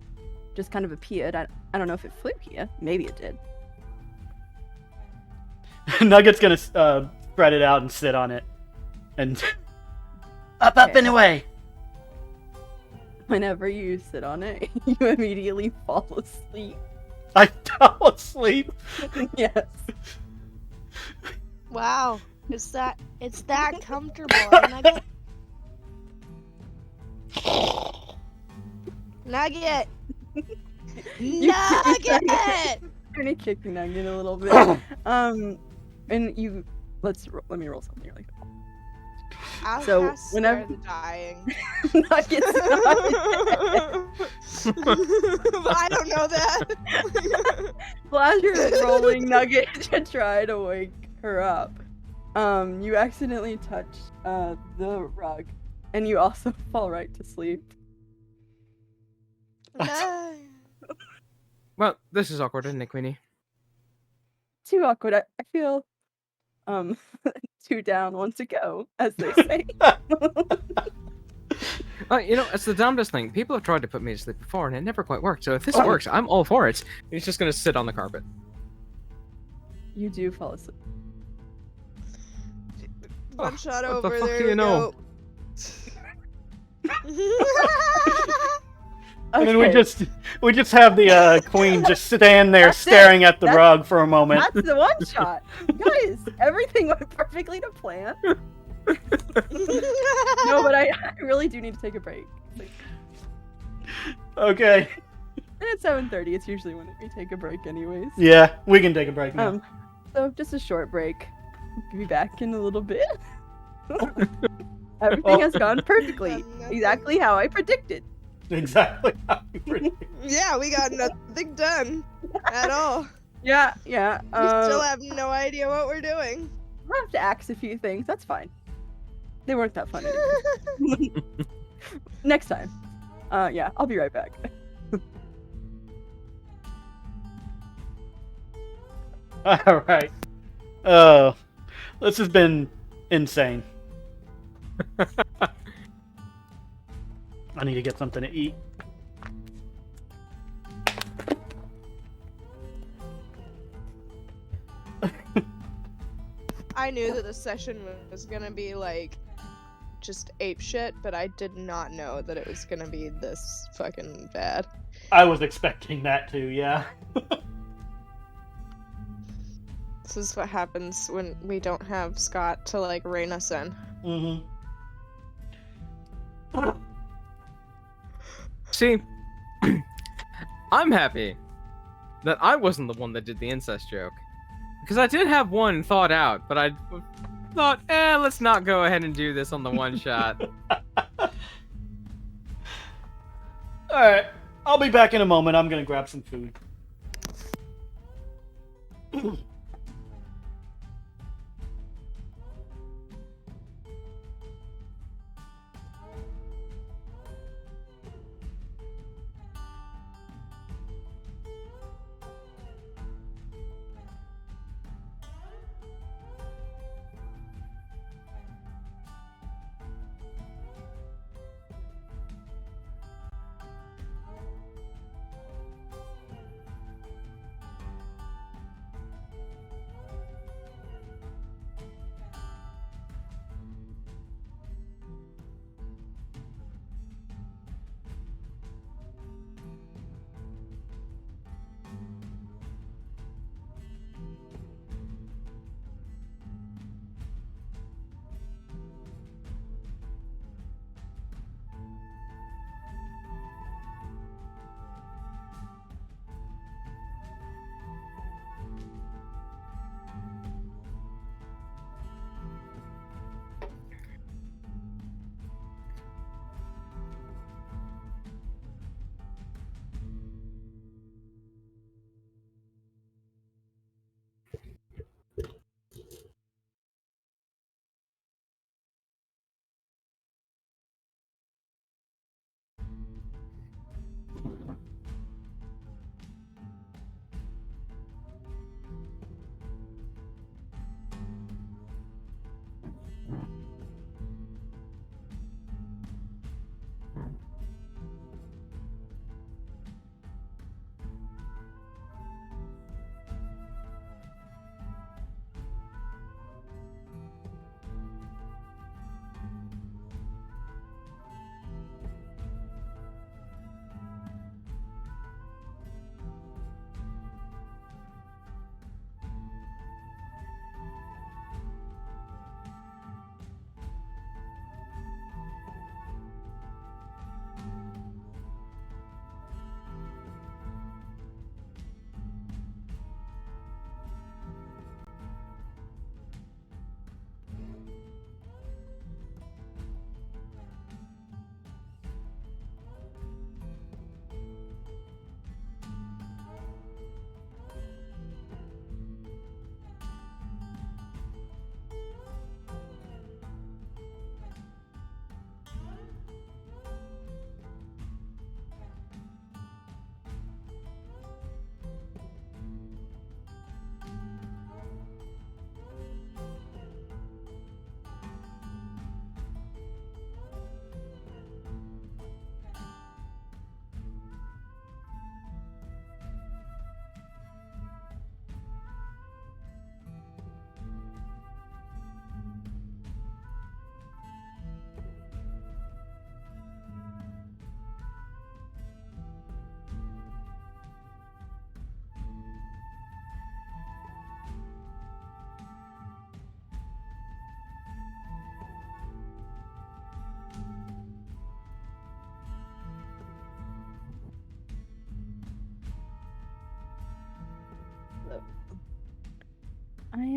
Speaker 1: Just kind of appeared. I don't know if it flew here. Maybe it did.
Speaker 2: Nugget's gonna spread it out and sit on it. And up
Speaker 1: Okay.
Speaker 2: and away.
Speaker 1: Whenever you sit on it, you immediately fall asleep.
Speaker 2: I fell asleep.
Speaker 1: Yes.
Speaker 3: Wow. It's that comfortable, Nugget. Nugget!
Speaker 1: You-
Speaker 3: Nugget!
Speaker 1: Gonna kick Nugget a little bit. And you let me roll something really quick.
Speaker 3: I'll
Speaker 1: So,
Speaker 3: cast
Speaker 1: whenever-
Speaker 3: Scare the Dying.
Speaker 1: Nugget's not
Speaker 3: But I don't know that.
Speaker 1: Well, as you're rolling Nugget to try to wake her up, you accidentally touch the rug, and you also fall right to sleep.
Speaker 3: No.
Speaker 4: well, this is awkward, isn't it, Queenie?
Speaker 1: Too awkward. I feel, two down, one to go, as they say.
Speaker 4: You know, it's the dumbest thing. People have tried to put me to sleep before, and it never quite worked. So if this works, I'm all for it. He's just gonna sit on the carpet.
Speaker 1: You do fall asleep.
Speaker 3: One shot
Speaker 4: what the
Speaker 3: over
Speaker 4: fuck
Speaker 3: there.
Speaker 4: do you
Speaker 3: we
Speaker 4: know?
Speaker 3: go.
Speaker 2: And then we
Speaker 1: Okay,
Speaker 2: just have the queen just stand there
Speaker 1: That's it.
Speaker 2: staring at the
Speaker 1: That's-
Speaker 2: rug for a moment.
Speaker 1: that's the one shot. Guys, everything went perfectly to plan. No, but I really do need to take a break.
Speaker 2: Okay.
Speaker 1: And it's 7:30. It's usually when we take a break, anyways.
Speaker 2: Yeah, we can take a break now.
Speaker 1: So just a short break. Be back in a little bit. Everything has gone perfectly, exactly how I predicted.
Speaker 2: Exactly how you predict.
Speaker 3: Yeah, we got nothing done at all.
Speaker 1: Yeah.
Speaker 3: We still have no idea what we're doing.
Speaker 1: I'll have to axe a few things. That's fine. They weren't that funny. Next time. Yeah, I'll be right back.
Speaker 2: All right. Oh, this has been insane. I need to get something to eat.
Speaker 3: I knew that the session was gonna be like just ape shit, but I did not know that it was gonna be this fucking bad.
Speaker 2: I was expecting that too, yeah.
Speaker 3: This is what happens when we don't have Scott to like rein us in.
Speaker 2: Mm-hmm.
Speaker 4: See, I'm happy that I wasn't the one that did the incest joke. Because I did have one thought out, but I thought, let's not go ahead and do this on the one shot.
Speaker 2: Alright, I'll be back in a moment. I'm gonna grab some food.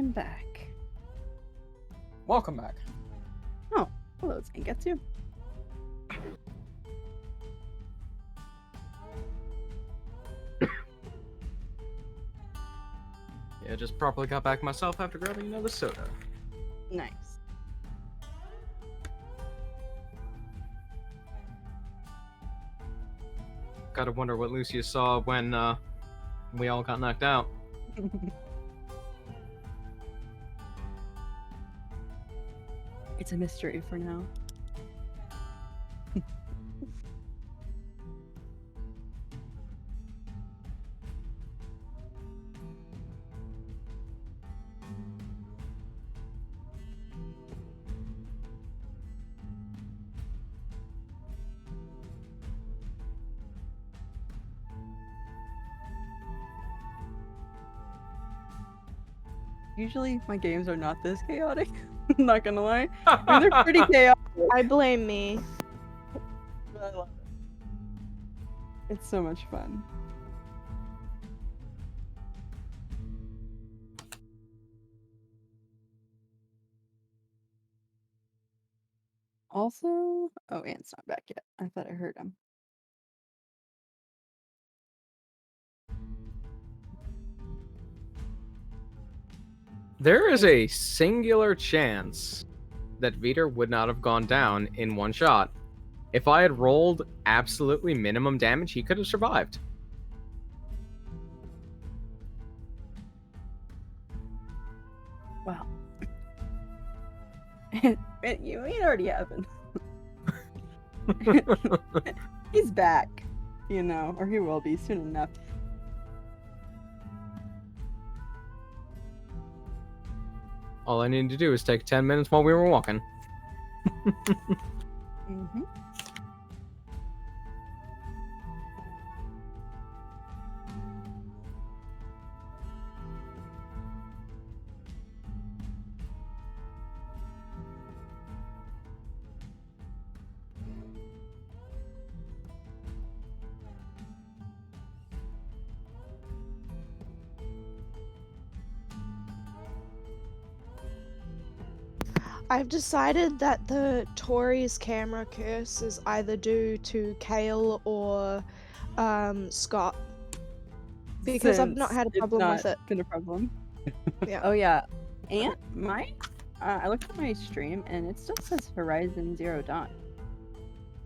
Speaker 1: am back.
Speaker 4: Welcome back.
Speaker 1: Oh, hello, Zangetsu.
Speaker 4: Yeah, just properly got back myself after grabbing another soda.
Speaker 1: Nice.
Speaker 4: Gotta wonder what Lucius saw when we all got knocked out.
Speaker 1: It's a mystery for now. Usually my games are not this chaotic. I'm not gonna lie. I mean, they're pretty chaotic.
Speaker 3: I blame me.
Speaker 1: But I love it. It's so much fun. Also, oh, Ant's not back yet. I thought I heard him.
Speaker 4: There is a singular chance that Veter would not have gone down in one shot. If I had rolled absolutely minimum damage, he could have survived.
Speaker 1: Wow. It already happened. He's back, you know, or he will be soon enough.
Speaker 4: All I needed to do was take 10 minutes while we were walking.
Speaker 1: Mm-hmm.
Speaker 3: I've decided that the Tory's camera curse is either due to Kale or Scott. Because I've not had a problem with it.
Speaker 1: It's been a problem.
Speaker 3: Yeah.
Speaker 1: Oh yeah, and I looked at my stream and it still says Horizon Zero Dawn.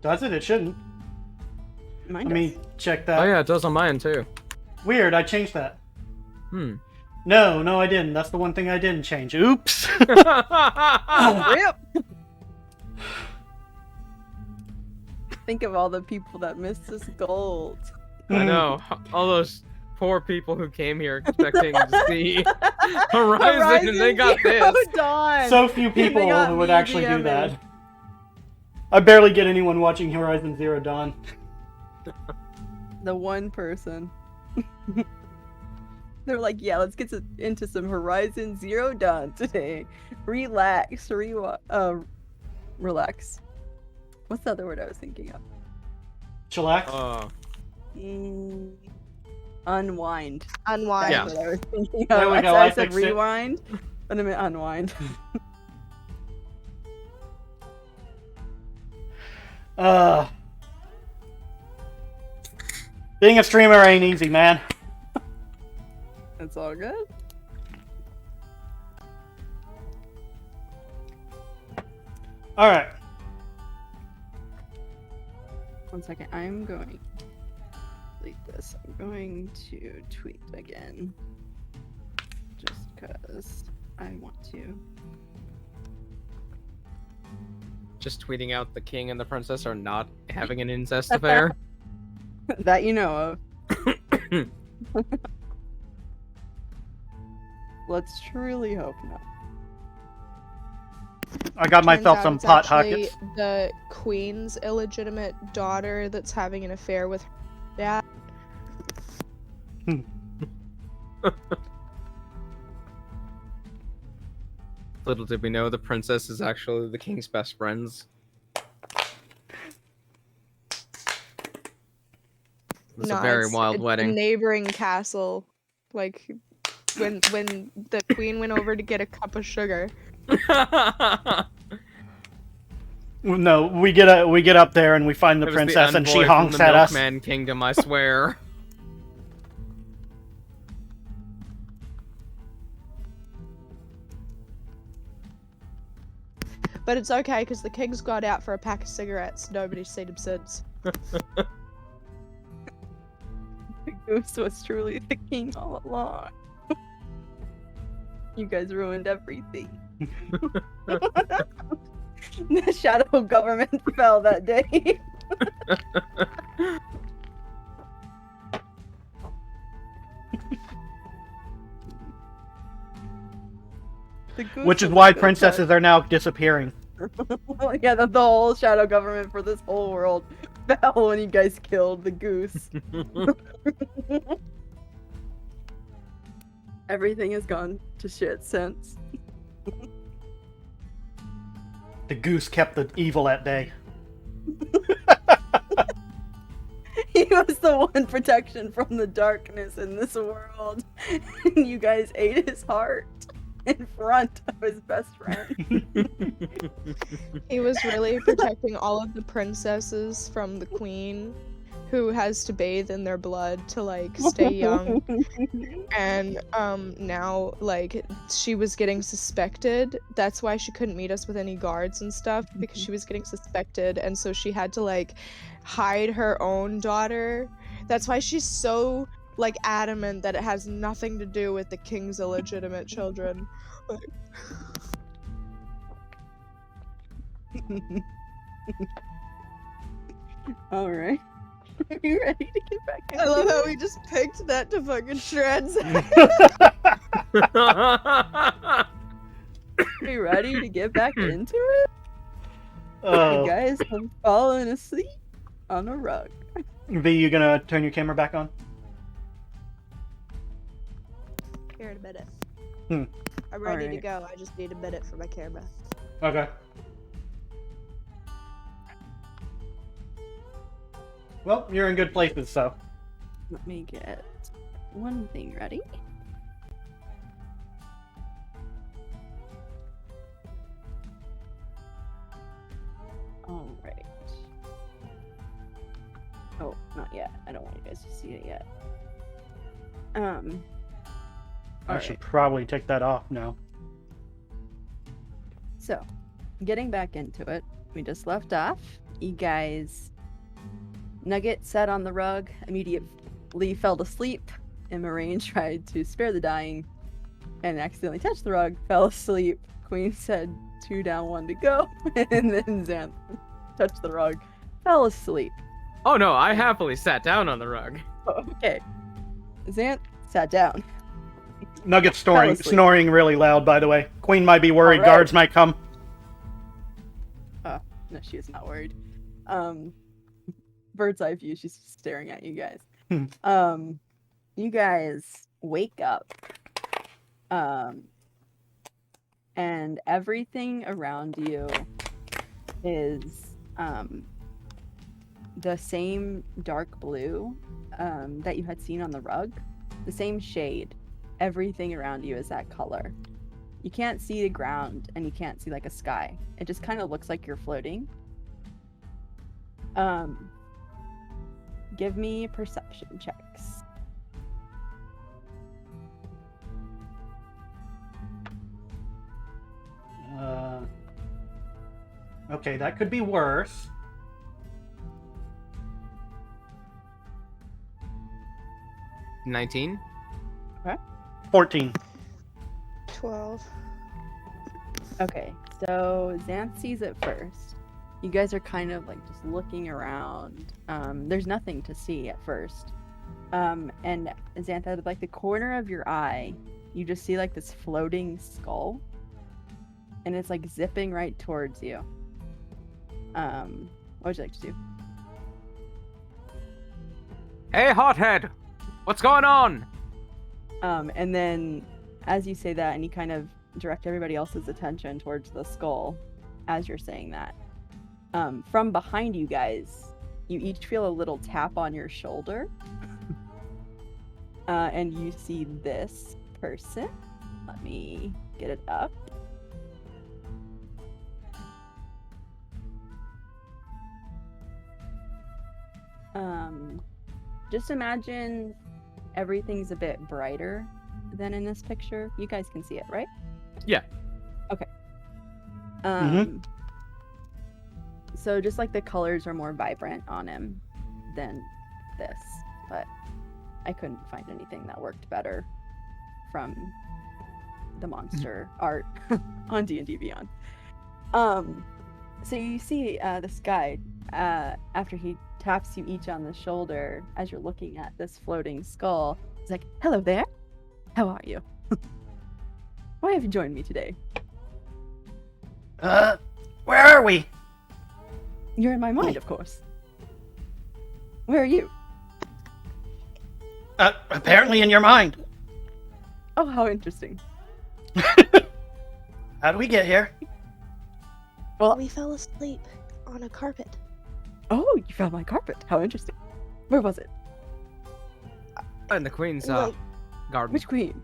Speaker 2: Does it? It shouldn't.
Speaker 1: Mine
Speaker 2: Let
Speaker 1: does.
Speaker 2: me check that.
Speaker 4: Oh yeah, it does on mine too.
Speaker 2: Weird, I changed that. No, I didn't. That's the one thing I didn't change. Oops.
Speaker 1: Rip. Think of all the people that missed this gold.
Speaker 4: I know. All those poor people who came here expecting to see Horizon and they got
Speaker 1: Zero
Speaker 4: this.
Speaker 1: Dawn.
Speaker 2: So few
Speaker 1: They
Speaker 2: people
Speaker 1: got
Speaker 2: who would
Speaker 1: me
Speaker 2: actually do
Speaker 1: DMing.
Speaker 2: that. I barely get anyone watching Horizon Zero Dawn.
Speaker 1: The one person. They're like, yeah, let's get into some Horizon Zero Dawn today. Relax. Relax. What's the other word I was thinking of?
Speaker 2: Chillax?
Speaker 1: Unwind.
Speaker 3: Unwind.
Speaker 4: Yeah.
Speaker 1: That's what I was thinking of.
Speaker 2: There we go,
Speaker 1: I
Speaker 2: I
Speaker 1: said
Speaker 2: fixed it.
Speaker 1: rewind, but I meant unwind.
Speaker 2: Being a streamer ain't easy, man.
Speaker 1: It's all good.
Speaker 2: Alright.
Speaker 1: 1 second. I'm going to delete this. I'm going to tweet again. Just because I want to.
Speaker 4: Just tweeting out the king and the princess are not having an incest affair.
Speaker 1: That you know of. Let's truly hope not.
Speaker 2: I got myself some
Speaker 3: Turns out
Speaker 2: pot
Speaker 3: it's actually
Speaker 2: hockets.
Speaker 3: the queen's illegitimate daughter that's having an affair with her dad.
Speaker 4: Little did we know the princess is actually the king's best friends. It was a very
Speaker 3: it's
Speaker 4: wild
Speaker 3: a
Speaker 4: wedding.
Speaker 3: neighboring castle. Like, when the queen went over to get a cup of sugar.
Speaker 2: No, we get up there and we find the
Speaker 4: It was
Speaker 2: princess and she
Speaker 4: envoy from
Speaker 2: honks
Speaker 4: the
Speaker 2: at us.
Speaker 4: Milkman Kingdom, I swear.
Speaker 3: But it's okay because the king's got out for a pack of cigarettes. Nobody's seen him since.
Speaker 1: The goose was truly the king all along. You guys ruined everything. The shadow government fell that day.
Speaker 2: Which is why princesses are now disappearing.
Speaker 1: Yeah, the whole shadow government for this whole world fell when you guys killed the goose. Everything has gone to shit since.
Speaker 2: The goose kept the evil at bay.
Speaker 1: He was the one protection from the darkness in this world. And you guys ate his heart in front of his best friend.
Speaker 3: He was really protecting all of the princesses from the queen, who has to bathe in their blood to like stay young. And now like she was getting suspected. That's why she couldn't meet us with any guards and stuff, because she was getting suspected, and so she had to like hide her own daughter. That's why she's so like adamant that it has nothing to do with the king's illegitimate children. Like...
Speaker 1: All right. Are you ready to get back in?
Speaker 3: I love how we just picked that to fucking shreds.
Speaker 1: Are you ready to get back into it?
Speaker 2: Oh.
Speaker 1: You guys have fallen asleep on a rug.
Speaker 2: V, you gonna turn your camera back on?
Speaker 3: Here in a minute.
Speaker 2: Hmm.
Speaker 3: I'm ready to
Speaker 1: Alright.
Speaker 3: go. I just need a minute for my camera.
Speaker 2: Okay. Well, you're in good places, so.
Speaker 1: Let me get one thing ready. All right. Oh, not yet. I don't want you guys to see it yet.
Speaker 2: I should probably take that off now.
Speaker 1: So, getting back into it, we just left off. You guys, Nugget sat on the rug, immediately fell asleep, and Moraine tried to spare the dying and accidentally touched the rug, fell asleep. Queen said 2 down, 1 to go, and then Xanth touched the rug, fell asleep.
Speaker 4: Oh no, I happily sat down on the rug.
Speaker 1: Okay. Xanth sat down.
Speaker 2: Nugget's
Speaker 1: Fell asleep.
Speaker 2: snoring really loud, by the way. Queen might be worried.
Speaker 1: Alright.
Speaker 2: Guards might come.
Speaker 1: Oh, no, she is not worried. Bird's eye view, she's staring at you guys. You guys wake up. And everything around you is the same dark blue that you had seen on the rug. The same shade. Everything around you is that color. You can't see the ground and you can't see like a sky. It just kind of looks like you're floating. Give me perception checks.
Speaker 2: Okay, that could be worse.
Speaker 4: 19.
Speaker 2: 14.
Speaker 3: 12.
Speaker 1: Okay, so Xanth sees it first. You guys are kind of like just looking around. There's nothing to see at first. And Xanth, out of like the corner of your eye, you just see like this floating skull. And it's like zipping right towards you. What would you like to do?
Speaker 4: Hey, hothead! What's going on?
Speaker 1: And then as you say that and you kind of direct everybody else's attention towards the skull as you're saying that, from behind you guys, you each feel a little tap on your shoulder. And you see this person. Let me get it up. Just imagine everything's a bit brighter than in this picture. You guys can see it, right?
Speaker 4: Yeah.
Speaker 1: Okay.
Speaker 2: Mhm.
Speaker 1: So just like the colors are more vibrant on him than this, but I couldn't find anything that worked better from the monster art on D&D Beyond. So you see this guy after he taps you each on the shoulder as you're looking at this floating skull. He's like, "Hello there. How are you? Why have you joined me today?
Speaker 2: Where are we?
Speaker 1: You're in my mind, of course. Where are you?
Speaker 2: Apparently in your mind.
Speaker 1: Oh, how interesting.
Speaker 2: How do we get here?
Speaker 1: Well,
Speaker 3: We fell asleep on a carpet.
Speaker 1: oh, you found my carpet. How interesting. Where was it?
Speaker 4: In the Queen's
Speaker 3: Wait.
Speaker 4: garden.
Speaker 1: Which queen?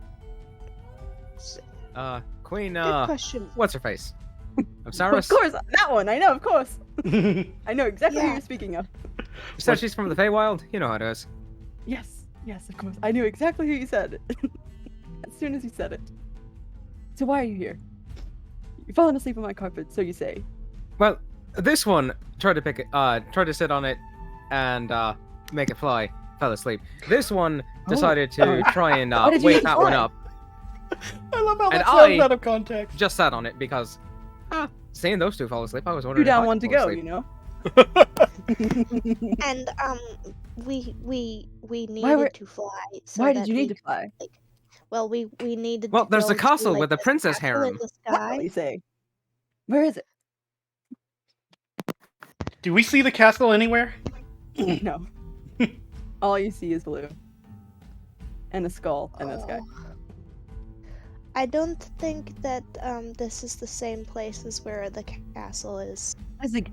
Speaker 4: Queen,
Speaker 3: Good question.
Speaker 4: what's her face?
Speaker 1: Of
Speaker 4: Osiris?
Speaker 1: course, that one. I know, of course. I know exactly who
Speaker 3: Yeah.
Speaker 1: you're speaking of.
Speaker 4: You said she's from the Feywild? You know how it is.
Speaker 1: Yes, yes, of course. I knew exactly who you said. As soon as you said it. So why are you here? You've fallen asleep on my carpet, so you say.
Speaker 4: Well, this one tried to tried to sit on it and make it fly. Fell asleep. This one decided to try and
Speaker 1: Why did you
Speaker 4: wake
Speaker 1: make it
Speaker 4: that one
Speaker 1: fly?
Speaker 4: up.
Speaker 2: I love how
Speaker 4: And
Speaker 2: that sounds
Speaker 4: I-
Speaker 2: out of context.
Speaker 4: Just sat on it because, seeing those two fall asleep, I was
Speaker 1: Two
Speaker 4: wondering.
Speaker 1: down,
Speaker 4: if I
Speaker 1: one
Speaker 4: could
Speaker 1: to
Speaker 4: fall
Speaker 1: go,
Speaker 4: asleep.
Speaker 1: you know?
Speaker 3: And we needed
Speaker 1: Why were-
Speaker 3: to fly. So
Speaker 1: Why
Speaker 3: that
Speaker 1: did you
Speaker 3: we
Speaker 1: need to fly?
Speaker 3: Well, we needed.
Speaker 4: Well,
Speaker 3: to
Speaker 4: there's
Speaker 3: go
Speaker 4: a castle
Speaker 3: to, like,
Speaker 4: with a
Speaker 3: the
Speaker 4: princess
Speaker 3: castle in
Speaker 4: harem.
Speaker 3: the
Speaker 1: Wow,
Speaker 3: sky.
Speaker 1: you say. Where is it?
Speaker 2: Do we see the castle anywhere?
Speaker 1: No. All you see is blue. And a skull in the sky.
Speaker 3: Oh. I don't think that this is the same place as where the castle is.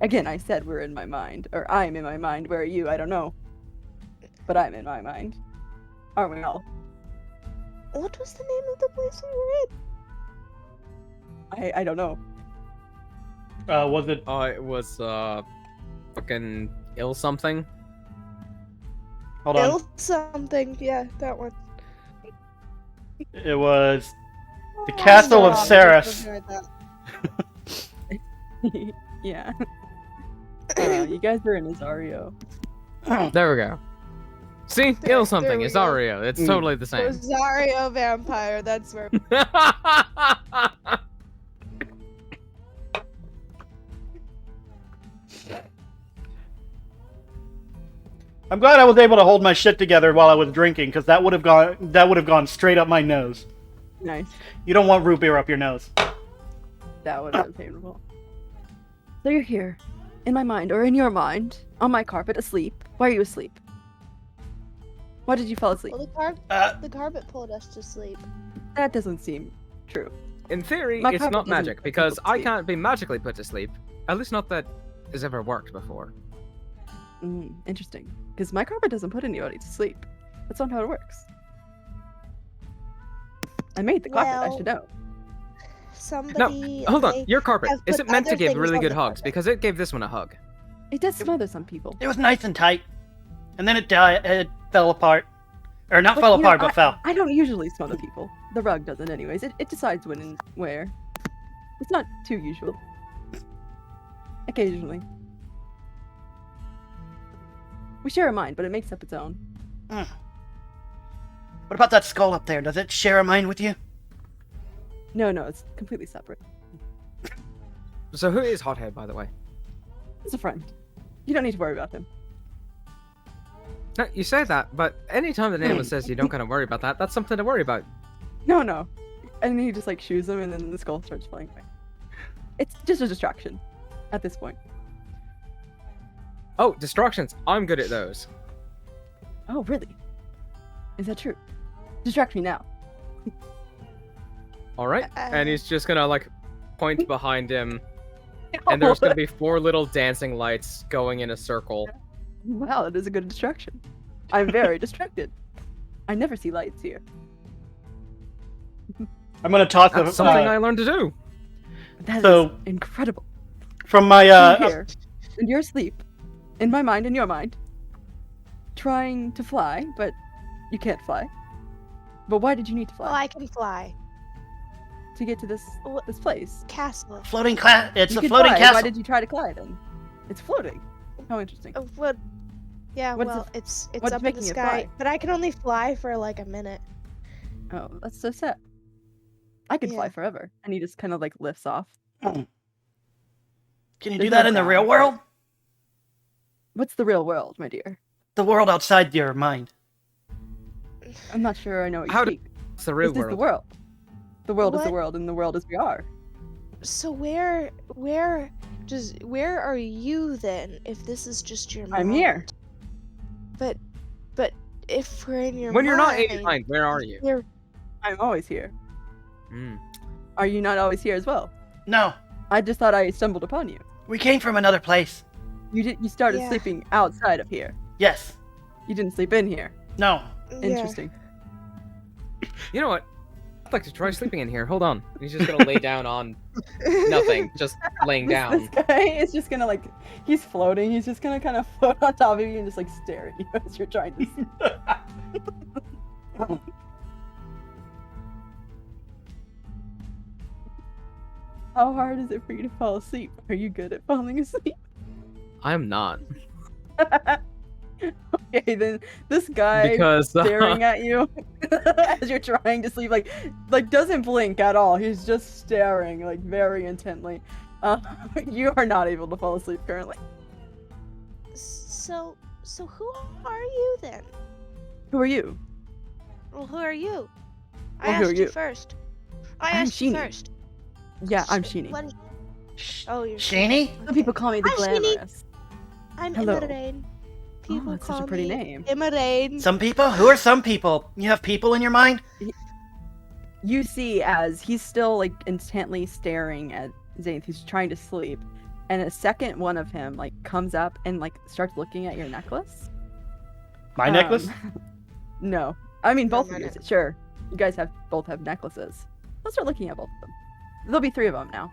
Speaker 1: Again, I said we're in my mind. Or I'm in my mind. Where are you? I don't know. But I'm in my mind. Aren't we all?
Speaker 3: What was the name of the place we were in?
Speaker 1: I don't know.
Speaker 2: Was it?
Speaker 4: It was fucking ill something.
Speaker 2: Hold on.
Speaker 3: Bill something. Yeah, that one.
Speaker 2: It was the Castle of
Speaker 3: Oh,
Speaker 2: Saris.
Speaker 3: I just remembered
Speaker 1: Yeah. You guys are in Azario.
Speaker 4: There we go. See,
Speaker 3: There-
Speaker 4: ill something.
Speaker 3: there we
Speaker 4: It's
Speaker 3: go.
Speaker 4: Ario. It's totally the
Speaker 3: that.
Speaker 4: same.
Speaker 3: Rosario Vampire. That's where.
Speaker 2: I'm glad I was able to hold my shit together while I was drinking, because that would have gone straight up my nose.
Speaker 1: Nice.
Speaker 2: You don't want root beer up your nose.
Speaker 1: That would have been painful. So you're here. In my mind, or in your mind, on my carpet, asleep. Why are you asleep? Why did you fall asleep?
Speaker 3: Well,
Speaker 2: Uh,
Speaker 3: the carpet pulled us to sleep.
Speaker 1: That doesn't seem true.
Speaker 4: In theory,
Speaker 1: My
Speaker 4: it's
Speaker 1: carpet
Speaker 4: not
Speaker 1: doesn't
Speaker 4: magic
Speaker 1: put
Speaker 4: because
Speaker 1: people to
Speaker 4: I
Speaker 1: sleep.
Speaker 4: can't be magically put to sleep. At least not that has ever worked before.
Speaker 1: Interesting. Because my carpet doesn't put anybody to sleep. That's not how it works. I made the carpet, I should know.
Speaker 3: Somebody.
Speaker 4: Hold on,
Speaker 3: they
Speaker 4: your carpet.
Speaker 3: have
Speaker 4: Is
Speaker 3: put
Speaker 4: it meant to
Speaker 3: other
Speaker 4: give
Speaker 3: things
Speaker 4: really
Speaker 3: on
Speaker 4: good
Speaker 3: the
Speaker 4: hugs?
Speaker 3: carpet.
Speaker 4: Because it gave this one a hug.
Speaker 1: It does smother some people.
Speaker 2: it was nice and tight, and then it fell apart, or not
Speaker 1: But,
Speaker 2: fell
Speaker 1: you know,
Speaker 2: apart, but fell.
Speaker 1: I don't usually smother people. The rug doesn't anyways. It decides when and where. It's not too usual. Occasionally. We share a mind, but it makes up its own.
Speaker 2: What about that skull up there? Does it share a mind with you?
Speaker 1: No, it's completely separate.
Speaker 4: So who is Hothead, by the way?
Speaker 1: It's a friend. You don't need to worry about him.
Speaker 4: No, you say that, but anytime the name says you don't kind of worry about that, that's something to worry about.
Speaker 1: No. And then he just like shoos him and then the skull starts flying away. It's just a distraction at this point.
Speaker 4: Oh, distractions. I'm good at those.
Speaker 1: Oh, really? Is that true? Distract me now.
Speaker 4: All right. And he's just gonna like point behind him, and
Speaker 1: Oh,
Speaker 4: there's gonna be 4 little dancing lights going in a circle.
Speaker 1: Wow, that is a good distraction. I'm very distracted. I never see lights here.
Speaker 2: I'm gonna toss
Speaker 4: That's
Speaker 2: the
Speaker 4: something I learned to do.
Speaker 1: That is
Speaker 2: So-
Speaker 1: incredible.
Speaker 2: from my
Speaker 1: You're here, in your sleep, in my mind, in your mind, trying to fly, but you can't fly. But why did you need to fly?
Speaker 3: Well, I can fly.
Speaker 1: To get to this
Speaker 3: Wha-
Speaker 1: place?
Speaker 3: Castle.
Speaker 2: floating class. It's
Speaker 1: You
Speaker 2: a
Speaker 1: could
Speaker 2: floating
Speaker 1: fly.
Speaker 2: castle.
Speaker 1: Why did you try to fly then? It's floating. How interesting.
Speaker 3: What? Yeah,
Speaker 1: What's
Speaker 3: well,
Speaker 1: the-
Speaker 3: it's
Speaker 1: what's
Speaker 3: up in the
Speaker 1: making it
Speaker 3: sky,
Speaker 1: fly?
Speaker 3: but I can only fly for like a minute.
Speaker 1: Oh, that's so sad. I could fly
Speaker 3: Yeah.
Speaker 1: forever. And he just kind of like lifts off.
Speaker 2: Can you
Speaker 1: There's
Speaker 2: do that
Speaker 1: no
Speaker 2: in the
Speaker 1: ground,
Speaker 2: real
Speaker 1: but-
Speaker 2: world?
Speaker 1: What's the real world, my dear?
Speaker 2: The world outside your mind.
Speaker 1: I'm not sure I know what you
Speaker 4: How
Speaker 1: speak.
Speaker 4: It's the real
Speaker 1: This is the
Speaker 4: world.
Speaker 1: world. The world is the
Speaker 3: What?
Speaker 1: world, and the world is we are.
Speaker 3: So where are you then? If this is just your
Speaker 1: I'm here.
Speaker 3: But if we're in your
Speaker 4: When you're not
Speaker 3: mind,
Speaker 4: in your mind, where are you?
Speaker 3: You're
Speaker 1: I'm always here.
Speaker 4: Hmm.
Speaker 1: Are you not always here as well?
Speaker 2: No,
Speaker 1: I just thought I stumbled upon you.
Speaker 2: we came from another place.
Speaker 1: You started
Speaker 3: Yeah.
Speaker 1: sleeping outside of here.
Speaker 2: Yes.
Speaker 1: You didn't sleep in here.
Speaker 2: No.
Speaker 3: yeah.
Speaker 1: Interesting.
Speaker 4: You know what? I'd like to try sleeping in here. Hold on. He's just gonna lay down on nothing, just laying down.
Speaker 1: This guy is just gonna like, he's floating. He's just gonna kind of float on top of you and just like stare at you as you're trying to sleep. How hard is it for you to fall asleep? Are you good at falling asleep?
Speaker 4: I'm not.
Speaker 1: Okay, then this guy
Speaker 4: Because
Speaker 1: staring at you as you're trying to sleep, like doesn't blink at all. He's just staring like very intently. You are not able to fall asleep currently.
Speaker 3: So who are you then?
Speaker 1: Who are you?
Speaker 3: Well, who are you? I
Speaker 1: Well, who
Speaker 3: asked
Speaker 1: are
Speaker 3: you
Speaker 1: you?
Speaker 3: first. I
Speaker 1: I'm
Speaker 3: asked you
Speaker 1: Sheenie.
Speaker 3: first.
Speaker 1: Yeah, I'm
Speaker 3: Sh-
Speaker 1: Sheenie.
Speaker 3: what is- Oh, you're
Speaker 2: Sheenie?
Speaker 1: Some people call me the
Speaker 3: Hi, Sheenie.
Speaker 1: glamorous.
Speaker 3: I'm
Speaker 1: Hello.
Speaker 3: Imarain. People
Speaker 1: that's
Speaker 3: call
Speaker 1: such a pretty
Speaker 3: me
Speaker 1: name.
Speaker 3: Imarain.
Speaker 2: Some people? Who are some people? You have people in your mind?
Speaker 1: You see as he's still like intently staring at Zainth, who's trying to sleep, and a second one of him like comes up and like starts looking at your necklace.
Speaker 2: My necklace?
Speaker 1: No. I mean,
Speaker 3: No,
Speaker 1: both
Speaker 3: my
Speaker 1: of you.
Speaker 3: necklace.
Speaker 1: Sure. You guys both have necklaces. Let's start looking at both of them. There'll be 3 of them now.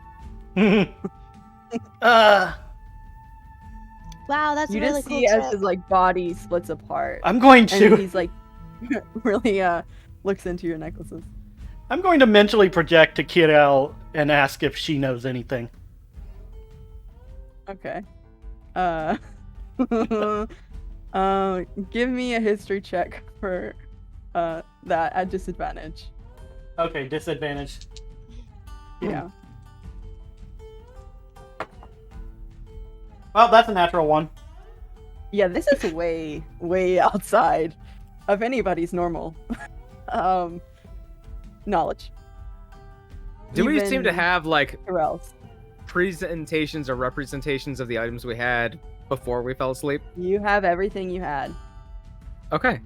Speaker 3: Wow, that's
Speaker 1: You
Speaker 3: a really
Speaker 1: just
Speaker 3: cool
Speaker 1: see as
Speaker 3: trick.
Speaker 1: his like body splits apart.
Speaker 2: I'm going
Speaker 1: And
Speaker 2: to
Speaker 1: he's like really looks into your necklaces.
Speaker 2: I'm going to mentally project to Kirel and ask if she knows anything.
Speaker 1: Okay. Give me a history check for that at disadvantage.
Speaker 2: Okay, disadvantage.
Speaker 1: Yeah.
Speaker 2: Well, that's a natural one.
Speaker 1: Yeah, this is way, way outside of anybody's normal knowledge.
Speaker 4: do we seem to
Speaker 1: Even
Speaker 4: have like
Speaker 1: Kirel's.
Speaker 4: presentations or representations of the items we had before we fell asleep?
Speaker 1: You have everything you had.
Speaker 4: Okay.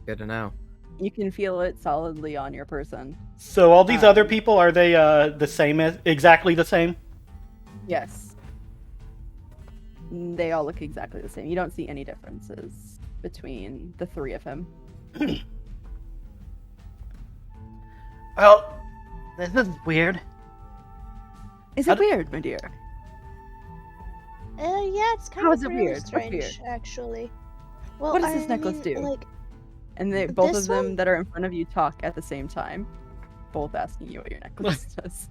Speaker 4: Good to know.
Speaker 1: You can feel it solidly on your person.
Speaker 2: So all these other
Speaker 1: Um,
Speaker 2: people, are they the same as exactly the same?
Speaker 1: Yes. They all look exactly the same. You don't see any differences between the 3 of them.
Speaker 2: Well, this is weird.
Speaker 1: Is
Speaker 2: How
Speaker 1: it
Speaker 2: d-
Speaker 1: weird, my dear?
Speaker 3: Yeah, it's kind
Speaker 1: How
Speaker 3: of
Speaker 1: is it
Speaker 3: really
Speaker 1: weird? What's
Speaker 3: strange,
Speaker 1: weird?
Speaker 3: actually. Well,
Speaker 1: What does this
Speaker 3: I
Speaker 1: necklace
Speaker 3: mean,
Speaker 1: do?
Speaker 3: Like,
Speaker 1: And they both
Speaker 3: This
Speaker 1: of them
Speaker 3: one?
Speaker 1: that are in front of you talk at the same time, both asking you what your necklace does.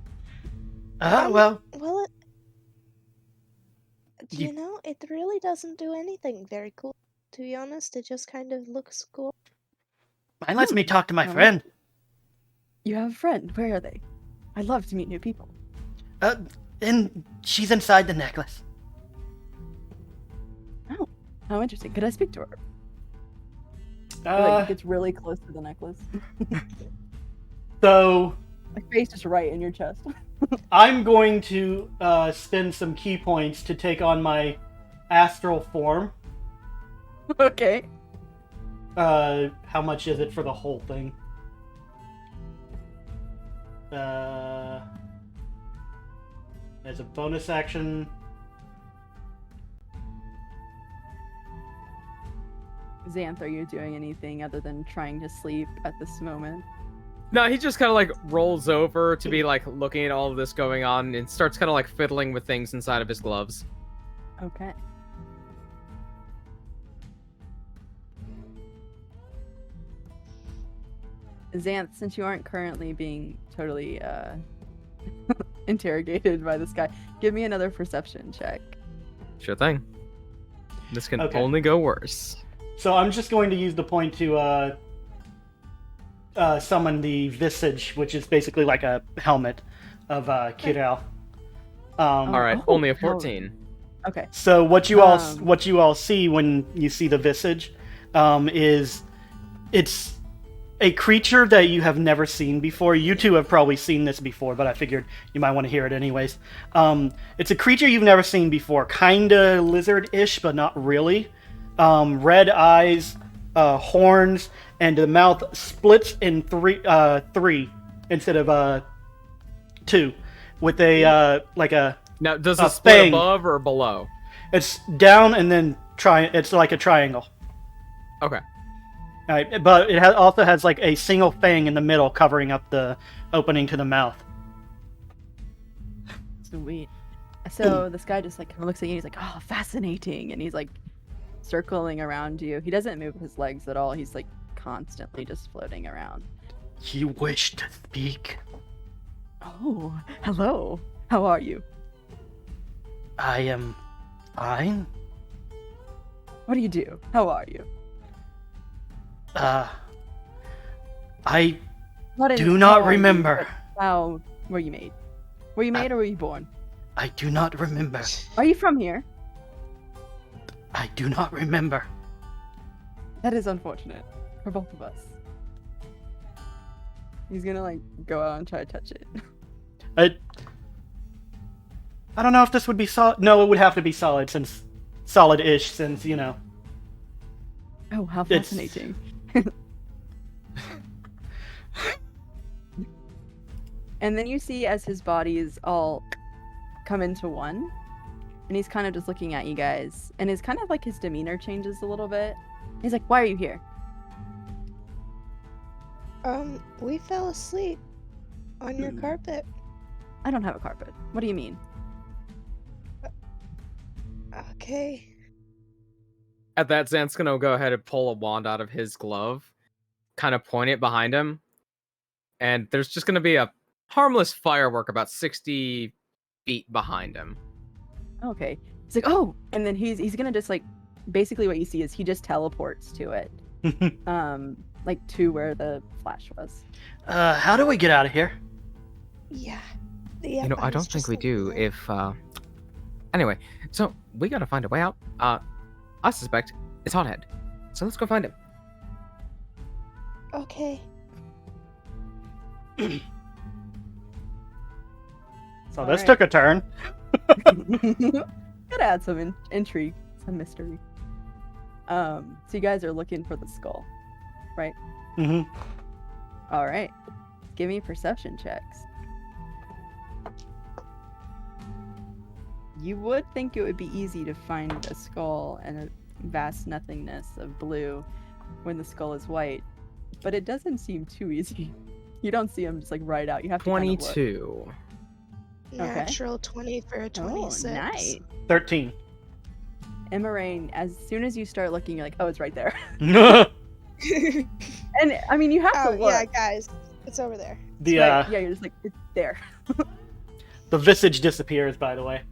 Speaker 2: Well,
Speaker 3: well, do
Speaker 2: You-
Speaker 3: you know, it really doesn't do anything very cool. To be honest, it just kind of looks cool.
Speaker 2: mine lets me talk to my
Speaker 1: Oh.
Speaker 2: friend.
Speaker 1: You have a friend. Where are they? I love to meet new people.
Speaker 2: And she's inside the necklace.
Speaker 1: How interesting. Could I speak to her? Like, gets really close to the necklace.
Speaker 2: So
Speaker 1: My face is right in your chest.
Speaker 2: I'm going to spend some key points to take on my astral form.
Speaker 1: Okay.
Speaker 2: How much is it for the whole thing? As a bonus action.
Speaker 1: Xanth, are you doing anything other than trying to sleep at this moment?
Speaker 4: No, he just kind of like rolls over to be like looking at all of this going on and starts kind of like fiddling with things inside of his gloves.
Speaker 1: Okay. Xanth, since you aren't currently being totally interrogated by this guy, give me another perception check.
Speaker 4: Sure thing. This can
Speaker 2: Okay.
Speaker 4: only go worse.
Speaker 2: So I'm just going to use the point to summon the visage, which is basically like a helmet of Kiral.
Speaker 4: All right,
Speaker 1: Oh,
Speaker 4: only a
Speaker 1: hell.
Speaker 4: 14.
Speaker 1: Okay.
Speaker 2: So what you all see when you see the visage is it's a creature that you have never seen before. You two have probably seen this before, but I figured you might want to hear it anyways. It's a creature you've never seen before, kinda lizard-ish, but not really. Red eyes, horns, and the mouth splits in three instead of two, with a like a.
Speaker 4: Now, does
Speaker 2: A
Speaker 4: it split
Speaker 2: fang.
Speaker 4: above or below?
Speaker 2: It's down and then it's like a triangle.
Speaker 4: Okay.
Speaker 2: Right, but it also has like a single fang in the middle covering up the opening to the mouth.
Speaker 1: Sweet. So this guy just like kind of looks at you and he's like, oh, fascinating. And he's like circling around you. He doesn't move his legs at all. He's like constantly just floating around.
Speaker 2: You wish to speak?
Speaker 1: Oh, hello. How are you?
Speaker 2: I am fine.
Speaker 1: What do you do? How are you?
Speaker 2: I
Speaker 1: What
Speaker 2: do
Speaker 1: how
Speaker 2: not
Speaker 1: are you?
Speaker 2: remember.
Speaker 1: How were you made? Were you made or were you born?
Speaker 2: I do not remember.
Speaker 1: Are you from here?
Speaker 2: I do not remember.
Speaker 1: That is unfortunate for both of us. He's gonna like go out and try to touch it.
Speaker 2: I don't know if this would be solid. No, it would have to be solid-ish, since, you know.
Speaker 1: Oh, how
Speaker 2: It's-
Speaker 1: fascinating. And then you see as his bodies all come into one, and he's kind of just looking at you guys, and his kind of like his demeanor changes a little bit. He's like, why are you here?
Speaker 3: We fell asleep on your carpet.
Speaker 1: I don't have a carpet. What do you mean?
Speaker 3: Okay.
Speaker 4: At that, Xanth's gonna go ahead and pull a wand out of his glove, kind of point it behind him, and there's just gonna be a harmless firework about 60 feet behind him.
Speaker 1: Okay. He's like, oh, and then he's gonna just like, basically what you see is he just teleports to it, like to where the flash was.
Speaker 2: How do we get out of here?
Speaker 3: Yeah.
Speaker 4: You know, I don't think we do if, Anyway, so we gotta find a way out. I suspect it's Hothead. So let's go find him.
Speaker 3: Okay.
Speaker 2: So this
Speaker 1: Alright.
Speaker 2: took a turn.
Speaker 1: Gotta add some intrigue, some mystery. So you guys are looking for the skull, right?
Speaker 2: Mm-hmm.
Speaker 1: All right. Give me perception checks. You would think it would be easy to find a skull and a vast nothingness of blue when the skull is white, but it doesn't seem too easy. You don't see him just like right out. You have to kind of look.
Speaker 4: 22.
Speaker 3: Natural 20 for a 26.
Speaker 1: Oh, nice.
Speaker 2: 13.
Speaker 1: Emarain, as soon as you start looking, you're like, oh, it's right there.
Speaker 2: The
Speaker 1: And I mean, you have to
Speaker 3: Oh,
Speaker 1: look.
Speaker 3: yeah, guys. It's over there.
Speaker 1: Yeah, you're just like, it's there.
Speaker 2: the visage disappears, by the way.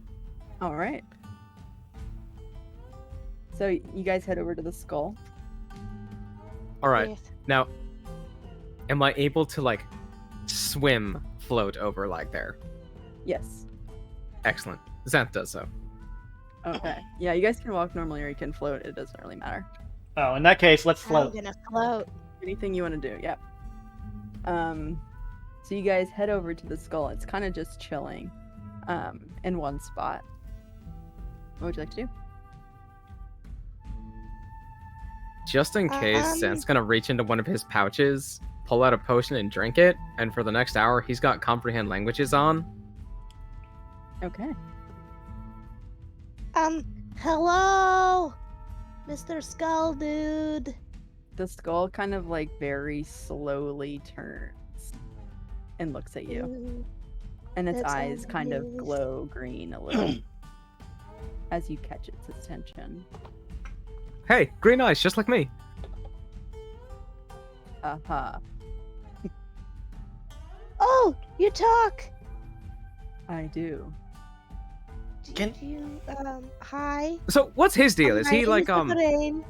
Speaker 1: All right. So you guys head over to the skull.
Speaker 4: All right.
Speaker 3: Yes.
Speaker 4: Now, am I able to like swim, float over like there?
Speaker 1: Yes.
Speaker 4: Excellent. Xanth does so.
Speaker 1: Okay. Yeah, you guys can walk normally or you can float. It doesn't really matter.
Speaker 2: Oh, in that case, let's float.
Speaker 3: I'm gonna float.
Speaker 1: Anything you want to do, yeah. So you guys head over to the skull. It's kind of just chilling, in one spot. What would you like to do?
Speaker 4: Just in case, Xanth's gonna reach into one of his pouches, pull out a potion and drink it, and for the next hour, he's got comprehend languages on.
Speaker 1: Okay.
Speaker 3: Hello, Mr. Skull Dude.
Speaker 1: The skull kind of like very slowly turns and looks at you.
Speaker 3: Ooh,
Speaker 1: And its
Speaker 3: that
Speaker 1: eyes
Speaker 3: sounds
Speaker 1: kind of
Speaker 3: nice.
Speaker 1: glow green a little as you catch its attention.
Speaker 4: Hey, green eyes, just like me.
Speaker 1: Aha.
Speaker 3: Oh, you talk.
Speaker 1: I do.
Speaker 3: Do you hi?
Speaker 4: So what's his deal? Is
Speaker 3: My
Speaker 4: he
Speaker 3: name
Speaker 4: like
Speaker 3: Lorraine.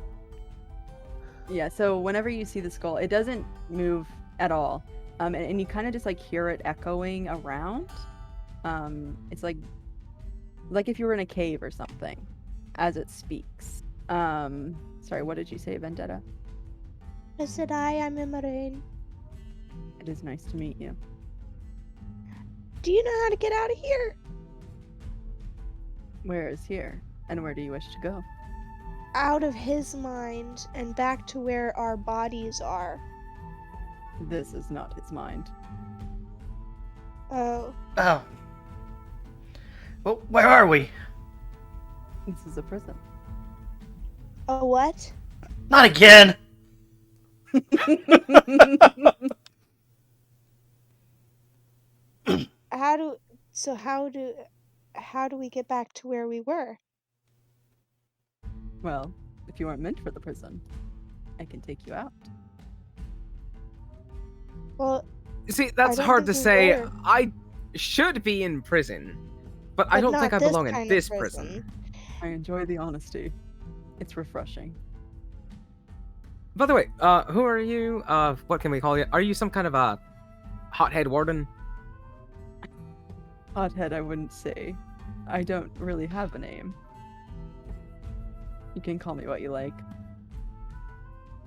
Speaker 1: Yeah, so whenever you see the skull, it doesn't move at all. And you kind of just like hear it echoing around. It's like if you were in a cave or something as it speaks. Sorry, what did you say, Vendetta?
Speaker 3: I said I'm Lorraine.
Speaker 1: It is nice to meet you.
Speaker 3: Do you know how to get out of here?
Speaker 1: Where is here? And where do you wish to go?
Speaker 3: Out of his mind and back to where our bodies are.
Speaker 1: This is not his mind.
Speaker 3: Oh.
Speaker 2: Oh. Well, where are we?
Speaker 1: This is a prison.
Speaker 3: A what?
Speaker 2: Not again!
Speaker 3: How do we get back to where we were?
Speaker 1: Well, if you aren't meant for the prison, I can take you out.
Speaker 3: Well,
Speaker 4: See, that's
Speaker 3: don't
Speaker 4: hard to
Speaker 3: think we
Speaker 4: say.
Speaker 3: were.
Speaker 4: I should be in prison, but I
Speaker 3: But
Speaker 4: don't think
Speaker 3: not
Speaker 4: I
Speaker 3: this
Speaker 4: belong in
Speaker 3: kind of
Speaker 4: this
Speaker 3: prison.
Speaker 4: prison.
Speaker 1: I enjoy the honesty. It's refreshing.
Speaker 4: By the way, who are you? What can we call you? Are you some kind of a hothead warden?
Speaker 1: Hothead, I wouldn't say. I don't really have a name. You can call me what you like.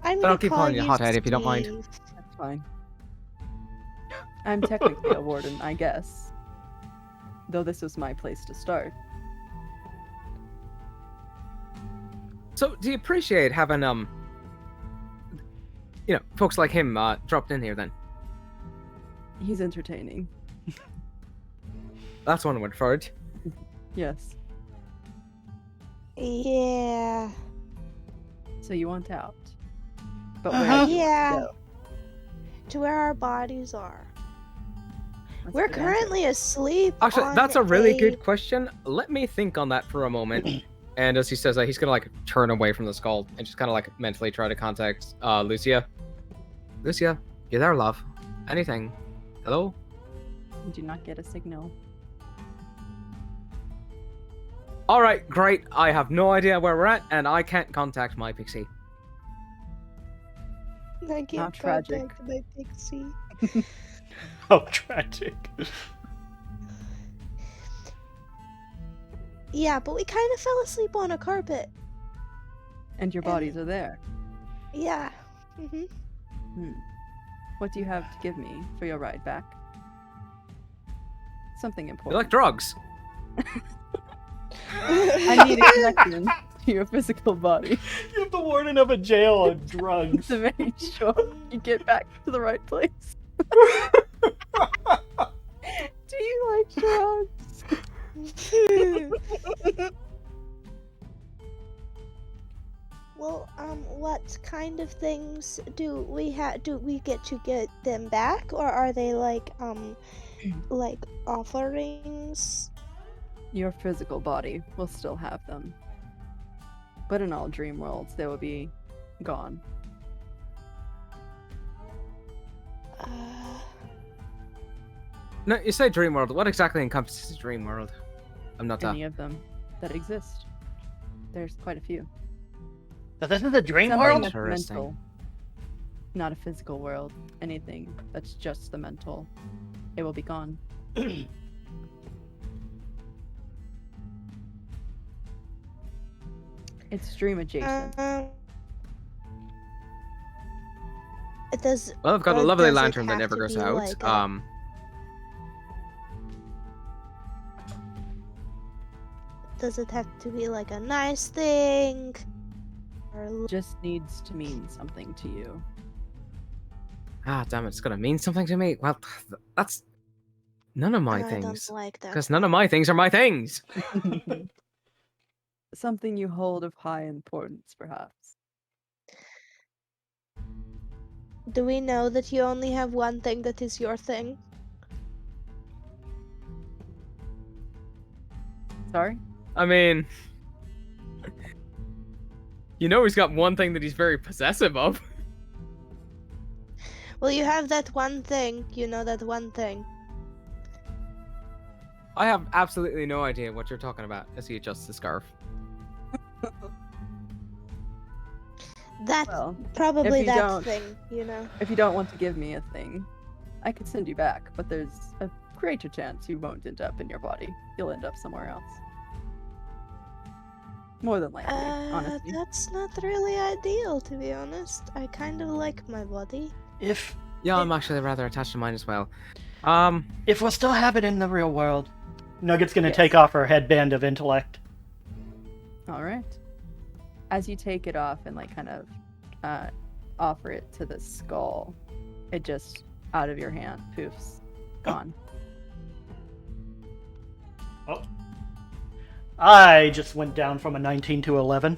Speaker 3: I'm
Speaker 4: But I'll
Speaker 3: gonna
Speaker 4: keep
Speaker 3: call
Speaker 4: calling you Hothead if you don't mind.
Speaker 3: Steve.
Speaker 1: That's fine. I'm technically a warden, I guess. Though this was my place to start.
Speaker 4: So, do you appreciate having folks like him dropped in here? Then
Speaker 1: He's entertaining.
Speaker 4: that's one word for it.
Speaker 1: Yes.
Speaker 3: Yeah.
Speaker 1: So you want out. But where do you
Speaker 3: Yeah.
Speaker 1: want to go?
Speaker 3: To where our bodies are.
Speaker 1: Let's
Speaker 3: We're
Speaker 1: get into it.
Speaker 3: currently asleep.
Speaker 4: Actually,
Speaker 3: on
Speaker 4: that's a really good question. Let me think on that for a moment. And as he says that, he's gonna like turn away from the skull and just kind of like mentally try to contact Lucia. Lucia, you there, love? Anything? Hello?
Speaker 1: You do not get a signal.
Speaker 4: All right, great. I have no idea where we're at, and I can't contact my pixie.
Speaker 3: I can't
Speaker 1: How tragic.
Speaker 3: contact my pixie.
Speaker 2: Oh, tragic.
Speaker 3: Yeah, but we kind of fell asleep on a carpet.
Speaker 1: And your bodies are there.
Speaker 3: Yeah.
Speaker 1: What do you have to give me for your ride back? Something
Speaker 4: You
Speaker 1: important.
Speaker 4: like drugs?
Speaker 1: I need a connection to your physical body
Speaker 2: You have the warden of a jail on drugs.
Speaker 1: to make sure you get back to the right place. Do you like drugs?
Speaker 3: Well, what kind of things do we have? Do we get to get them back, or are they like offerings?
Speaker 1: Your physical body will still have them. But in all dream worlds, they will be gone.
Speaker 4: No, you say dream world. What exactly encompasses dream world? I'm not.
Speaker 1: Any of them that exist. There's quite a few.
Speaker 2: So this is a dream
Speaker 1: Something
Speaker 2: world?
Speaker 1: that's
Speaker 4: Interesting.
Speaker 1: mental, not a physical world. Anything that's just the mental, it will be gone. It's dream adjacent.
Speaker 3: It does.
Speaker 4: Well, I've got a
Speaker 3: or
Speaker 4: lovely
Speaker 3: does it
Speaker 4: lantern that
Speaker 3: have
Speaker 4: never
Speaker 3: to
Speaker 4: goes
Speaker 3: be
Speaker 4: out.
Speaker 3: like a- Does it have to be like a nice thing? Or
Speaker 1: Just needs to mean something to you.
Speaker 4: Damn it! It's gonna mean something to me. Well, that's none of my
Speaker 3: I
Speaker 4: things.
Speaker 3: don't like that.
Speaker 4: Because none of my things are my things.
Speaker 1: Something you hold of high importance, perhaps.
Speaker 3: Do we know that you only have one thing that is your thing?
Speaker 1: Sorry?
Speaker 4: I mean, you know he's got one thing that he's very possessive of.
Speaker 3: Well, you have that one thing. You know that one thing.
Speaker 4: I have absolutely no idea what you're talking about as he adjusts the scarf.
Speaker 3: That
Speaker 1: Well,
Speaker 3: probably
Speaker 1: if you
Speaker 3: that
Speaker 1: don't-
Speaker 3: thing. You know.
Speaker 1: If you don't want to give me a thing, I could send you back, but there's a greater chance you won't end up in your body. You'll end up somewhere else. More than likely, honestly.
Speaker 3: That's not really ideal, to be honest. I kind of like my body.
Speaker 2: If
Speaker 4: Yeah, I'm actually rather attached to mine as well.
Speaker 2: we'll still have it in the real world, Nugget's gonna
Speaker 1: Yes.
Speaker 2: take off her headband of intellect.
Speaker 1: All right. As you take it off and like kind of offer it to the skull, it just out of your hand poofs, gone.
Speaker 2: Oh. I just went down from a 19 to 11.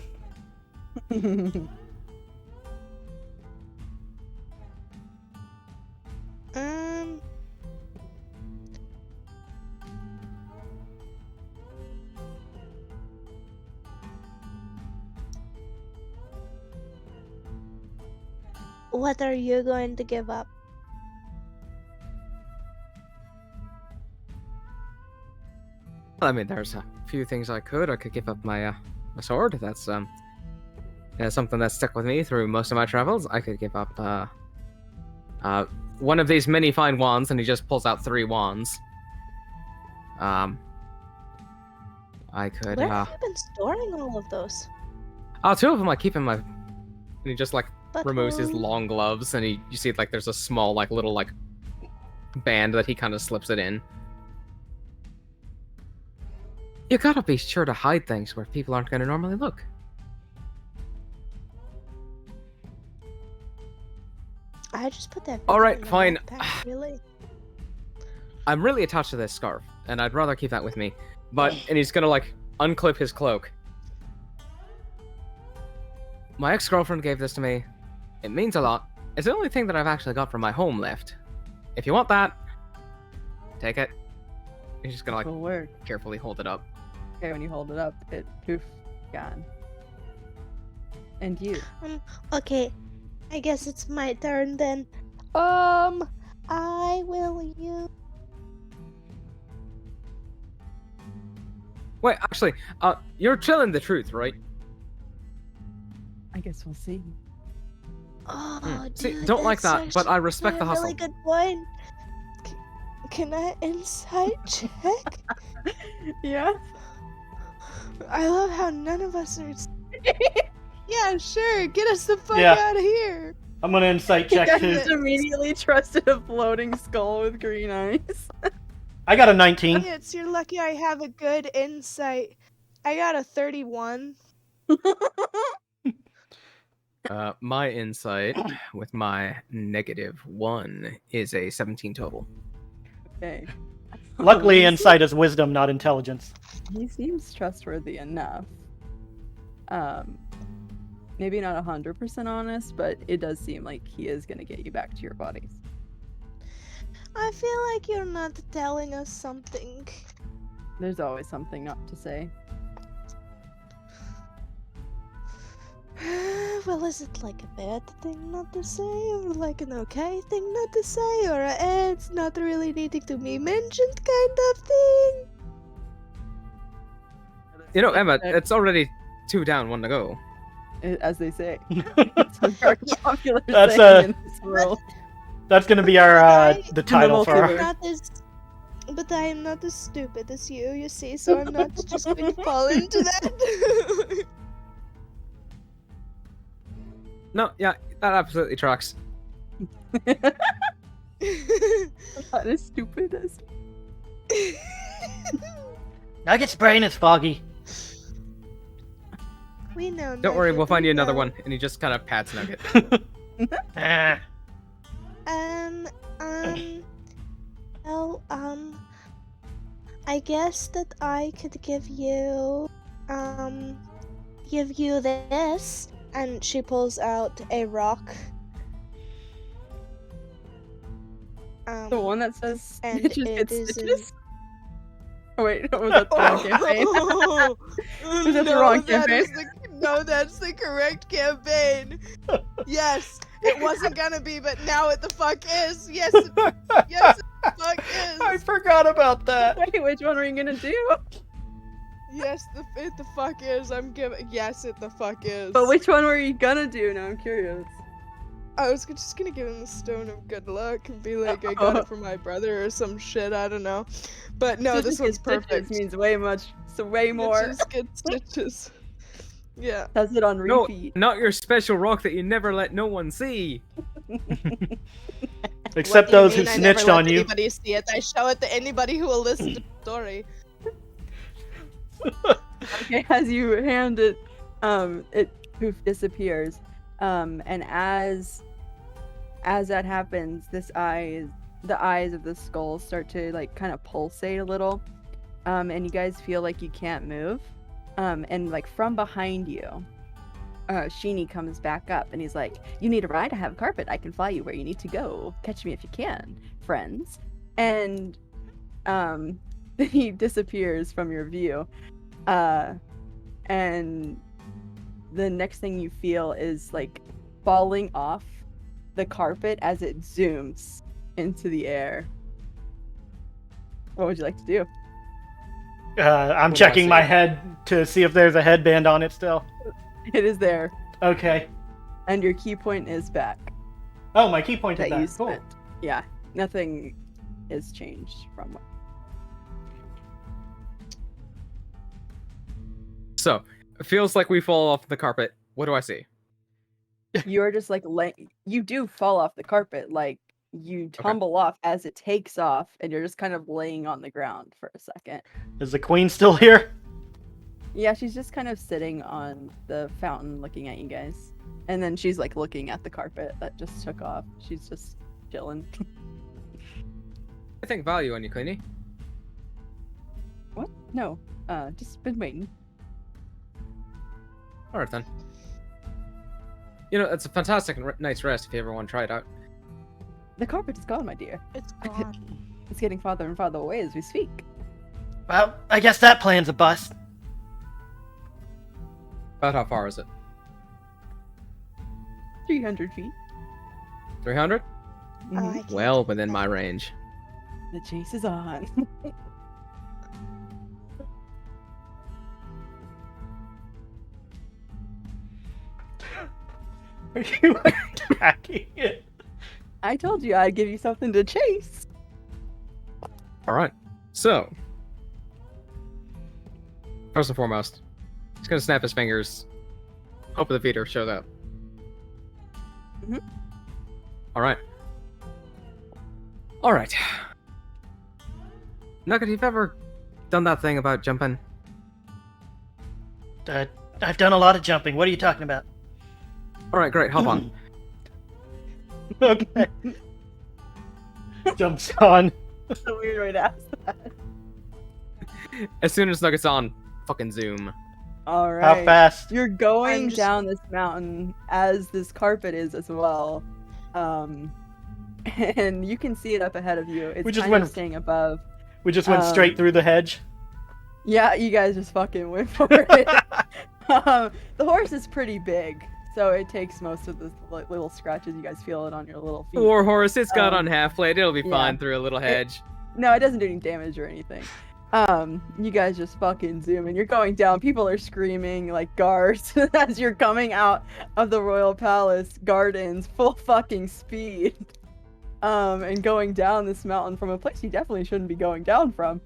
Speaker 3: What are you going to give up?
Speaker 4: I mean, there's a few things I could. I could give up my my sword. That's something that's stuck with me through most of my travels. I could give up one of these many fine wands, and he just pulls out 3 wands. I could.
Speaker 3: Where have you been storing all of those?
Speaker 4: 2 of them I keep in my. And he just like
Speaker 3: But
Speaker 4: removes his long gloves, and you see like there's a small like little like band that he kind of slips it in. You gotta be sure to hide things where people aren't gonna normally look.
Speaker 3: I just put that.
Speaker 4: All right,
Speaker 3: in my
Speaker 4: fine.
Speaker 3: backpack, really.
Speaker 4: I'm really attached to this scarf, and I'd rather keep that with me. And he's gonna like unclip his cloak. My ex-girlfriend gave this to me. It means a lot. It's the only thing that I've actually got from my home left. If you want that, take it. He's just gonna like
Speaker 1: Will work.
Speaker 4: carefully hold it up.
Speaker 1: Okay, when you hold it up, it poof, gone. And you.
Speaker 3: Okay, I guess it's my turn then. I will use.
Speaker 4: Wait, actually, you're telling the truth, right?
Speaker 1: I guess we'll see.
Speaker 3: Oh,
Speaker 4: See,
Speaker 3: dude,
Speaker 4: don't like
Speaker 3: that's
Speaker 4: that, but I respect
Speaker 3: a
Speaker 4: the hustle.
Speaker 3: really good point. Can I insight check?
Speaker 1: Yeah.
Speaker 3: I love how none of us are. Yeah, sure. Get us the fuck
Speaker 2: Yeah.
Speaker 3: out of here.
Speaker 2: I'm gonna insight check
Speaker 1: I
Speaker 2: too.
Speaker 1: just immediately trusted a floating skull with green eyes.
Speaker 2: I got a 19.
Speaker 3: It's you're lucky I have a good insight. I got a 31.
Speaker 4: My insight with my -1 is a 17 total.
Speaker 1: Okay.
Speaker 2: Luckily,
Speaker 1: He
Speaker 2: insight is wisdom, not intelligence.
Speaker 1: He seems trustworthy enough. Maybe not 100% honest, but it does seem like he is gonna get you back to your bodies.
Speaker 3: I feel like you're not telling us something.
Speaker 1: There's always something not to say.
Speaker 3: Well, is it like a bad thing not to say, or like an okay thing not to say, or it's not really needing to be mentioned kind of thing?
Speaker 4: You know, Emma, it's already 2 down, 1 to go.
Speaker 1: As they say. It's a very popular
Speaker 2: That's,
Speaker 1: saying in this world.
Speaker 2: That's gonna be our the title for
Speaker 1: multiverse.
Speaker 2: our...
Speaker 3: But I am not as stupid as you see, so I'm not just going to fall into that.
Speaker 4: No, yeah, that absolutely tracks.
Speaker 1: Not as stupid as.
Speaker 2: Nugget's brain is foggy.
Speaker 3: We know.
Speaker 4: Don't worry, we'll find you another
Speaker 3: know.
Speaker 4: one. And he just kind of pats Nugget.
Speaker 2: Ah.
Speaker 3: Well, I guess that I could give you this, and she pulls out a rock.
Speaker 1: The one that says
Speaker 3: And
Speaker 1: stitches
Speaker 3: it
Speaker 1: get
Speaker 3: is in-
Speaker 1: stitches? Wait, was that the wrong campaign? Was that the wrong campaign?
Speaker 3: No, that's the correct campaign. Yes, it wasn't gonna be, but now it the fuck is. Yes, it the fuck is.
Speaker 2: I forgot about that.
Speaker 1: Wait, which one were you gonna do?
Speaker 3: Yes, it the fuck is. I'm giving. Yes, it the fuck is.
Speaker 1: But which one were you gonna do? Now I'm curious.
Speaker 3: I was just gonna give him the stone of good luck and be like, I got it from my brother or some shit. I don't know. But no, this one's perfect.
Speaker 1: Means way more.
Speaker 3: Stitches, good stitches. Yeah.
Speaker 1: Does it on
Speaker 4: No,
Speaker 1: repeat?
Speaker 4: not your special rock that you never let no one see.
Speaker 2: Except those who snitched on you.
Speaker 3: Anybody see it? I show it to anybody who will listen to the story.
Speaker 1: Okay, as you hand it, poof disappears. And as that happens, the eyes of the skull start to like kind of pulsate a little. And you guys feel like you can't move. And like from behind you, Sheeny comes back up and he's like, "You need a ride? I have a carpet. I can fly you where you need to go. Catch me if you can, friends." And he disappears from your view. And the next thing you feel is like falling off the carpet as it zooms into the air. What would you like to do?
Speaker 2: I'm checking my head to see if there's a headband on it still.
Speaker 1: It is there.
Speaker 2: Okay.
Speaker 1: And your key point is back.
Speaker 2: Oh, my key point is
Speaker 1: That you
Speaker 2: back. Cool.
Speaker 1: spent. Yeah, nothing is changed from what.
Speaker 4: So, it feels like we fall off the carpet. What do I see?
Speaker 1: You're just like you do fall off the carpet, like you tumble off as it takes off, and you're just kind of laying on the ground for a second.
Speaker 2: Is the queen still here?
Speaker 1: Yeah, she's just kind of sitting on the fountain looking at you guys. And then she's like looking at the carpet that just took off. She's just chilling.
Speaker 4: I think value on you, Queenie.
Speaker 1: What? No. Just been waiting.
Speaker 4: Alright then. You know, it's a fantastic night's rest if you ever want to try it out.
Speaker 1: The carpet is gone, my dear.
Speaker 3: It's gone.
Speaker 1: It's getting farther and farther away as we speak.
Speaker 2: Well, I guess that plan's a bust.
Speaker 4: About how far is it?
Speaker 1: 300 feet.
Speaker 4: 300?
Speaker 1: Mhm.
Speaker 4: Well within my range.
Speaker 1: The chase is on.
Speaker 2: Are you attacking it?
Speaker 1: I told you I'd give you something to chase.
Speaker 4: Alright. So. First and foremost, he's gonna snap his fingers. Hope the feeder shows up.
Speaker 1: Mhm.
Speaker 4: Alright. Alright. Nugget, you've ever done that thing about jumping?
Speaker 2: I've done a lot of jumping. What are you talking about?
Speaker 4: Alright, great, hop on.
Speaker 2: Okay. Jumps on.
Speaker 1: That's a weird way to ask that.
Speaker 4: As soon as Nugget's on, fucking zoom.
Speaker 1: All right.
Speaker 2: How fast?
Speaker 1: You're going
Speaker 3: I'm just-
Speaker 1: down this mountain as this carpet is as well. And you can see it up ahead of you. It's
Speaker 2: We just
Speaker 1: kind
Speaker 2: went-
Speaker 1: of staying above.
Speaker 2: We just went straight through the hedge.
Speaker 1: Yeah, you guys just fucking went for it. The horse is pretty big, so it takes most of the little scratches you guys feel it on your little feet.
Speaker 4: Poor horse, it's got on
Speaker 1: Um,
Speaker 4: half plate. It'll be
Speaker 1: yeah.
Speaker 4: fine through a little hedge.
Speaker 1: No, it doesn't do any damage or anything. You guys just fucking zoom and you're going down. People are screaming like guards as you're coming out of the royal palace gardens full fucking speed. And going down this mountain from a place you definitely shouldn't be going down from.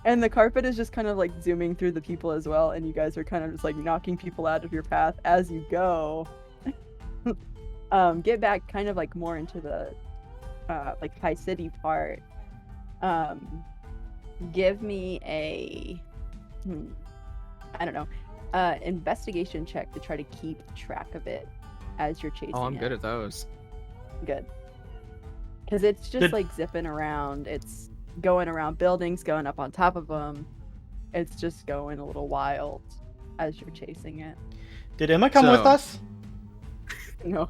Speaker 1: And the carpet is just kind of like zooming through the people as well, and you guys are kind of just like knocking people out of your path as you go. Get back kind of like more into the like high city part. Give me a I don't know, investigation check to try to keep track of it as you're chasing
Speaker 4: Oh, I'm
Speaker 1: it.
Speaker 4: good at those.
Speaker 1: Good. Because it's just
Speaker 2: Did-
Speaker 1: like zipping around. It's going around buildings, going up on top of them. It's just going a little wild as you're chasing it.
Speaker 2: Did Emma come with
Speaker 4: So-
Speaker 2: us?
Speaker 1: No.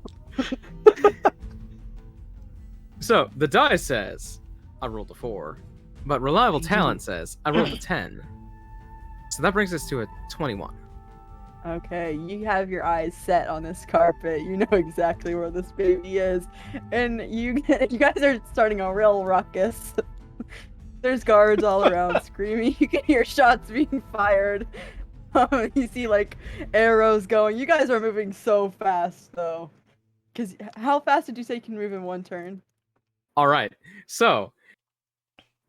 Speaker 4: So, the die says, I rolled a 4. But reliable talent says I rolled a 10. So that brings us to a 21.
Speaker 1: Okay, you have your eyes set on this carpet. You know exactly where this baby is, and you guys are starting a real ruckus. There's guards all around screaming. You can hear shots being fired. You see like arrows going. You guys are moving so fast though. Cause how fast did you say you can move in one turn?
Speaker 4: All right. So,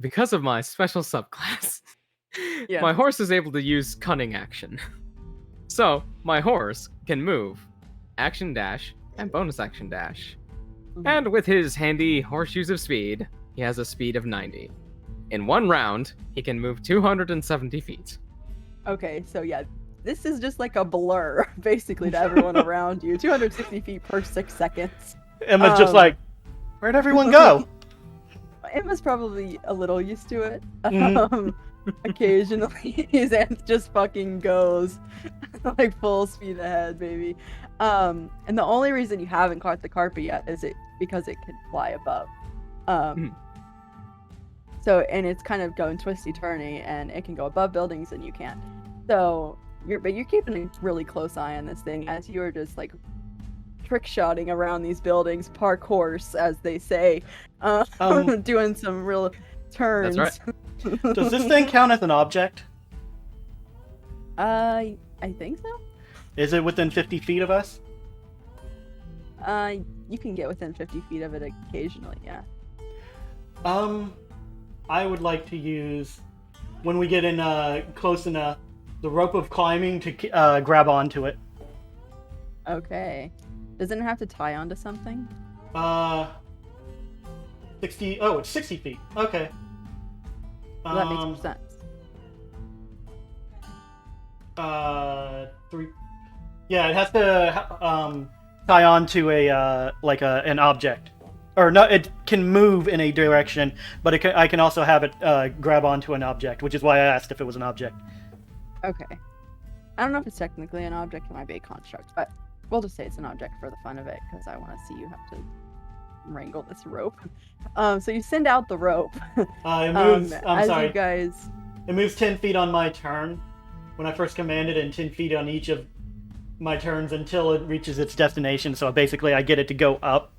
Speaker 4: because of my special subclass,
Speaker 1: Yeah.
Speaker 4: my horse is able to use cunning action. So, my horse can move, action dash, and bonus action dash. And with his handy horseshoes of speed, he has a speed of 90. In one round, he can move 270 feet.
Speaker 1: Okay, so yeah, this is just like a blur, basically, to everyone around you. 260 feet per 6 seconds.
Speaker 2: Emma's just like, where'd everyone go?
Speaker 1: Emma's probably a little used to it.
Speaker 2: Mhm.
Speaker 1: Occasionally, his ant just fucking goes like full speed ahead, baby. And the only reason you haven't caught the carpet yet is because it can fly above. So, and it's kind of going twisty-turny, and it can go above buildings, and you can't. So, you're keeping a really close eye on this thing as you're just like trick-shotting around these buildings, parkours, as they say, doing some real turns.
Speaker 4: That's right.
Speaker 2: Does this thing count as an object?
Speaker 1: I think so.
Speaker 2: Is it within 50 feet of us?
Speaker 1: You can get within 50 feet of it occasionally, yeah.
Speaker 2: I would like to use, when we get in close enough, the rope of climbing to grab onto it.
Speaker 1: Okay. Doesn't it have to tie onto something?
Speaker 2: 60. Oh, it's 60 feet. Okay.
Speaker 1: Well, that makes more sense.
Speaker 2: 3. Yeah, it has to tie onto a an object, or no, it can move in a direction, but I can also have it grab onto an object, which is why I asked if it was an object.
Speaker 1: Okay. I don't know if it's technically an object, it might be a construct, but we'll just say it's an object for the fun of it, because I want to see you have to wrangle this rope. So you send out the rope.
Speaker 2: It moves. I'm
Speaker 1: as
Speaker 2: sorry.
Speaker 1: you guys.
Speaker 2: It moves 10 feet on my turn when I first commanded, and 10 feet on each of my turns until it reaches its destination. So basically, I get it to go up,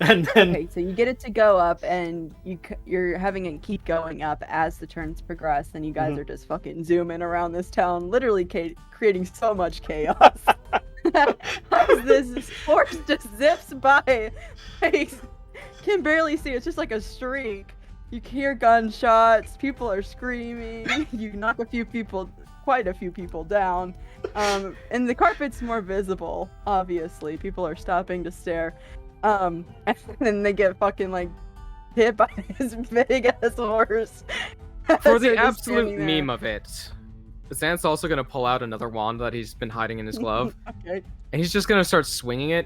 Speaker 2: and then.
Speaker 1: Okay, so you get it to go up, and you're having it keep going up as the turns progress, and you guys are just fucking zooming around this town, literally creating so much chaos. As this horse just zips by, I can barely see. It's just like a streak. You hear gunshots. People are screaming. You knock quite a few people down. And the carpet's more visible. Obviously, people are stopping to stare. And then they get fucking like hit by this big ass horse.
Speaker 4: For the absolute meme of it, Xanth's also gonna pull out another wand that he's been hiding in his glove.
Speaker 1: Okay.
Speaker 4: And he's just gonna start swinging it,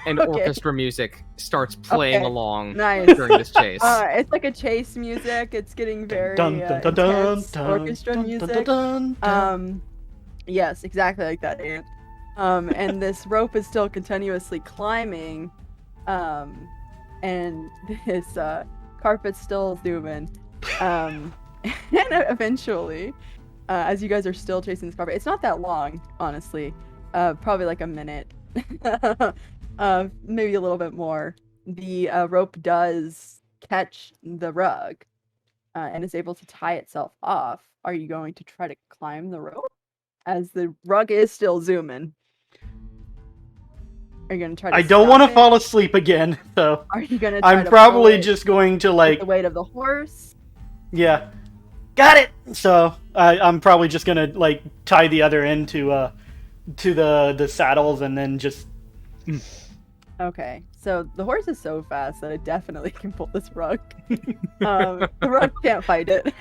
Speaker 4: and
Speaker 1: Okay.
Speaker 4: orchestra music starts playing along
Speaker 1: Nice.
Speaker 4: during this chase.
Speaker 1: It's like a chase music. It's getting very intense orchestra music. Yes, exactly like that, Ant. And this rope is still continuously climbing, and this carpet's still zooming. And eventually, as you guys are still chasing this carpet, it's not that long, honestly. Probably like a minute, maybe a little bit more. The rope does catch the rug, and is able to tie itself off. Are you going to try to climb the rope? As the rug is still zooming. Are you going to try to
Speaker 2: I don't want to fall asleep again, so
Speaker 1: Are you going to try
Speaker 2: I'm
Speaker 1: to
Speaker 2: probably
Speaker 1: pull it
Speaker 2: just going to
Speaker 1: with the weight of the horse?
Speaker 2: Yeah, got it. So I'm probably just gonna like tie the other end to the saddles and then just.
Speaker 1: Okay, so the horse is so fast that it definitely can pull this rug. The rug can't fight it.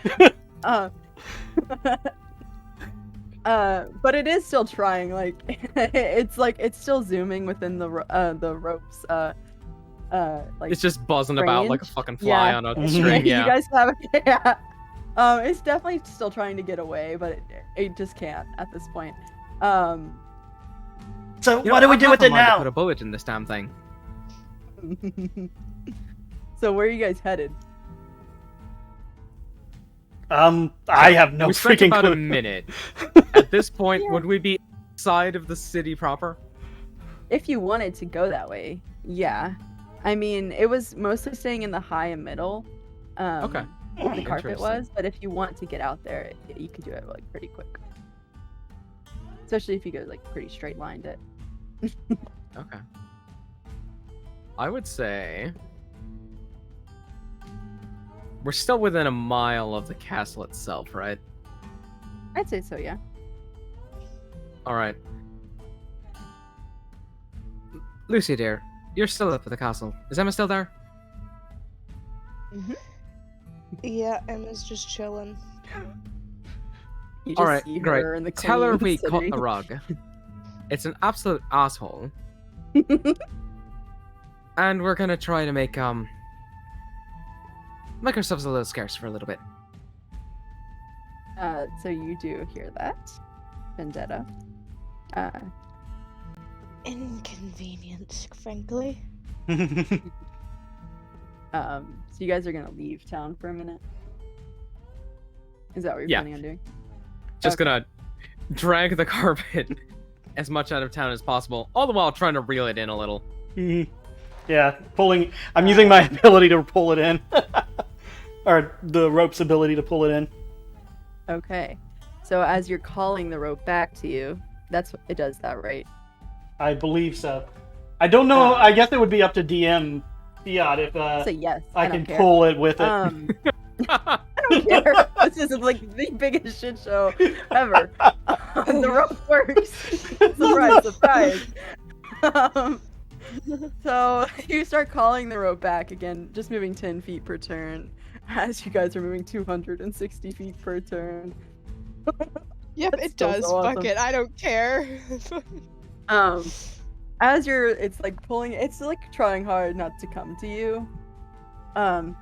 Speaker 1: But it is still trying. Like it's still zooming within the ropes. Like
Speaker 4: It's just buzzing about like a
Speaker 1: range.
Speaker 4: fucking fly
Speaker 1: Yeah.
Speaker 4: on a string. Yeah.
Speaker 1: You guys have yeah. It's definitely still trying to get away, but it just can't at this point.
Speaker 2: So
Speaker 4: You know,
Speaker 2: what do we
Speaker 4: I'm
Speaker 2: do
Speaker 4: half
Speaker 2: with
Speaker 4: a
Speaker 2: it
Speaker 4: mind to
Speaker 2: now?
Speaker 4: Put a bullet in this damn thing.
Speaker 1: So where are you guys headed?
Speaker 2: I have no
Speaker 4: we spent
Speaker 2: freaking
Speaker 4: about
Speaker 2: clue.
Speaker 4: a minute. At this point,
Speaker 1: Yeah.
Speaker 4: would we be outside of the city proper?
Speaker 1: If you wanted to go that way, yeah. I mean, it was mostly staying in the high and middle.
Speaker 4: Okay.
Speaker 1: Where the carpet
Speaker 4: Interesting.
Speaker 1: was, but if you want to get out there, you could do it like pretty quick. Especially if you go like pretty straight lined it.
Speaker 4: Okay. I would say we're still within a mile of the castle itself, right?
Speaker 1: I'd say so, yeah.
Speaker 4: All right. Lucy, dear, you're still up at the castle. Is Emma still there?
Speaker 3: Yeah, Emma's just chilling.
Speaker 1: You just
Speaker 4: All right,
Speaker 1: see
Speaker 4: great.
Speaker 1: her in the
Speaker 4: Tell her
Speaker 1: queen
Speaker 4: we caught
Speaker 1: sitting.
Speaker 4: the rug. It's an absolute asshole. And we're gonna try to make ourselves a little scarce for a little bit.
Speaker 1: So you do hear that, Vendetta.
Speaker 3: Inconvenient, frankly.
Speaker 1: So you guys are gonna leave town for a minute. Is that what you're
Speaker 4: Yeah.
Speaker 1: planning on doing?
Speaker 4: Just
Speaker 1: Okay.
Speaker 4: gonna drag the carpet as much out of town as possible, all the while trying to reel it in a little.
Speaker 2: Yeah, pulling. I'm using my ability to pull it in, or the rope's ability to pull it in.
Speaker 1: Okay. So as you're calling the rope back to you, that's what it does that, right?
Speaker 2: I believe so. I don't know. I guess it would be up to DM Fiat if
Speaker 1: Say yes.
Speaker 2: I
Speaker 1: don't
Speaker 2: can
Speaker 1: care.
Speaker 2: pull it with it.
Speaker 1: I don't care. This is like the biggest shit show ever. The rope works. Surprise, surprise. So you start calling the rope back again, just moving 10 feet per turn, as you guys are moving 260 feet per turn.
Speaker 3: Yep,
Speaker 1: That's
Speaker 3: it
Speaker 1: still
Speaker 3: does.
Speaker 1: so
Speaker 3: Fuck
Speaker 1: awesome.
Speaker 3: it. I don't care.
Speaker 1: As it's like pulling, it's like trying hard not to come to you. And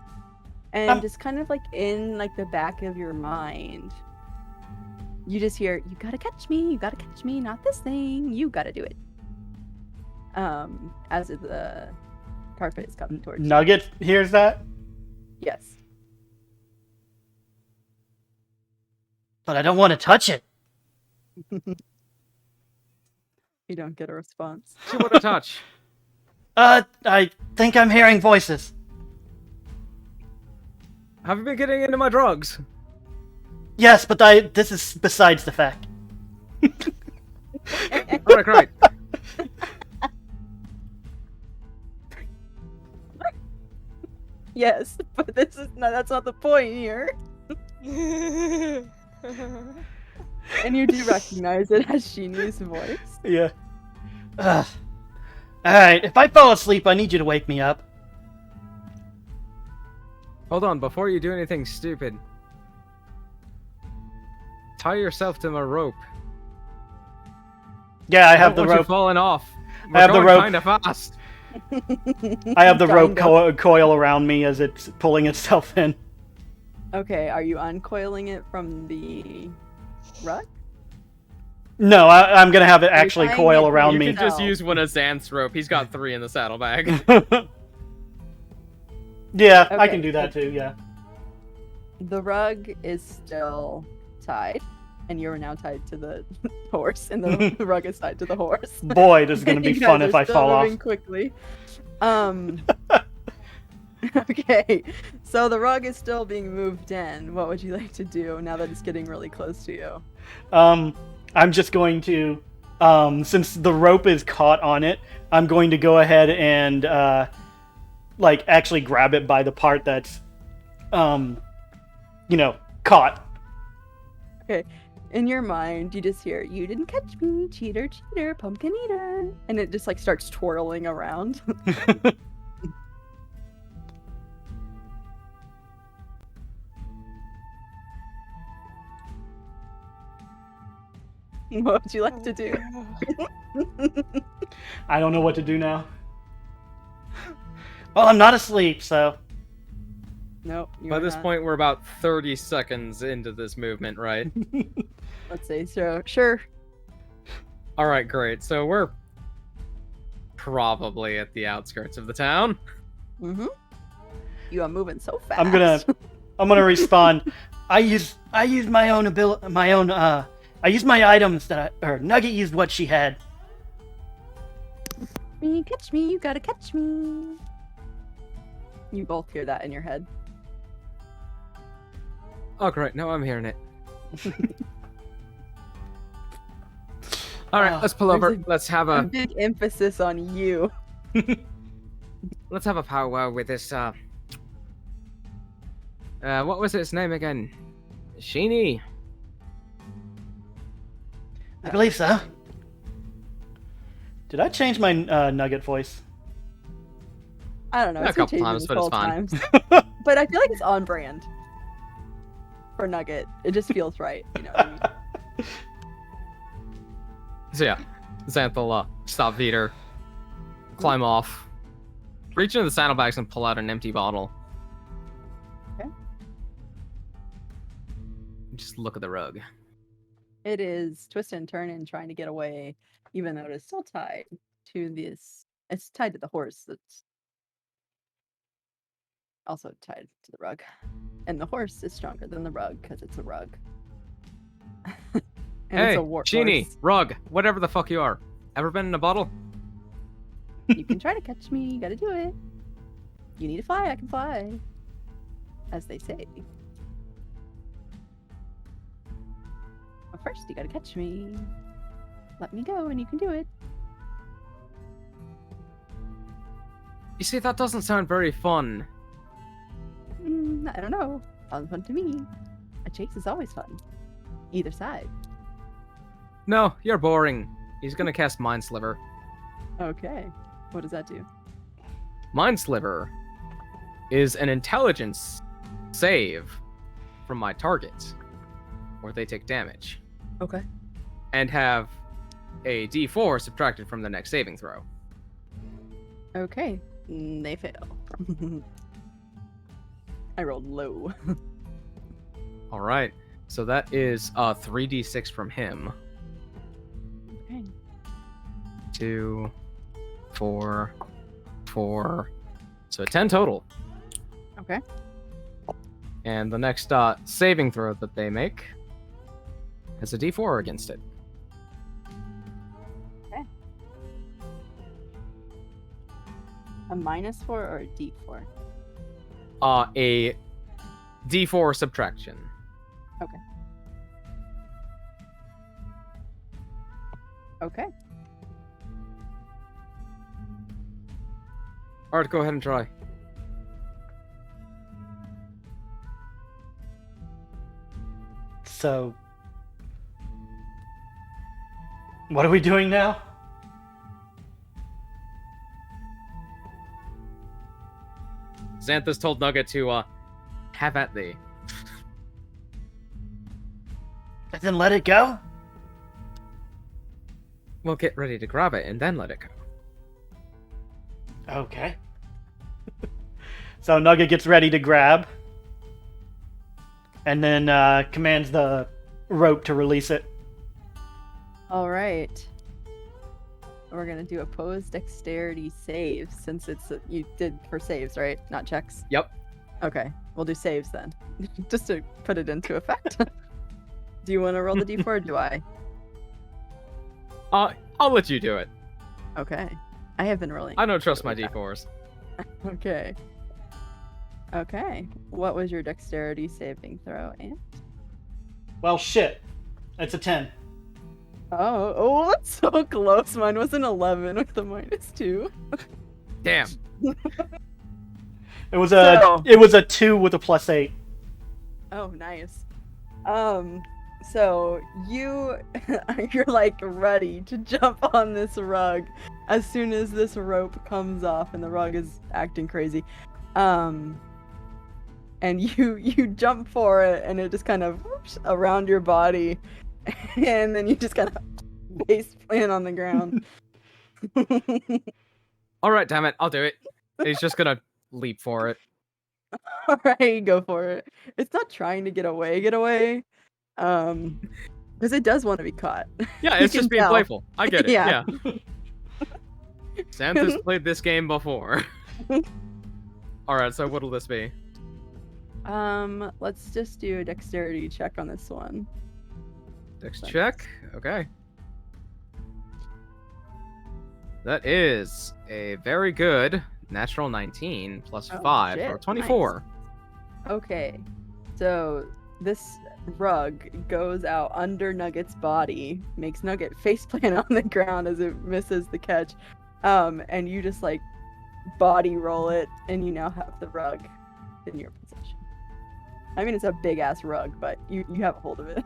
Speaker 1: just kind of like in like the back of your mind, you just hear, "You gotta catch me, not this thing, you gotta do it." As the carpet is coming towards you.
Speaker 2: Nugget hears that,
Speaker 1: Yes.
Speaker 2: but I don't want to touch it.
Speaker 1: You don't get a response.
Speaker 4: She want to touch.
Speaker 2: I think I'm hearing voices.
Speaker 4: Have you been getting into my drugs?
Speaker 2: Yes, but this is besides the fact.
Speaker 4: Alright, great.
Speaker 1: Yes, but that's not the point here. And you do recognize it as Shini's voice.
Speaker 2: Yeah. Ugh. Alright, if I fall asleep, I need you to wake me up.
Speaker 4: Hold on, before you do anything stupid, tie yourself to my rope.
Speaker 2: Yeah, I have the
Speaker 4: Don't want you
Speaker 2: rope.
Speaker 4: falling off.
Speaker 2: I have the rope.
Speaker 4: Kind of fast.
Speaker 2: I have the rope
Speaker 1: Kinda.
Speaker 2: coil around me as it's pulling itself in.
Speaker 1: Okay, are you uncoiling it from the rug?
Speaker 2: No, I'm gonna have it
Speaker 1: You're
Speaker 2: actually
Speaker 1: tying
Speaker 2: coil
Speaker 1: it to
Speaker 2: around
Speaker 4: You
Speaker 2: me.
Speaker 4: can just
Speaker 1: No.
Speaker 4: use one of Xanth's rope. He's got 3 in the saddlebag.
Speaker 2: Yeah, I
Speaker 1: Okay.
Speaker 2: can do that too. Yeah.
Speaker 1: The rug is still tied, and you're now tied to the horse, and the rug is tied to the horse.
Speaker 2: Boy, this is gonna be
Speaker 1: You
Speaker 2: fun
Speaker 1: guys
Speaker 2: if
Speaker 1: are
Speaker 2: I
Speaker 1: still
Speaker 2: fall
Speaker 1: moving
Speaker 2: off.
Speaker 1: quickly. Okay, so the rug is still being moved in. What would you like to do now that it's getting really close to you?
Speaker 2: I'm just going to, since the rope is caught on it, I'm going to go ahead and, like, actually grab it by the part that's, caught.
Speaker 1: Okay, in your mind, you just hear, "You didn't catch me, cheater, cheater, pumpkin eater," and it just like starts twirling around. What would you like to do?
Speaker 2: I don't know what to do now. Well, I'm not asleep, so.
Speaker 1: Nope. you
Speaker 4: By
Speaker 1: are
Speaker 4: this
Speaker 1: not.
Speaker 4: point, we're about 30 seconds into this movement, right?
Speaker 1: Let's say so. Sure.
Speaker 4: Alright, great. So we're probably at the outskirts of the town.
Speaker 1: Mm-hmm. You are moving so fast.
Speaker 2: I'm gonna respond. I used my own I used my items or Nugget used what she had.
Speaker 1: Me, catch me, you gotta catch me. You both hear that in your head.
Speaker 4: Oh, great. Now I'm hearing it. All right, let's pull over. Let's have
Speaker 1: A
Speaker 4: a
Speaker 1: big emphasis on you.
Speaker 4: let's have a powwow with this. What was its name again? Sheeny.
Speaker 2: I believe so. Did I change my Nugget voice?
Speaker 1: I don't know.
Speaker 4: A
Speaker 1: It's been
Speaker 4: couple
Speaker 1: changing
Speaker 4: times,
Speaker 1: this
Speaker 4: but it's
Speaker 1: whole
Speaker 4: fine.
Speaker 1: time. But I feel like it's on brand for Nugget. It just feels right. You know what I mean?
Speaker 4: So yeah, Xanthal stop Veter, climb off, reach into the saddlebags and pull out an empty bottle.
Speaker 1: Okay.
Speaker 4: Just look at the rug.
Speaker 1: It is twisting and turning, trying to get away, even though it is still tied to this. It's tied to the horse that's also tied to the rug. And the horse is stronger than the rug because it's a rug. And
Speaker 4: Hey,
Speaker 1: it's a war
Speaker 4: Sheeny,
Speaker 1: horse.
Speaker 4: rug, whatever the fuck you are. Ever been in a bottle?
Speaker 1: You can try to catch me. You gotta do it. You need to fly. I can fly. As they say. But first, you gotta catch me. Let me go and you can do it.
Speaker 4: You see, that doesn't sound very fun.
Speaker 1: I don't know. Sounds fun to me. A chase is always fun. Either side.
Speaker 4: No, you're boring. He's gonna cast Mind Sliver.
Speaker 1: Okay. What does that do?
Speaker 4: Mind Sliver is an intelligence save from my target, where they take damage,
Speaker 1: Okay.
Speaker 4: and have a D4 subtracted from the next saving throw.
Speaker 1: Okay. They fail. I rolled low.
Speaker 4: All right, so that is 3d6 from him.
Speaker 1: Okay.
Speaker 4: 2, 4, 4. So 10 total.
Speaker 1: Okay.
Speaker 4: And the next saving throw that they make has a D4 against it.
Speaker 1: A -4 or a D4?
Speaker 4: A D4 subtraction.
Speaker 1: Okay.
Speaker 4: All right, go ahead and try.
Speaker 2: So, what are we doing now?
Speaker 4: Xanthus told Nugget to have at thee.
Speaker 2: Then let it go?
Speaker 4: We'll get ready to grab it and then let it go.
Speaker 2: Okay. So Nugget gets ready to grab. And then commands the rope to release it.
Speaker 1: All right. We're gonna do opposed dexterity saves since it's you did for saves, right? Not checks.
Speaker 4: Yep.
Speaker 1: Okay, we'll do saves then, just to put it into effect. Do you want to roll the d4 or do I?
Speaker 4: I'll let you do it.
Speaker 1: Okay, I have been rolling.
Speaker 4: I don't trust my D4s.
Speaker 1: Okay. Okay. What was your dexterity saving throw, Ant?
Speaker 2: Well, shit. It's a 10.
Speaker 1: Oh, that's so close. Mine was an 11 with a -2.
Speaker 4: Damn.
Speaker 2: It was a 2 with a +8.
Speaker 1: Oh, nice. So you're like ready to jump on this rug as soon as this rope comes off and the rug is acting crazy. And you jump for it and it just kind of whoops around your body and then you just kind of face plant on the ground.
Speaker 4: All right, damn it, I'll do it. He's just gonna leap for it.
Speaker 1: All right, go for it. It's not trying to get away. Because it does want to be caught.
Speaker 4: Yeah,
Speaker 1: You
Speaker 4: it's
Speaker 1: can
Speaker 4: just being
Speaker 1: tell.
Speaker 4: playful. I get it.
Speaker 1: Yeah.
Speaker 4: Yeah. Xanthus played this game before. All right, so what'll this be?
Speaker 1: Let's just do a dexterity check on this one.
Speaker 4: Dex check. Okay. That is a very good natural 19 plus
Speaker 1: Oh,
Speaker 4: 5
Speaker 1: shit,
Speaker 4: or 24.
Speaker 1: Okay, so this rug goes out under Nugget's body, makes Nugget faceplant on the ground as it misses the catch, and you just like body roll it, and you now have the rug in your possession. I mean, it's a big ass rug, but you have a hold of it.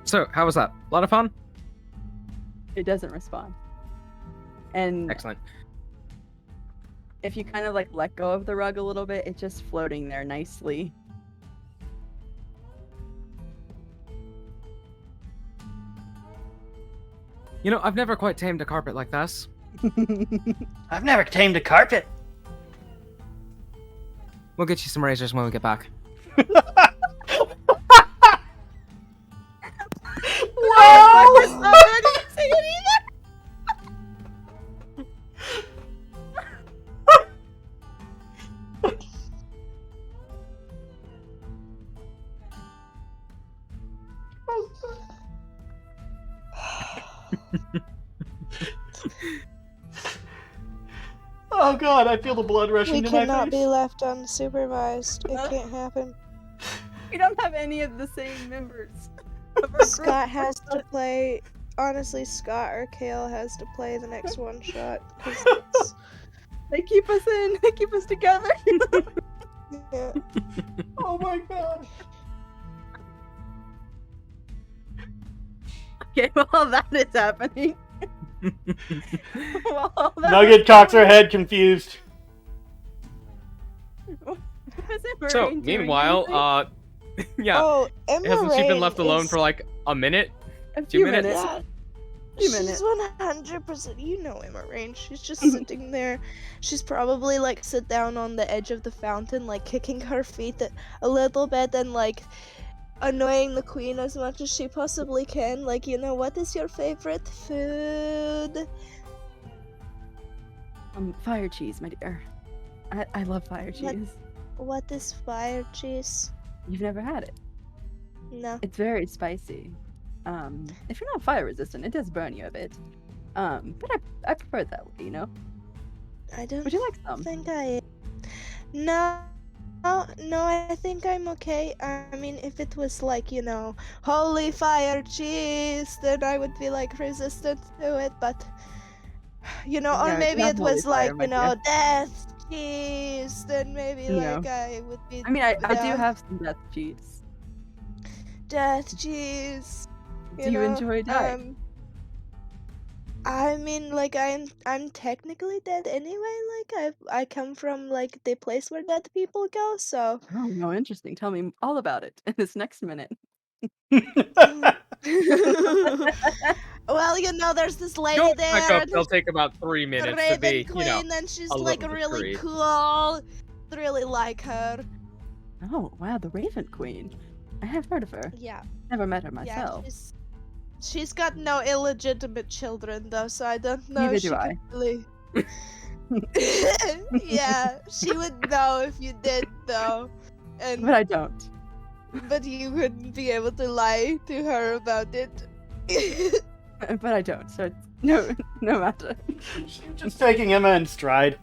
Speaker 4: So, how was that? A lot of fun?
Speaker 1: It doesn't respond. And
Speaker 4: Excellent.
Speaker 1: if you kind of like let go of the rug a little bit, it's just floating there nicely.
Speaker 4: You know, I've never quite tamed a carpet like this.
Speaker 2: I've never tamed a carpet.
Speaker 4: We'll get you some razors when we get back.
Speaker 2: Wow! Oh god, I feel the blood rushing
Speaker 3: We
Speaker 2: to my
Speaker 3: cannot
Speaker 2: face.
Speaker 3: be left unsupervised. It can't happen.
Speaker 1: We don't have any of the same members of our group.
Speaker 3: Scott has to play. Honestly, Scott or Kale has to play the next one shot. 'Cause it's-
Speaker 1: They keep us in. They keep us together.
Speaker 3: yeah.
Speaker 2: Oh my god.
Speaker 1: Okay, while that is happening. While that
Speaker 2: Nugget
Speaker 1: is
Speaker 2: cocks her head confused.
Speaker 1: happening, is it
Speaker 4: So,
Speaker 1: Marine doing
Speaker 4: meanwhile,
Speaker 1: anything?
Speaker 4: yeah,
Speaker 3: Oh, Emma
Speaker 4: hasn't she been
Speaker 3: Rain
Speaker 4: left alone
Speaker 3: is-
Speaker 4: for like a minute?
Speaker 1: A
Speaker 4: 2
Speaker 1: few
Speaker 4: minutes?
Speaker 1: minutes.
Speaker 3: Yeah.
Speaker 1: Few
Speaker 3: She's
Speaker 1: minutes.
Speaker 3: 100%. You know Emma Rain. She's just sitting there. She's probably like sit down on the edge of the fountain, like kicking her feet a little bit and like annoying the queen as much as she possibly can. Like, you know, what is your favorite food?
Speaker 1: Fire cheese, my dear. I love fire
Speaker 3: What?
Speaker 1: cheese.
Speaker 3: What is fire cheese?
Speaker 1: You've never had it.
Speaker 3: No.
Speaker 1: It's very spicy. If you're not fire resistant, it does burn you a bit. But I prefer it that way, you know?
Speaker 3: I don't
Speaker 1: Would you like some?
Speaker 3: think I. No. No, I think I'm okay. I mean, if it was like, you know, holy fire cheese, then I would be like resistant to it, but you know, or
Speaker 1: No,
Speaker 3: maybe
Speaker 1: not
Speaker 3: it
Speaker 1: holy
Speaker 3: was
Speaker 1: fire,
Speaker 3: like,
Speaker 1: my
Speaker 3: you know,
Speaker 1: dear.
Speaker 3: death cheese, then maybe
Speaker 1: No.
Speaker 3: like I would be
Speaker 1: I mean, I do
Speaker 3: down.
Speaker 1: have some death cheese.
Speaker 3: Death cheese.
Speaker 1: Do you enjoy dying?
Speaker 3: I mean, like I'm technically dead anyway. Like I come from like the place where dead people go. So.
Speaker 1: Oh, no, interesting. Tell me all about it in this next minute.
Speaker 3: Well, you know, there's this lady
Speaker 4: Don't
Speaker 3: there,
Speaker 4: back up.
Speaker 3: and
Speaker 4: They'll take about 3
Speaker 3: the
Speaker 4: minutes to
Speaker 3: Raven
Speaker 4: be,
Speaker 3: Queen,
Speaker 4: you know.
Speaker 3: and she's
Speaker 4: a
Speaker 3: like
Speaker 4: little
Speaker 3: really
Speaker 4: discreet.
Speaker 3: cool. Really like her.
Speaker 1: Oh, wow, the Raven Queen. I have heard of her.
Speaker 3: Yeah,
Speaker 1: Never met her
Speaker 3: yeah.
Speaker 1: myself.
Speaker 3: She's got no illegitimate children though, so I don't know.
Speaker 1: Neither
Speaker 3: if
Speaker 1: do
Speaker 3: she
Speaker 1: I.
Speaker 3: could really. Yeah, she would know if you did though, and
Speaker 1: But I don't.
Speaker 3: but you wouldn't be able to lie to her about it.
Speaker 1: But I don't, so it's no matter.
Speaker 2: She's just taking Emma in stride.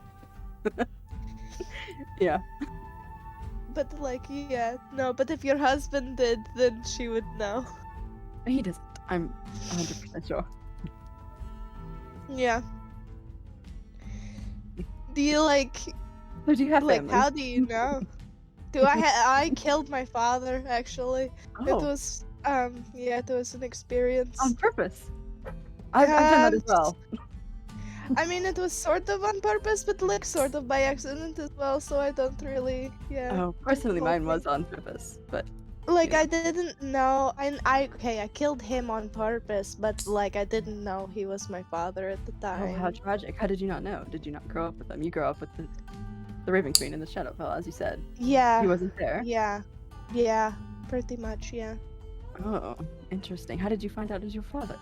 Speaker 1: Yeah.
Speaker 3: But like, yeah, no. But if your husband did, then she would know.
Speaker 1: He doesn't. I'm 100% sure.
Speaker 3: Yeah. Do you like
Speaker 1: So do you have
Speaker 3: like
Speaker 1: family?
Speaker 3: how do you know? I killed my father actually. It
Speaker 1: Oh,
Speaker 3: was yeah, it was an experience.
Speaker 1: on purpose. I've done that as well.
Speaker 3: I mean, it was sort of on purpose, but like sort of by accident as well. So I don't really, yeah.
Speaker 1: Oh, personally,
Speaker 3: whole
Speaker 1: mine was
Speaker 3: thing.
Speaker 1: on purpose, but
Speaker 3: Like
Speaker 1: yeah.
Speaker 3: I didn't know, and I killed him on purpose, but like I didn't know he was my father at the
Speaker 1: oh,
Speaker 3: time.
Speaker 1: how tragic! How did you not know? Did you not grow up with them? You grew up with the Raven Queen and the Shadowfell, as you said.
Speaker 3: Yeah.
Speaker 1: He wasn't there.
Speaker 3: Yeah. Yeah. Pretty much. Yeah.
Speaker 1: Oh, interesting. How did you find out it was your father?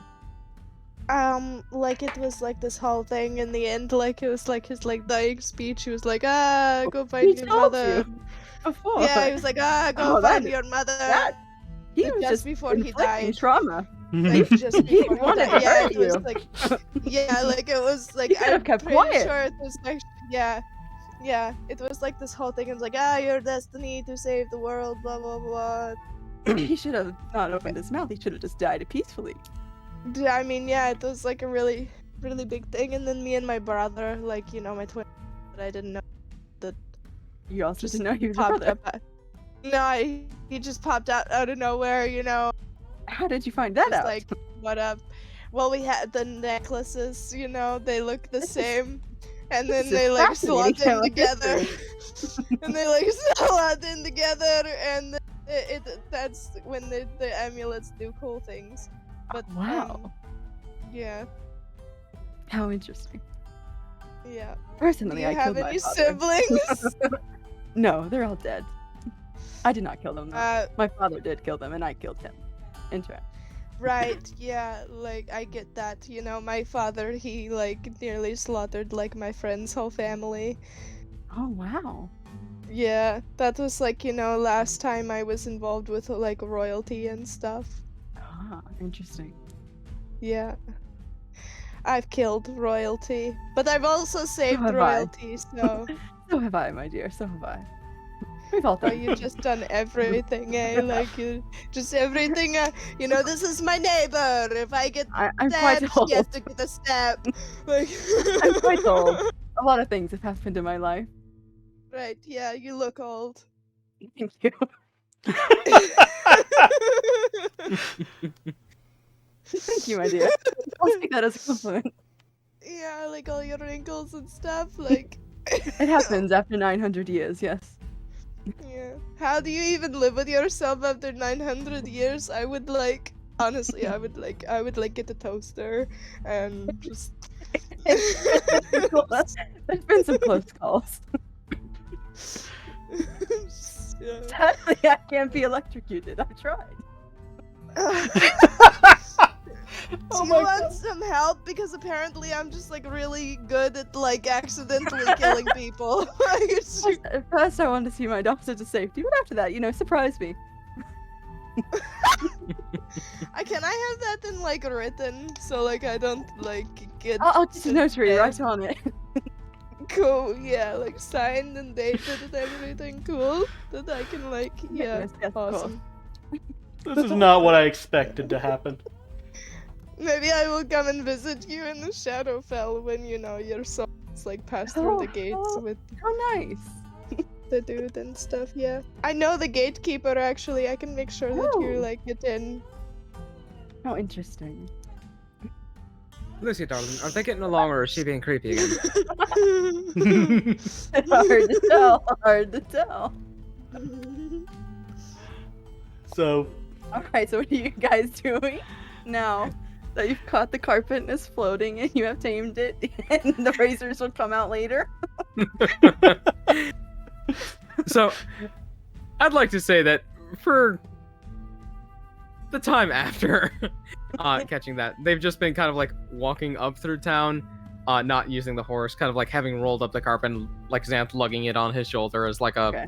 Speaker 3: Like it was like this whole thing in the end, like it was like his like dying speech. He was like, "Ah, go
Speaker 1: He
Speaker 3: find your
Speaker 1: told
Speaker 3: mother."
Speaker 1: you before.
Speaker 3: Yeah, he was like, "Ah, go
Speaker 1: Oh,
Speaker 3: find your mother."
Speaker 1: he was
Speaker 3: Just
Speaker 1: just
Speaker 3: before he
Speaker 1: inflicting
Speaker 3: died.
Speaker 1: trauma.
Speaker 3: Like just
Speaker 1: He
Speaker 3: before he
Speaker 1: wanted
Speaker 3: died.
Speaker 1: to
Speaker 3: Yeah,
Speaker 1: hurt
Speaker 3: it was
Speaker 1: you.
Speaker 3: like, yeah, like it was like
Speaker 1: He could have
Speaker 3: I'm
Speaker 1: kept
Speaker 3: pretty
Speaker 1: quiet.
Speaker 3: sure it was like, yeah, yeah, it was like this whole thing. It was like, ah, your destiny to save the world, blah blah blah.
Speaker 1: He should have not opened his mouth. He should have just died peacefully.
Speaker 3: I mean, yeah, it was like a really, really big thing. And then me and my brother, like, you know, my twin, that I didn't know that
Speaker 1: You also
Speaker 3: just
Speaker 1: didn't know he was your
Speaker 3: popped
Speaker 1: brother.
Speaker 3: up. No, he just popped out of nowhere, you know.
Speaker 1: How did you find that
Speaker 3: Just
Speaker 1: out?
Speaker 3: like, what up? Well, we had the necklaces, you know, they look the
Speaker 1: This is-
Speaker 3: same. And
Speaker 1: this
Speaker 3: then
Speaker 1: is
Speaker 3: they like
Speaker 1: fascinating
Speaker 3: slot them
Speaker 1: family
Speaker 3: together.
Speaker 1: history.
Speaker 3: And they like slot them together, and that's when the amulets do cool things. But
Speaker 1: Wow.
Speaker 3: yeah,
Speaker 1: How interesting.
Speaker 3: yeah.
Speaker 1: Personally,
Speaker 3: Do you
Speaker 1: I
Speaker 3: have
Speaker 1: killed my
Speaker 3: any
Speaker 1: father.
Speaker 3: siblings?
Speaker 1: No, they're all dead. I did not kill them though.
Speaker 3: uh,
Speaker 1: My father did kill them, and I killed him. In turn.
Speaker 3: right, yeah, like I get that. You know, my father, he like nearly slaughtered like my friend's whole family.
Speaker 1: Oh wow.
Speaker 3: Yeah, that was like, you know, last time I was involved with like royalty and stuff.
Speaker 1: Ah, interesting.
Speaker 3: Yeah. I've killed royalty, but I've also saved
Speaker 1: have I.
Speaker 3: royalty, so
Speaker 1: So have I, my dear. So have I. We've all
Speaker 3: oh,
Speaker 1: done.
Speaker 3: you've just done everything, eh? Like you just everything. You know, this is my neighbor. If I get
Speaker 1: I'm quite
Speaker 3: stabbed,
Speaker 1: old.
Speaker 3: he has to get a stab. Like
Speaker 1: I'm quite old. A lot of things have happened in my life.
Speaker 3: Right? Yeah, you look old.
Speaker 1: Thank you. Thank you, my dear. I'll take that as a compliment.
Speaker 3: Yeah, like all your wrinkles and stuff. Like
Speaker 1: It happens after 900 years, yes.
Speaker 3: yeah. How do you even live with yourself after 900 years? I would like, honestly, I would like get a toaster and just.
Speaker 1: There's been some close calls.
Speaker 3: Yeah.
Speaker 1: Sadly, I can't be electrocuted. I tried.
Speaker 3: Do you want some help? Because apparently I'm just like really good at like accidentally killing people. Like, it's just-
Speaker 1: At first, I wanted to see my doctor to safety, but after that, surprise me.
Speaker 3: Can I have that in like written so like I don't like get.
Speaker 1: I'll just a notary
Speaker 3: dead?
Speaker 1: right on it.
Speaker 3: Cool, yeah, like signed and dated and everything. Cool, that I can like, yeah,
Speaker 1: Yes, of course.
Speaker 3: awesome.
Speaker 2: This is not what I expected to happen.
Speaker 3: Maybe I will come and visit you in the Shadowfell when you know your souls like pass through the gates with
Speaker 1: Oh, nice.
Speaker 3: the dude and stuff. Yeah, I know the gatekeeper. Actually, I can make sure that you
Speaker 1: Oh.
Speaker 3: like get in.
Speaker 1: How interesting.
Speaker 4: Lucy, darling, are they getting along or is she being creepy again?
Speaker 1: Hard to tell. Hard to tell.
Speaker 2: So,
Speaker 1: Alright, so what are you guys doing now that you've caught the carpet and it's floating and you have tamed it and the razors will come out later?
Speaker 4: So, I'd like to say that for the time after catching that, they've just been kind of like walking up through town, not using the horse, kind of like having rolled up the carpet and like Xanth lugging it on his shoulder as like a
Speaker 1: Okay.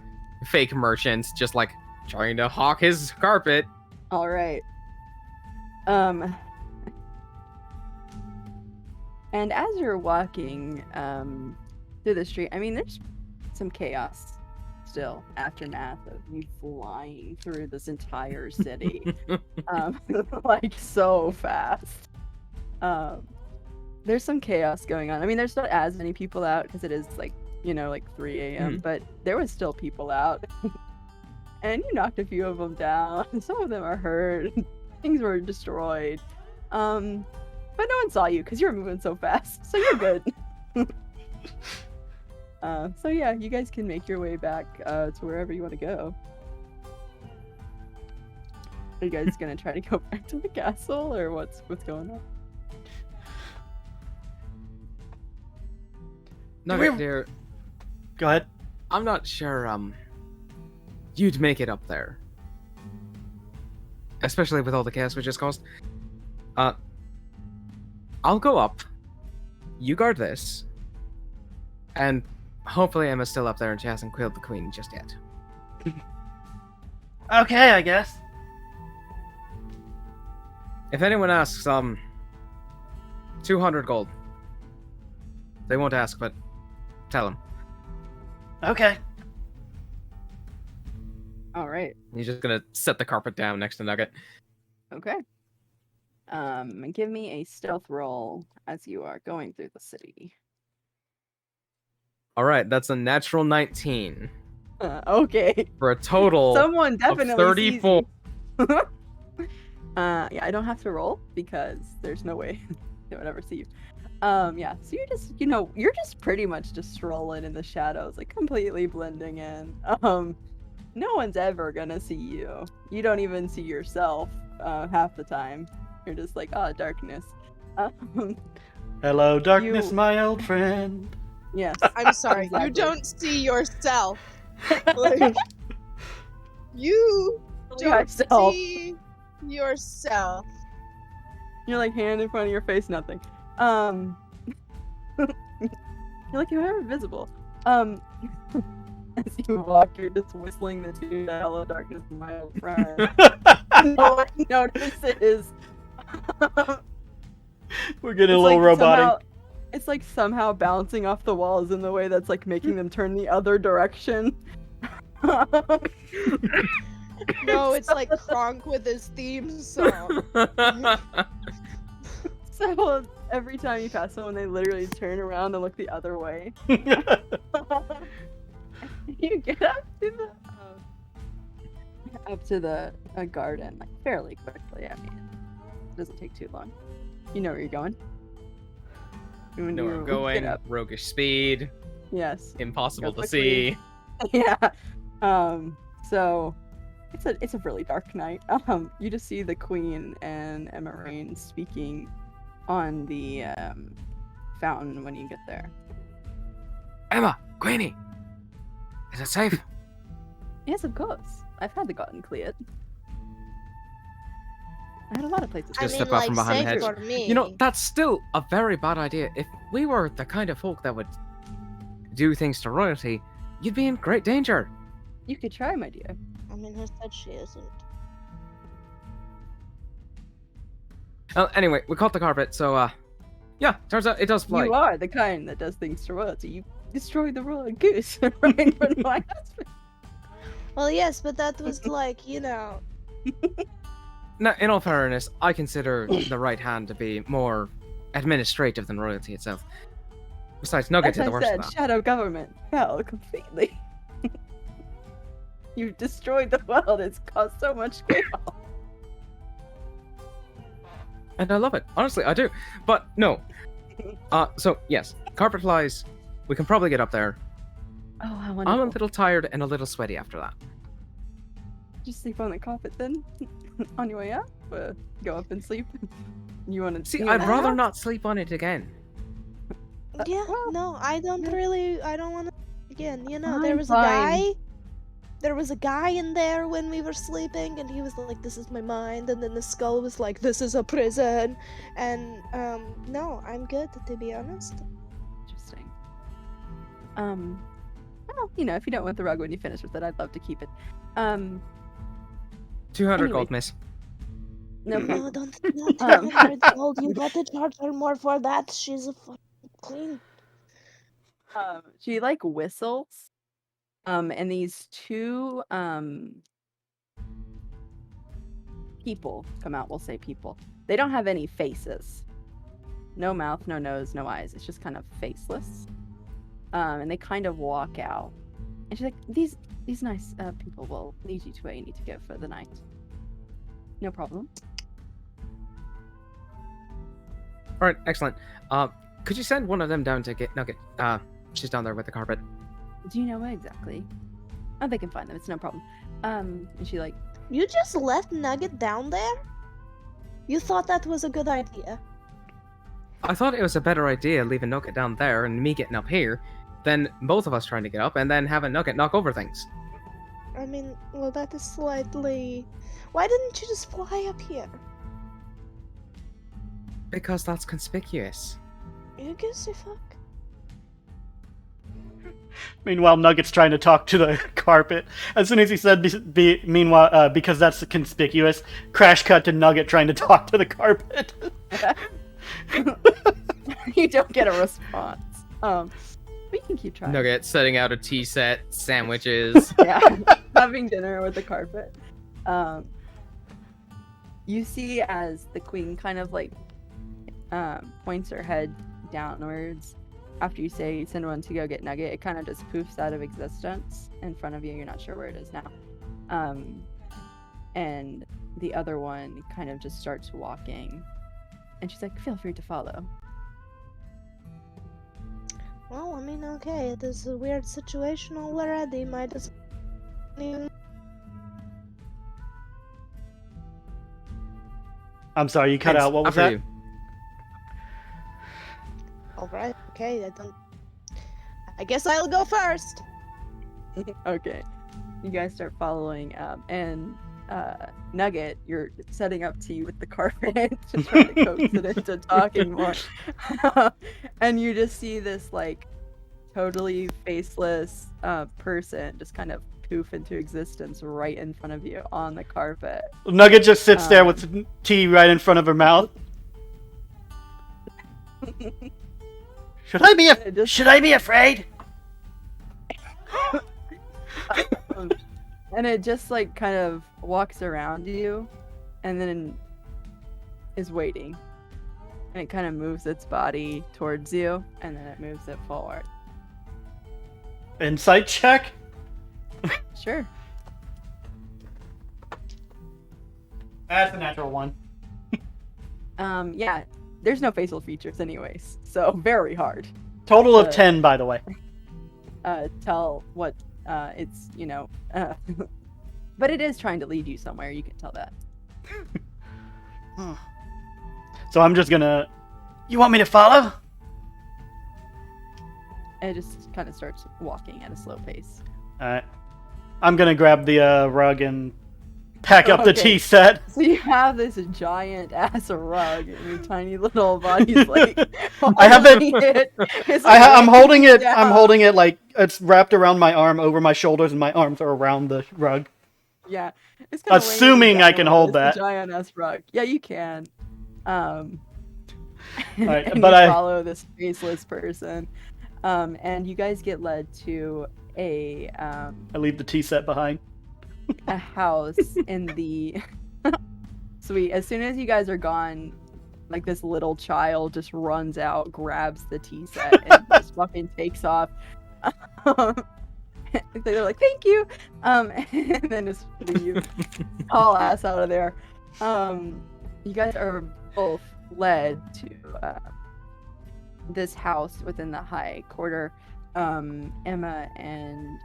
Speaker 4: fake merchant, just like trying to hawk his carpet.
Speaker 1: Alright. And as you're walking through the street, I mean, there's some chaos still, aftermath of you flying through this entire city. Like so fast. There's some chaos going on. I mean, there's not as many people out because it is like, like 3 a.m., but there was still people out. And you knocked a few of them down. Some of them are hurt. Things were destroyed. But no one saw you because you were moving so fast. So you're good. So yeah, you guys can make your way back to wherever you want to go. Are you guys gonna try to go back to the castle, or what's going on?
Speaker 4: Nugget, dear,
Speaker 2: go ahead.
Speaker 4: I'm not sure you'd make it up there, especially with all the chaos we just caused. I'll go up. You guard this. And hopefully Emma's still up there and she hasn't killed the queen just yet.
Speaker 2: Okay, I guess.
Speaker 4: If anyone asks, 200 gold. They won't ask, but tell them.
Speaker 2: Okay.
Speaker 1: All right.
Speaker 4: You're just gonna set the carpet down next to Nugget.
Speaker 1: Okay. Give me a stealth roll as you are going through the city.
Speaker 4: Alright, that's a natural 19.
Speaker 1: Okay.
Speaker 4: For a total
Speaker 1: Someone definitely
Speaker 4: of 34.
Speaker 1: sees you. Yeah, I don't have to roll because there's no way they would ever see you. Yeah, so you're just, you're just pretty much just strolling in the shadows, like completely blending in. No one's ever gonna see you. You don't even see yourself half the time. You're just like, oh, darkness.
Speaker 2: Hello, darkness, my old friend.
Speaker 1: Yes.
Speaker 3: I'm sorry,
Speaker 1: Exactly.
Speaker 3: you don't see yourself. Like, you don't
Speaker 1: Yourself.
Speaker 3: see yourself.
Speaker 1: You're like hand in front of your face, nothing. You're like, you're invisible. As you walk, you're just whistling the tune, Hello Darkness, my old friend. No one notices.
Speaker 2: We're getting a
Speaker 1: It's
Speaker 2: little
Speaker 1: like
Speaker 2: robotic.
Speaker 1: It's like somehow bouncing off the walls in the way that's like making them turn the other direction.
Speaker 3: No, it's like Kronk with his theme song.
Speaker 1: So every time you pass someone, they literally turn around and look the other way. You get up to the garden like fairly quickly. I mean, it doesn't take too long. You know where you're going.
Speaker 4: You know where I'm going.
Speaker 1: Get up.
Speaker 4: Roguish speed.
Speaker 1: Yes.
Speaker 4: Impossible
Speaker 1: Go
Speaker 4: to see.
Speaker 1: Yeah. So it's a really dark night. You just see the Queen and Emma speaking on the fountain when you get there.
Speaker 4: Emma, Queenie, is it safe?
Speaker 1: Yes, of course. I've had the garden cleared. I had a lot of places.
Speaker 4: Just step out from behind the
Speaker 3: safe
Speaker 4: hedge.
Speaker 3: for me.
Speaker 4: You know, that's still a very bad idea. If we were the kind of folk that would do things to royalty, you'd be in great danger.
Speaker 1: You could try, my dear.
Speaker 3: I mean, who said she isn't?
Speaker 4: Well, anyway, we caught the carpet, so, yeah, turns out it does fly.
Speaker 1: You are the kind that does things to royalty. You destroyed the royal goose right in front of my husband.
Speaker 3: Well, yes, but that was like,
Speaker 4: Now, in all fairness, I consider the right hand to be more administrative than royalty itself. Besides, Nugget
Speaker 1: As
Speaker 4: did the
Speaker 1: I
Speaker 4: worst
Speaker 1: said,
Speaker 4: of that.
Speaker 1: shadow government fell completely. You've destroyed the world. It's caused so much chaos.
Speaker 4: And I love it. Honestly, I do. But, no. So, yes, carpet flies. We can probably get up there.
Speaker 1: Oh, how
Speaker 4: I'm
Speaker 1: wonderful.
Speaker 4: a little tired and a little sweaty after that.
Speaker 1: Just sleep on the carpet then? On your way up? Go up and sleep? You want to
Speaker 4: See, I'd rather not sleep on it again.
Speaker 3: Yeah,
Speaker 1: well,
Speaker 3: no, I don't want to. Again,
Speaker 1: I'm
Speaker 3: there was
Speaker 1: fine.
Speaker 3: there was a guy in there when we were sleeping, and he was like, "This is my mind," and then the skull was like, "This is a prison," and no, I'm good, to be honest.
Speaker 1: Interesting. Well, if you don't want the rug when you finish with it, I'd love to keep it.
Speaker 4: 200
Speaker 1: Anyway.
Speaker 4: gold, miss.
Speaker 1: No problem.
Speaker 3: No, don't 200 gold. You got to charge her more for that. She's a fucking queen.
Speaker 1: She like whistles. And these two people come out. We'll say people. They don't have any faces. No mouth, no nose, no eyes. It's just kind of faceless. And they kind of walk out. And she's like, these nice people will lead you to where you need to go for the night. No problem.
Speaker 4: All right, excellent. Could you send one of them down to get Nugget? She's down there with the carpet.
Speaker 1: Do you know where exactly? Oh, they can find them. It's no problem. And she like,
Speaker 3: You just left Nugget down there? You thought that was a good idea?
Speaker 4: I thought it was a better idea leaving Nugget down there and me getting up here than both of us trying to get up and then having Nugget knock over things.
Speaker 3: I mean, well, that is slightly... Why didn't you just fly up here?
Speaker 4: Because that's conspicuous.
Speaker 3: You gives a fuck?
Speaker 2: Meanwhile, Nugget's trying to talk to the carpet. As soon as he said, because that's conspicuous, crash cut to Nugget trying to talk to the carpet.
Speaker 1: You don't get a response. We can keep trying.
Speaker 4: Nugget setting out a tea set, sandwiches.
Speaker 1: Yeah, having dinner with the carpet. You see as the queen kind of like points her head downwards after you say send one to go get Nugget. It kind of just poofs out of existence in front of you. You're not sure where it is now. And the other one kind of just starts walking, and she's like, feel free to follow.
Speaker 3: Well, I mean, okay, this is a weird situation already. Might as well.
Speaker 2: I'm sorry, you cut
Speaker 4: Thanks.
Speaker 2: out. What was
Speaker 4: After
Speaker 2: that?
Speaker 4: you.
Speaker 3: Alright, okay, I guess I'll go first.
Speaker 1: Okay, you guys start following and Nugget, you're setting up tea with the carpet to try to coax it into talking more. And you just see this like totally faceless person just kind of poof into existence right in front of you on the carpet.
Speaker 2: Nugget just sits there with tea right in front of her mouth. Should I be afraid?
Speaker 1: And it just like kind of walks around you and then is waiting. And it kind of moves its body towards you and then it moves it forward.
Speaker 2: Insight check?
Speaker 1: Sure.
Speaker 2: That's a natural one.
Speaker 1: Yeah, there's no facial features anyways, so very hard.
Speaker 2: Total of 10, by the way.
Speaker 1: Tell what it's, but it is trying to lead you somewhere, you can tell that.
Speaker 2: So I'm just gonna... You want me to follow?
Speaker 1: And it just kind of starts walking at a slow pace.
Speaker 2: Alright. I'm gonna grab the rug and pack up the
Speaker 1: Okay.
Speaker 2: tea set.
Speaker 1: So you have this giant ass rug, and your tiny little body's like.
Speaker 2: I have it-
Speaker 1: holding it. It's
Speaker 2: I'm
Speaker 1: weighing
Speaker 2: holding it.
Speaker 1: down.
Speaker 2: I'm holding it like it's wrapped around my arm, over my shoulders, and my arms are around the rug.
Speaker 1: Yeah. It's kinda weighing
Speaker 2: Assuming
Speaker 1: you
Speaker 2: I
Speaker 1: down
Speaker 2: can
Speaker 1: with
Speaker 2: hold
Speaker 1: this
Speaker 2: that.
Speaker 1: giant ass rug. Yeah, you can.
Speaker 2: Right,
Speaker 1: and
Speaker 2: but
Speaker 1: you
Speaker 2: I-
Speaker 1: follow this faceless person, and you guys get led to a
Speaker 2: I leave the tea set behind.
Speaker 1: house in the sweet. As soon as you guys are gone, like this little child just runs out, grabs the tea set, and just fucking takes off. They're like, "Thank you," and then just leave, haul ass out of there. You guys are both led to this house within the high quarter. Emma and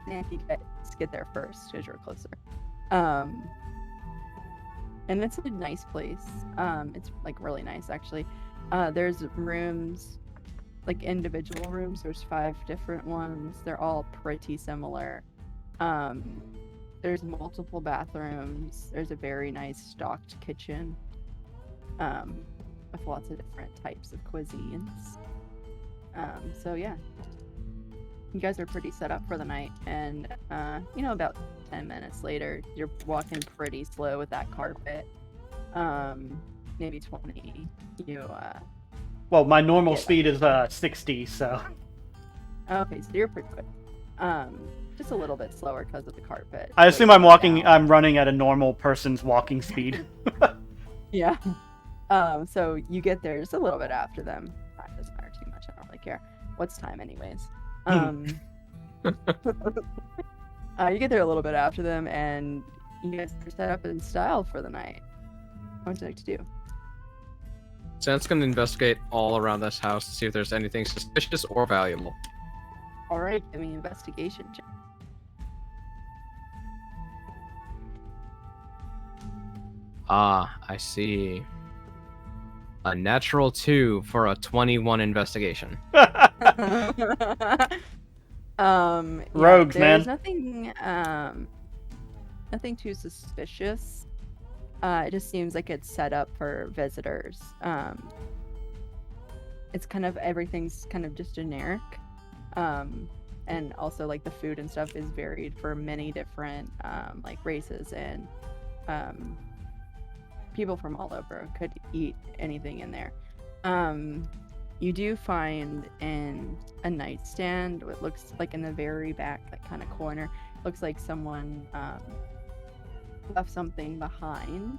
Speaker 1: Nancy get there first because you're closer. And it's a nice place. It's like really nice actually. There's rooms, like individual rooms. There's 5 different ones. They're all pretty similar. There's multiple bathrooms. There's a very nice stocked kitchen with lots of different types of cuisines. So yeah, you guys are pretty set up for the night, and about 10 minutes later, you're walking pretty slow with that carpet. Maybe 20.
Speaker 2: Well, my normal
Speaker 1: Yeah.
Speaker 2: speed is 60, so...
Speaker 1: Okay, so you're pretty quick. Just a little bit slower because of the carpet.
Speaker 2: I assume I'm
Speaker 1: down.
Speaker 2: running at a normal person's walking speed.
Speaker 1: Yeah. So you get there just a little bit after them. That doesn't matter too much. I don't really care. What's time, anyways? You get there a little bit after them, and you guys are set up in style for the night. What would you like to do?
Speaker 4: Jan's gonna investigate all around this house to see if there's anything suspicious or valuable.
Speaker 1: All right, give me an investigation check.
Speaker 4: Ah, I see. A natural 2 for a 21 investigation.
Speaker 1: Yeah,
Speaker 2: Rogues,
Speaker 1: there's
Speaker 2: man.
Speaker 1: nothing too suspicious. It just seems like it's set up for visitors. It's kind of everything's kind of just generic. And also like the food and stuff is varied for many different like races and people from all over could eat anything in there. You do find in a nightstand, it looks like in the very back, like kind of corner, looks like someone left something behind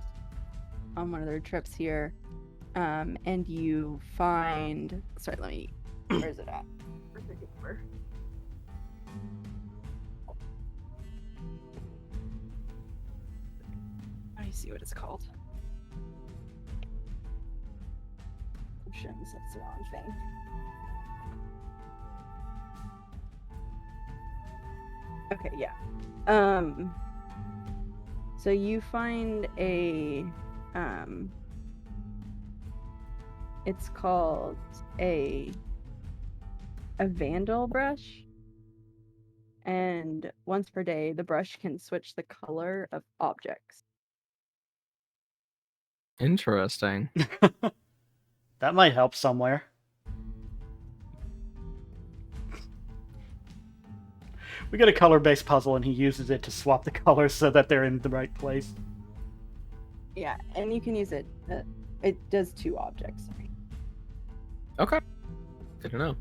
Speaker 1: on one of their trips here. And you find, sorry, let me, where is it at? Where's the paper? Let me see what it's called. Potions, that's the wrong thing. Okay, yeah. So you find a, it's called a vandal brush. And once per day, the brush can switch the color of objects.
Speaker 4: Interesting.
Speaker 2: That might help somewhere. We get a color-based puzzle, and he uses it to swap the colors so that they're in the right place.
Speaker 1: Yeah, and you can use it. It does 2 objects. Sorry.
Speaker 4: Okay. Good to know.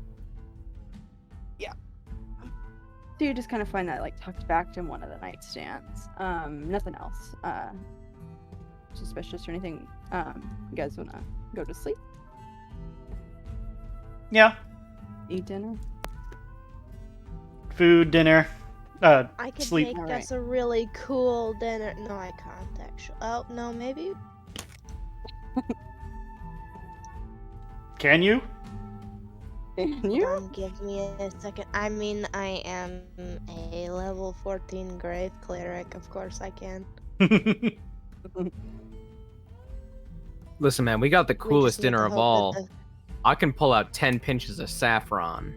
Speaker 1: So you just kind of find that like tucked back in one of the nightstands. Nothing else suspicious or anything. You guys wanna go to sleep?
Speaker 2: Yeah.
Speaker 1: Eat dinner?
Speaker 2: Food, dinner,
Speaker 3: I could
Speaker 2: sleep.
Speaker 3: make
Speaker 1: Alright.
Speaker 3: us a really cool dinner. No, I can't actually. Oh, no, maybe.
Speaker 2: Can you?
Speaker 1: Can you?
Speaker 3: Give me a second. I mean, I am a level 14 grave cleric. Of course I can.
Speaker 4: Listen, man, we got the
Speaker 3: We
Speaker 4: coolest
Speaker 3: just need
Speaker 4: dinner
Speaker 3: to
Speaker 4: of
Speaker 3: hope
Speaker 4: all.
Speaker 3: that
Speaker 4: I can pull out 10 pinches of saffron.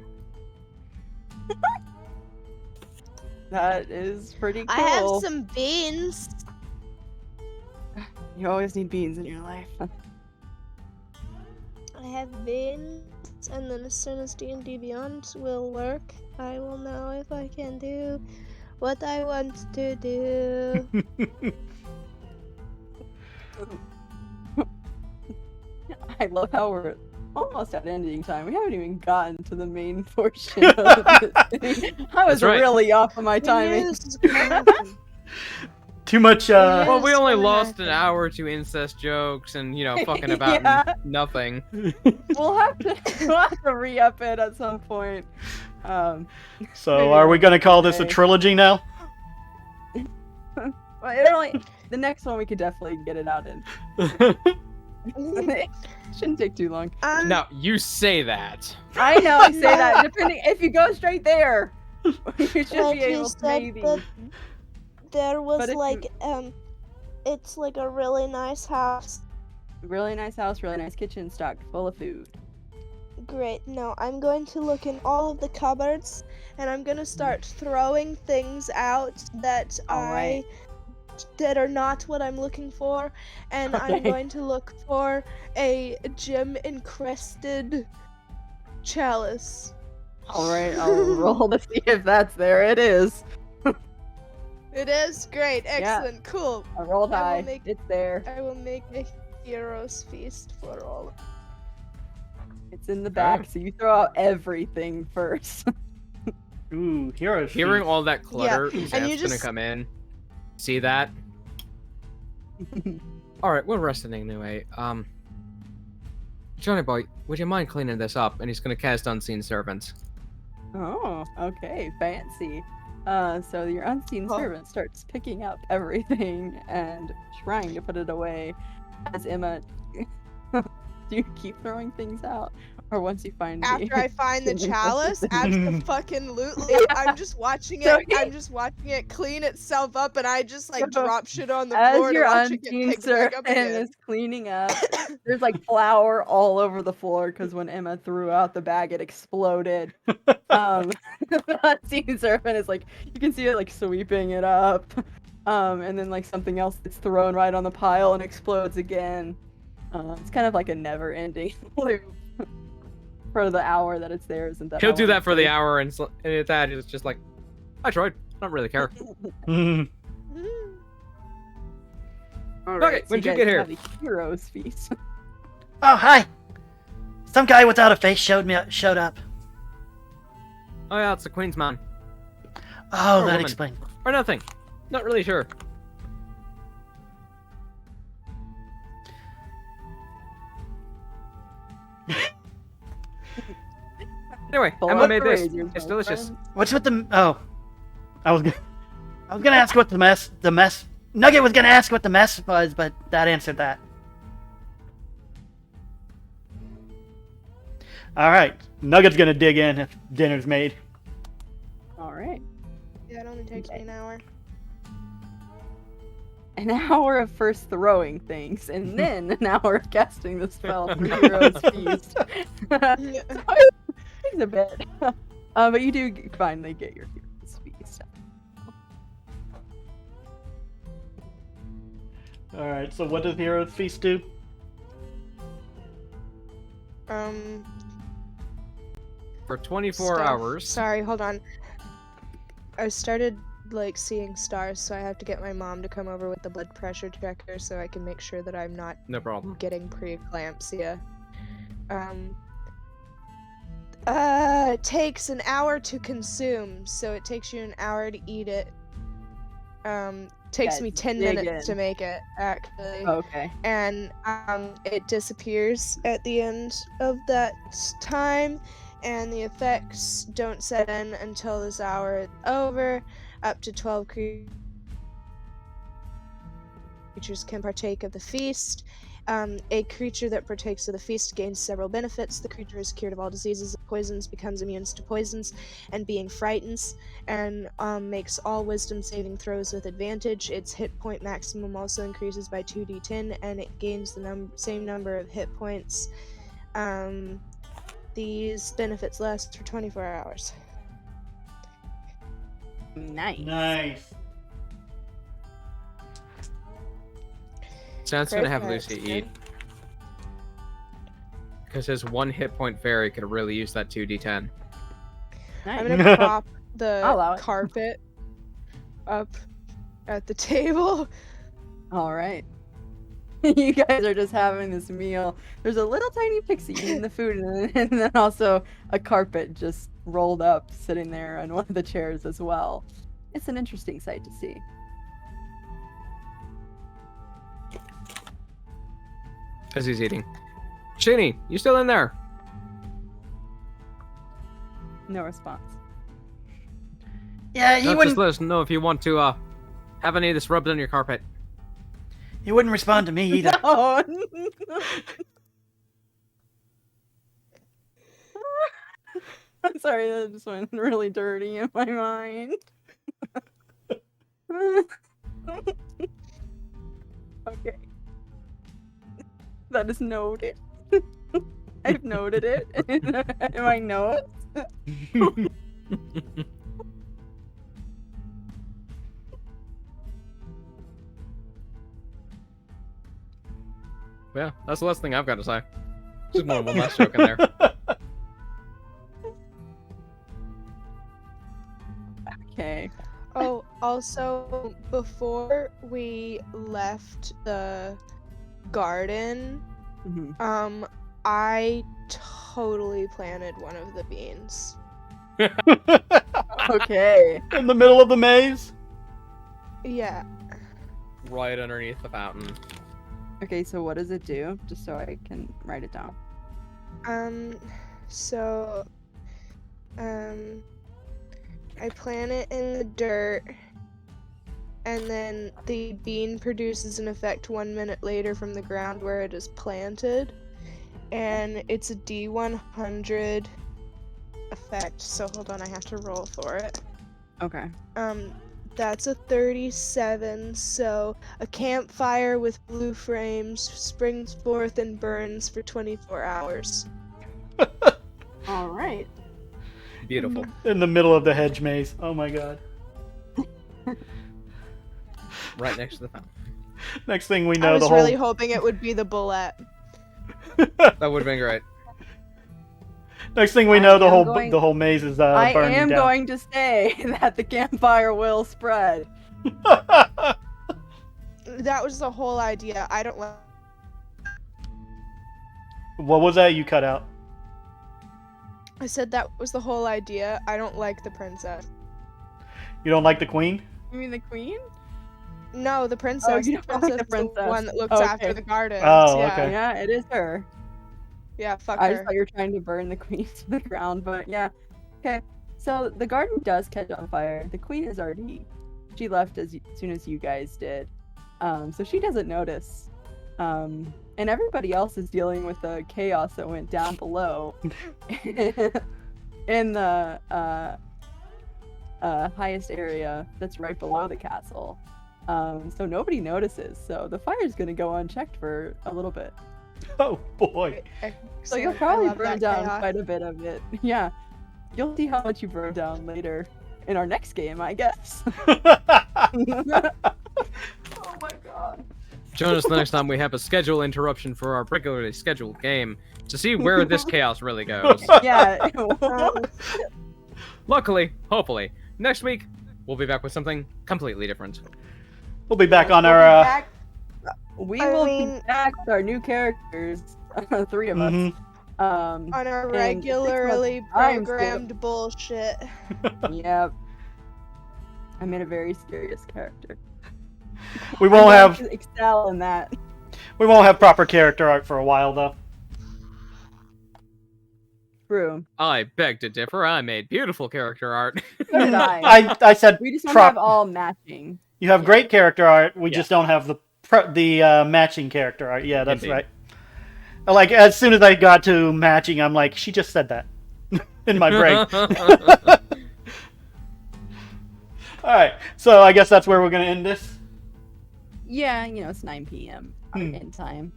Speaker 1: That is pretty cool.
Speaker 3: I have some beans.
Speaker 1: You always need beans in your life.
Speaker 3: I have beans, and then as soon as D&D Beyond will work, I will know if I can do what I want to do.
Speaker 1: I love how we're almost at ending time. We haven't even gotten to the main portion of this thing. I was
Speaker 4: That's right.
Speaker 1: really off of my timing.
Speaker 3: Yes, awesome.
Speaker 2: Too much,
Speaker 4: Well, we
Speaker 3: Yes,
Speaker 4: only
Speaker 3: what
Speaker 4: lost an
Speaker 3: happened?
Speaker 4: hour to incest jokes and, you know, fucking about
Speaker 1: Yeah.
Speaker 4: nothing.
Speaker 1: We'll have to re-up it at some point.
Speaker 2: So,
Speaker 1: Maybe
Speaker 2: are we gonna call this a
Speaker 1: okay.
Speaker 2: trilogy now?
Speaker 1: Well, it only, the next one we could definitely get it out in. It shouldn't take too long.
Speaker 4: Now, you say that.
Speaker 1: I know I say that. Depending if you go straight there, you should
Speaker 3: Like
Speaker 1: be
Speaker 3: you
Speaker 1: able to
Speaker 3: said,
Speaker 1: maybe.
Speaker 3: but there was
Speaker 1: But if
Speaker 3: like
Speaker 1: you-
Speaker 3: it's like a really nice house.
Speaker 1: Really nice house, really nice kitchen, stocked full of food.
Speaker 3: Great. No, I'm going to look in all of the cupboards, and I'm gonna start throwing things out that
Speaker 1: Alright.
Speaker 3: that are not what I'm looking for, and I'm
Speaker 1: Okay.
Speaker 3: going to look for a gem encrusted chalice.
Speaker 1: All right, I'll roll to see if that's there. It is.
Speaker 3: It is great, excellent, cool.
Speaker 1: I rolled
Speaker 3: I will
Speaker 1: high.
Speaker 3: make-
Speaker 1: It's there.
Speaker 3: I will make a hero's feast for all.
Speaker 1: It's in the back, so you throw out everything first.
Speaker 2: Ooh, heroes.
Speaker 4: Hearing all that clutter,
Speaker 3: and
Speaker 4: Xanth's
Speaker 3: you
Speaker 4: gonna
Speaker 3: just-
Speaker 4: come in. See that? Alright, we're resting anyway. Johnny boy, would you mind cleaning this up? And he's gonna cast Unseen Servant.
Speaker 1: Oh, okay, fancy. So your unseen
Speaker 3: Oh.
Speaker 1: servant starts picking up everything and trying to put it away. As Emma, do you keep throwing things out, or once you find
Speaker 3: After I find the
Speaker 1: gem
Speaker 3: chalice,
Speaker 1: encrusted-
Speaker 3: absolutely. I'm just watching it.
Speaker 1: Sorry.
Speaker 3: I'm just watching it clean itself up, and I just like
Speaker 1: So,
Speaker 3: drop shit on the
Speaker 1: As
Speaker 3: floor to
Speaker 1: your
Speaker 3: watch it get
Speaker 1: unseen
Speaker 3: picked back up
Speaker 1: servant
Speaker 3: again.
Speaker 1: is cleaning up, there's like flour all over the floor because when Emma threw out the bag, it exploded. The unseen servant is like, you can see it like sweeping it up. And then like something else gets thrown right on the pile and explodes again. It's kind of like a never-ending loop for the hour that it's there. Isn't that?
Speaker 4: He'll do that for the hour, and at that it's just like, I tried. I don't really care. Okay, when did you get here?
Speaker 1: The heroes feast.
Speaker 2: Oh, hi! Some guy without a face showed up.
Speaker 4: Oh yeah, it's the Queen's man.
Speaker 2: Oh,
Speaker 4: Or
Speaker 2: that
Speaker 4: woman.
Speaker 2: explains.
Speaker 4: Or nothing. Not really sure. Anyway, Emma made this. It's delicious.
Speaker 2: What's with the? Oh, I was gonna ask what the mess. Nugget was gonna ask what the mess was, but that answered that. All right, Nugget's gonna dig in if dinner's made.
Speaker 1: All right.
Speaker 3: Yeah, it only takes me an hour.
Speaker 1: An hour of first throwing things, and then an hour of casting the spell for Heroes Feast. So it takes a bit. But you do finally get your Heroes Feast.
Speaker 2: All right, so what does Heroes Feast do?
Speaker 4: For 24 hours.
Speaker 3: Sorry, hold on. I started like seeing stars, so I have to get my mom to come over with the blood pressure checker so I can make sure that I'm not
Speaker 4: No problem.
Speaker 3: getting preeclampsia. It takes an hour to consume, so it takes you an hour to eat it. Takes
Speaker 1: Guys,
Speaker 3: me 10
Speaker 1: dig
Speaker 3: minutes
Speaker 1: in.
Speaker 3: to make it, actually.
Speaker 1: Okay.
Speaker 3: And it disappears at the end of that time, and the effects don't set in until this hour is over. Up to 12 creatures can partake of the feast. A creature that partakes of the feast gains several benefits. The creature is cured of all diseases and poisons, becomes immune to poisons and being frightens, and makes all wisdom saving throws with advantage. Its hit point maximum also increases by 2d10, and it gains the same number of hit points. These benefits last for 24 hours.
Speaker 1: Nice.
Speaker 4: Sounds
Speaker 3: Great
Speaker 4: gonna have
Speaker 3: character.
Speaker 4: Lucy eat. Because his one hit point fairy could really use that 2d10.
Speaker 1: Nice.
Speaker 3: I'm gonna prop
Speaker 1: I'll allow
Speaker 3: the
Speaker 1: it.
Speaker 3: carpet up at the table.
Speaker 1: All right. You guys are just having this meal. There's a little tiny pixie eating the food, and then also a carpet just rolled up, sitting there on one of the chairs as well. It's an interesting sight to see.
Speaker 4: As he's eating. Shinny, you still in there?
Speaker 1: No response.
Speaker 2: Yeah, he
Speaker 4: No, just
Speaker 2: wouldn't.
Speaker 4: let us know if you want to have any of this rubbed on your carpet.
Speaker 2: He wouldn't respond to me either.
Speaker 1: No. I'm sorry, that just went really dirty in my mind. Okay. That is noted. I've noted it in my notes.
Speaker 4: Yeah, that's the last thing I've got to say. Just one last joke in there.
Speaker 1: Okay.
Speaker 3: Oh, also, before we left the garden,
Speaker 1: Mhm.
Speaker 3: I totally planted one of the beans.
Speaker 1: Okay.
Speaker 2: In the middle of the maze.
Speaker 3: Yeah.
Speaker 4: Right underneath the fountain.
Speaker 1: Okay, so what does it do? Just so I can write it down.
Speaker 3: So, I plant it in the dirt, and then the bean produces an effect 1 minute later from the ground where it is planted, and it's a D100 effect. So hold on, I have to roll for it.
Speaker 1: Okay.
Speaker 3: That's a 37, so a campfire with blue frames springs forth and burns for 24 hours.
Speaker 1: All right.
Speaker 4: Beautiful.
Speaker 2: In the middle of the hedge maze. Oh my god.
Speaker 4: right next to the fountain.
Speaker 2: Next thing we
Speaker 3: I
Speaker 2: know,
Speaker 3: was
Speaker 2: the whole
Speaker 3: really hoping it would be the bullet.
Speaker 4: That would have been great.
Speaker 2: next thing we
Speaker 1: I
Speaker 2: know, the
Speaker 1: am
Speaker 2: whole
Speaker 1: going-
Speaker 2: the whole maze is
Speaker 1: I
Speaker 2: burning
Speaker 1: am
Speaker 2: down.
Speaker 1: going to say that the campfire will spread.
Speaker 3: That was the whole idea. I don't like.
Speaker 2: What was that you cut out?
Speaker 3: I said that was the whole idea. I don't like the princess.
Speaker 2: You don't like the queen?
Speaker 1: You mean the queen?
Speaker 3: No, the princess.
Speaker 1: you
Speaker 3: The
Speaker 1: don't like the
Speaker 3: princess is the
Speaker 1: princess.
Speaker 3: one that looks
Speaker 1: Okay.
Speaker 3: after the gardens.
Speaker 2: Oh,
Speaker 3: yeah.
Speaker 2: okay.
Speaker 1: Yeah, it is her.
Speaker 3: Yeah, fuck
Speaker 1: I
Speaker 3: her.
Speaker 1: just thought you were trying to burn the queen to the ground, but yeah. Okay, so the garden does catch on fire. The queen is already... She left as soon as you guys did. So she doesn't notice. And everybody else is dealing with the chaos that went down below. In the highest area that's right below the castle. So nobody notices. So the fire is going to go unchecked for a little bit.
Speaker 2: Oh boy.
Speaker 1: So you'll
Speaker 3: Excellent. I
Speaker 1: probably
Speaker 3: love
Speaker 1: burn
Speaker 3: that
Speaker 1: down
Speaker 3: chaos.
Speaker 1: quite a bit of it. Yeah. You'll see how much you burn down later in our next game, I guess. Oh my god.
Speaker 4: Join us the next time we have a schedule interruption for our regularly scheduled game to see where this chaos really goes.
Speaker 1: Yeah.
Speaker 4: Luckily, hopefully, next week we'll be back with something completely different.
Speaker 2: We'll be back on
Speaker 1: We'll
Speaker 2: our.
Speaker 1: be back- We
Speaker 3: I
Speaker 1: will
Speaker 3: mean-
Speaker 1: be back with our new characters. 3 of us.
Speaker 2: Mhm.
Speaker 3: On our
Speaker 1: And
Speaker 3: regularly
Speaker 1: 6 months time
Speaker 3: programmed bullshit.
Speaker 1: Yep. I made a very serious character.
Speaker 2: We
Speaker 1: I'm
Speaker 2: won't
Speaker 1: going
Speaker 2: have
Speaker 1: to excel in that.
Speaker 2: proper character art for a while though.
Speaker 1: True.
Speaker 4: I beg to differ. I made beautiful character art.
Speaker 1: So did I.
Speaker 2: I said
Speaker 1: We just don't
Speaker 2: prop.
Speaker 1: have all matching.
Speaker 2: You have great character art. We
Speaker 4: Yeah.
Speaker 2: just don't have the matching character art. Yeah, that's
Speaker 4: Indeed.
Speaker 2: right. Like as soon as I got to matching, I'm like, she just said that in my brain. All right, so I guess that's where we're gonna end this.
Speaker 1: Yeah, it's 9 p.m. our
Speaker 2: Hmm.
Speaker 1: end time.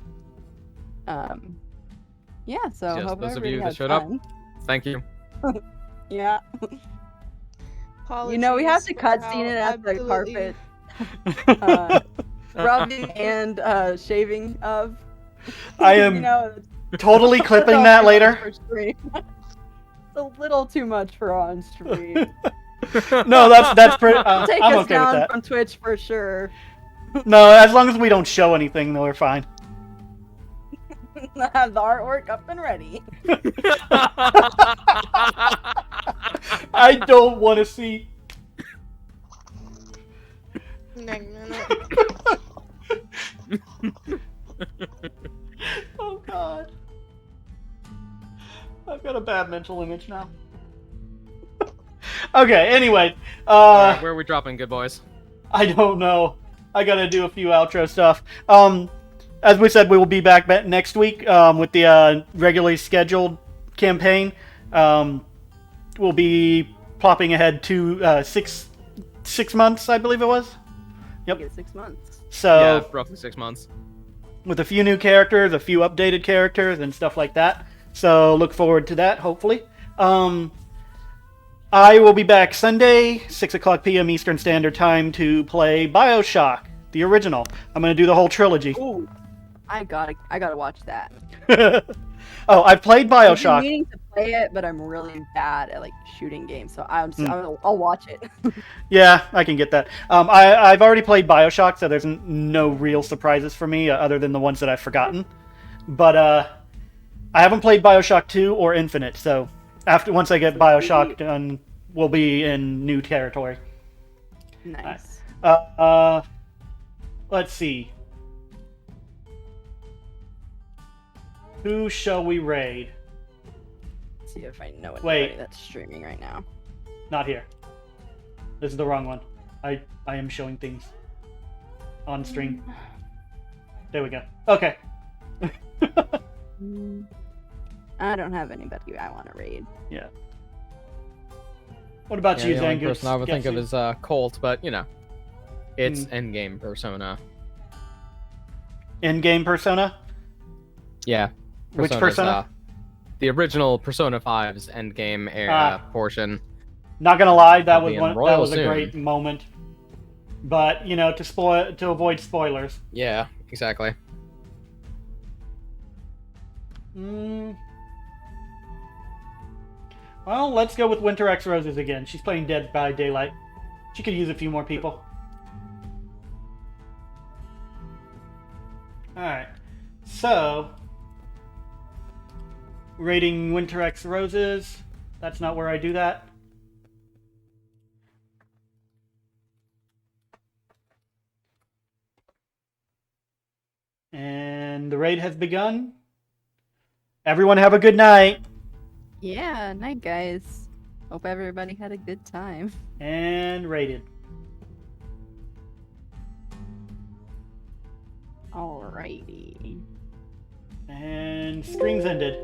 Speaker 1: Yeah, so
Speaker 4: Just
Speaker 1: hope
Speaker 4: those of
Speaker 1: everybody
Speaker 4: you that
Speaker 1: has
Speaker 4: showed up.
Speaker 1: fun.
Speaker 4: Thank you.
Speaker 1: Yeah.
Speaker 3: Apologies
Speaker 1: We have to
Speaker 3: for
Speaker 1: cutscene
Speaker 3: how
Speaker 1: it at the
Speaker 3: absolutely-
Speaker 1: carpet. Rubbing and shaving of.
Speaker 2: I am totally
Speaker 1: it's
Speaker 2: clipping
Speaker 1: all
Speaker 2: that
Speaker 1: too
Speaker 2: later.
Speaker 1: much for stream. It's a little too much for on stream.
Speaker 2: No, that's pretty.
Speaker 1: Take
Speaker 2: I'm
Speaker 1: us
Speaker 2: okay with
Speaker 1: down
Speaker 2: that.
Speaker 1: from Twitch for sure.
Speaker 2: No, as long as we don't show anything, then we're fine.
Speaker 1: Have the artwork up and ready.
Speaker 2: I don't want to see. Oh God. I've got a bad mental image now. Okay, anyway.
Speaker 4: Alright, where are we dropping, good boys?
Speaker 2: I don't know. I gotta do a few outro stuff. As we said, we will be back next week with the regularly scheduled campaign. We'll be plopping ahead to 6 months, I believe it was. Yep.
Speaker 1: Get 6 months.
Speaker 2: So
Speaker 4: Yeah, roughly 6 months.
Speaker 2: with a few new characters, a few updated characters, and stuff like that. So look forward to that, hopefully. I will be back Sunday, 6 o'clock p.m. Eastern Standard Time to play BioShock, the original. I'm going to do the whole trilogy.
Speaker 1: Ooh, I gotta watch that.
Speaker 2: Oh, I've played
Speaker 1: I've been
Speaker 2: BioShock.
Speaker 1: meaning to play it, but I'm really bad at shooting games, so I'll watch it.
Speaker 2: Yeah, I can get that. I've already played BioShock, so there's no real surprises for me other than the ones that I've forgotten. But I haven't played BioShock 2 or Infinite, so once I get BioShock done, we'll be in new territory.
Speaker 1: Nice.
Speaker 2: Let's see. Who shall we raid?
Speaker 1: Let's see if I know anybody
Speaker 2: Wait.
Speaker 1: that's streaming right now.
Speaker 2: Not here. This is the wrong one. I am showing things on stream. There we go. Okay.
Speaker 1: I don't have anybody I want to raid.
Speaker 2: Yeah. What about
Speaker 4: Yeah,
Speaker 2: you,
Speaker 4: the only
Speaker 2: Zangoose?
Speaker 4: person I would think of is Colt, but it's
Speaker 2: Hmm.
Speaker 4: endgame Persona.
Speaker 2: In-game Persona?
Speaker 4: Yeah.
Speaker 2: Which
Speaker 4: Persona's,
Speaker 2: Persona?
Speaker 4: The original Persona 5's endgame era portion.
Speaker 2: Not gonna lie, that
Speaker 4: I'll
Speaker 2: was
Speaker 4: be in
Speaker 2: one. That
Speaker 4: Royal
Speaker 2: was a
Speaker 4: soon.
Speaker 2: great moment. But, you know, to avoid spoilers.
Speaker 4: Yeah, exactly.
Speaker 2: Well, let's go with Winter X Roses again. She's playing Dead by Daylight. She could use a few more people. Alright. So, rating Winter X Roses. That's not where I do that. And the raid has begun. Everyone have a good night.
Speaker 1: Yeah, night guys. Hope everybody had a good time.
Speaker 2: And raided.
Speaker 1: Alrighty.
Speaker 2: And screen's ended.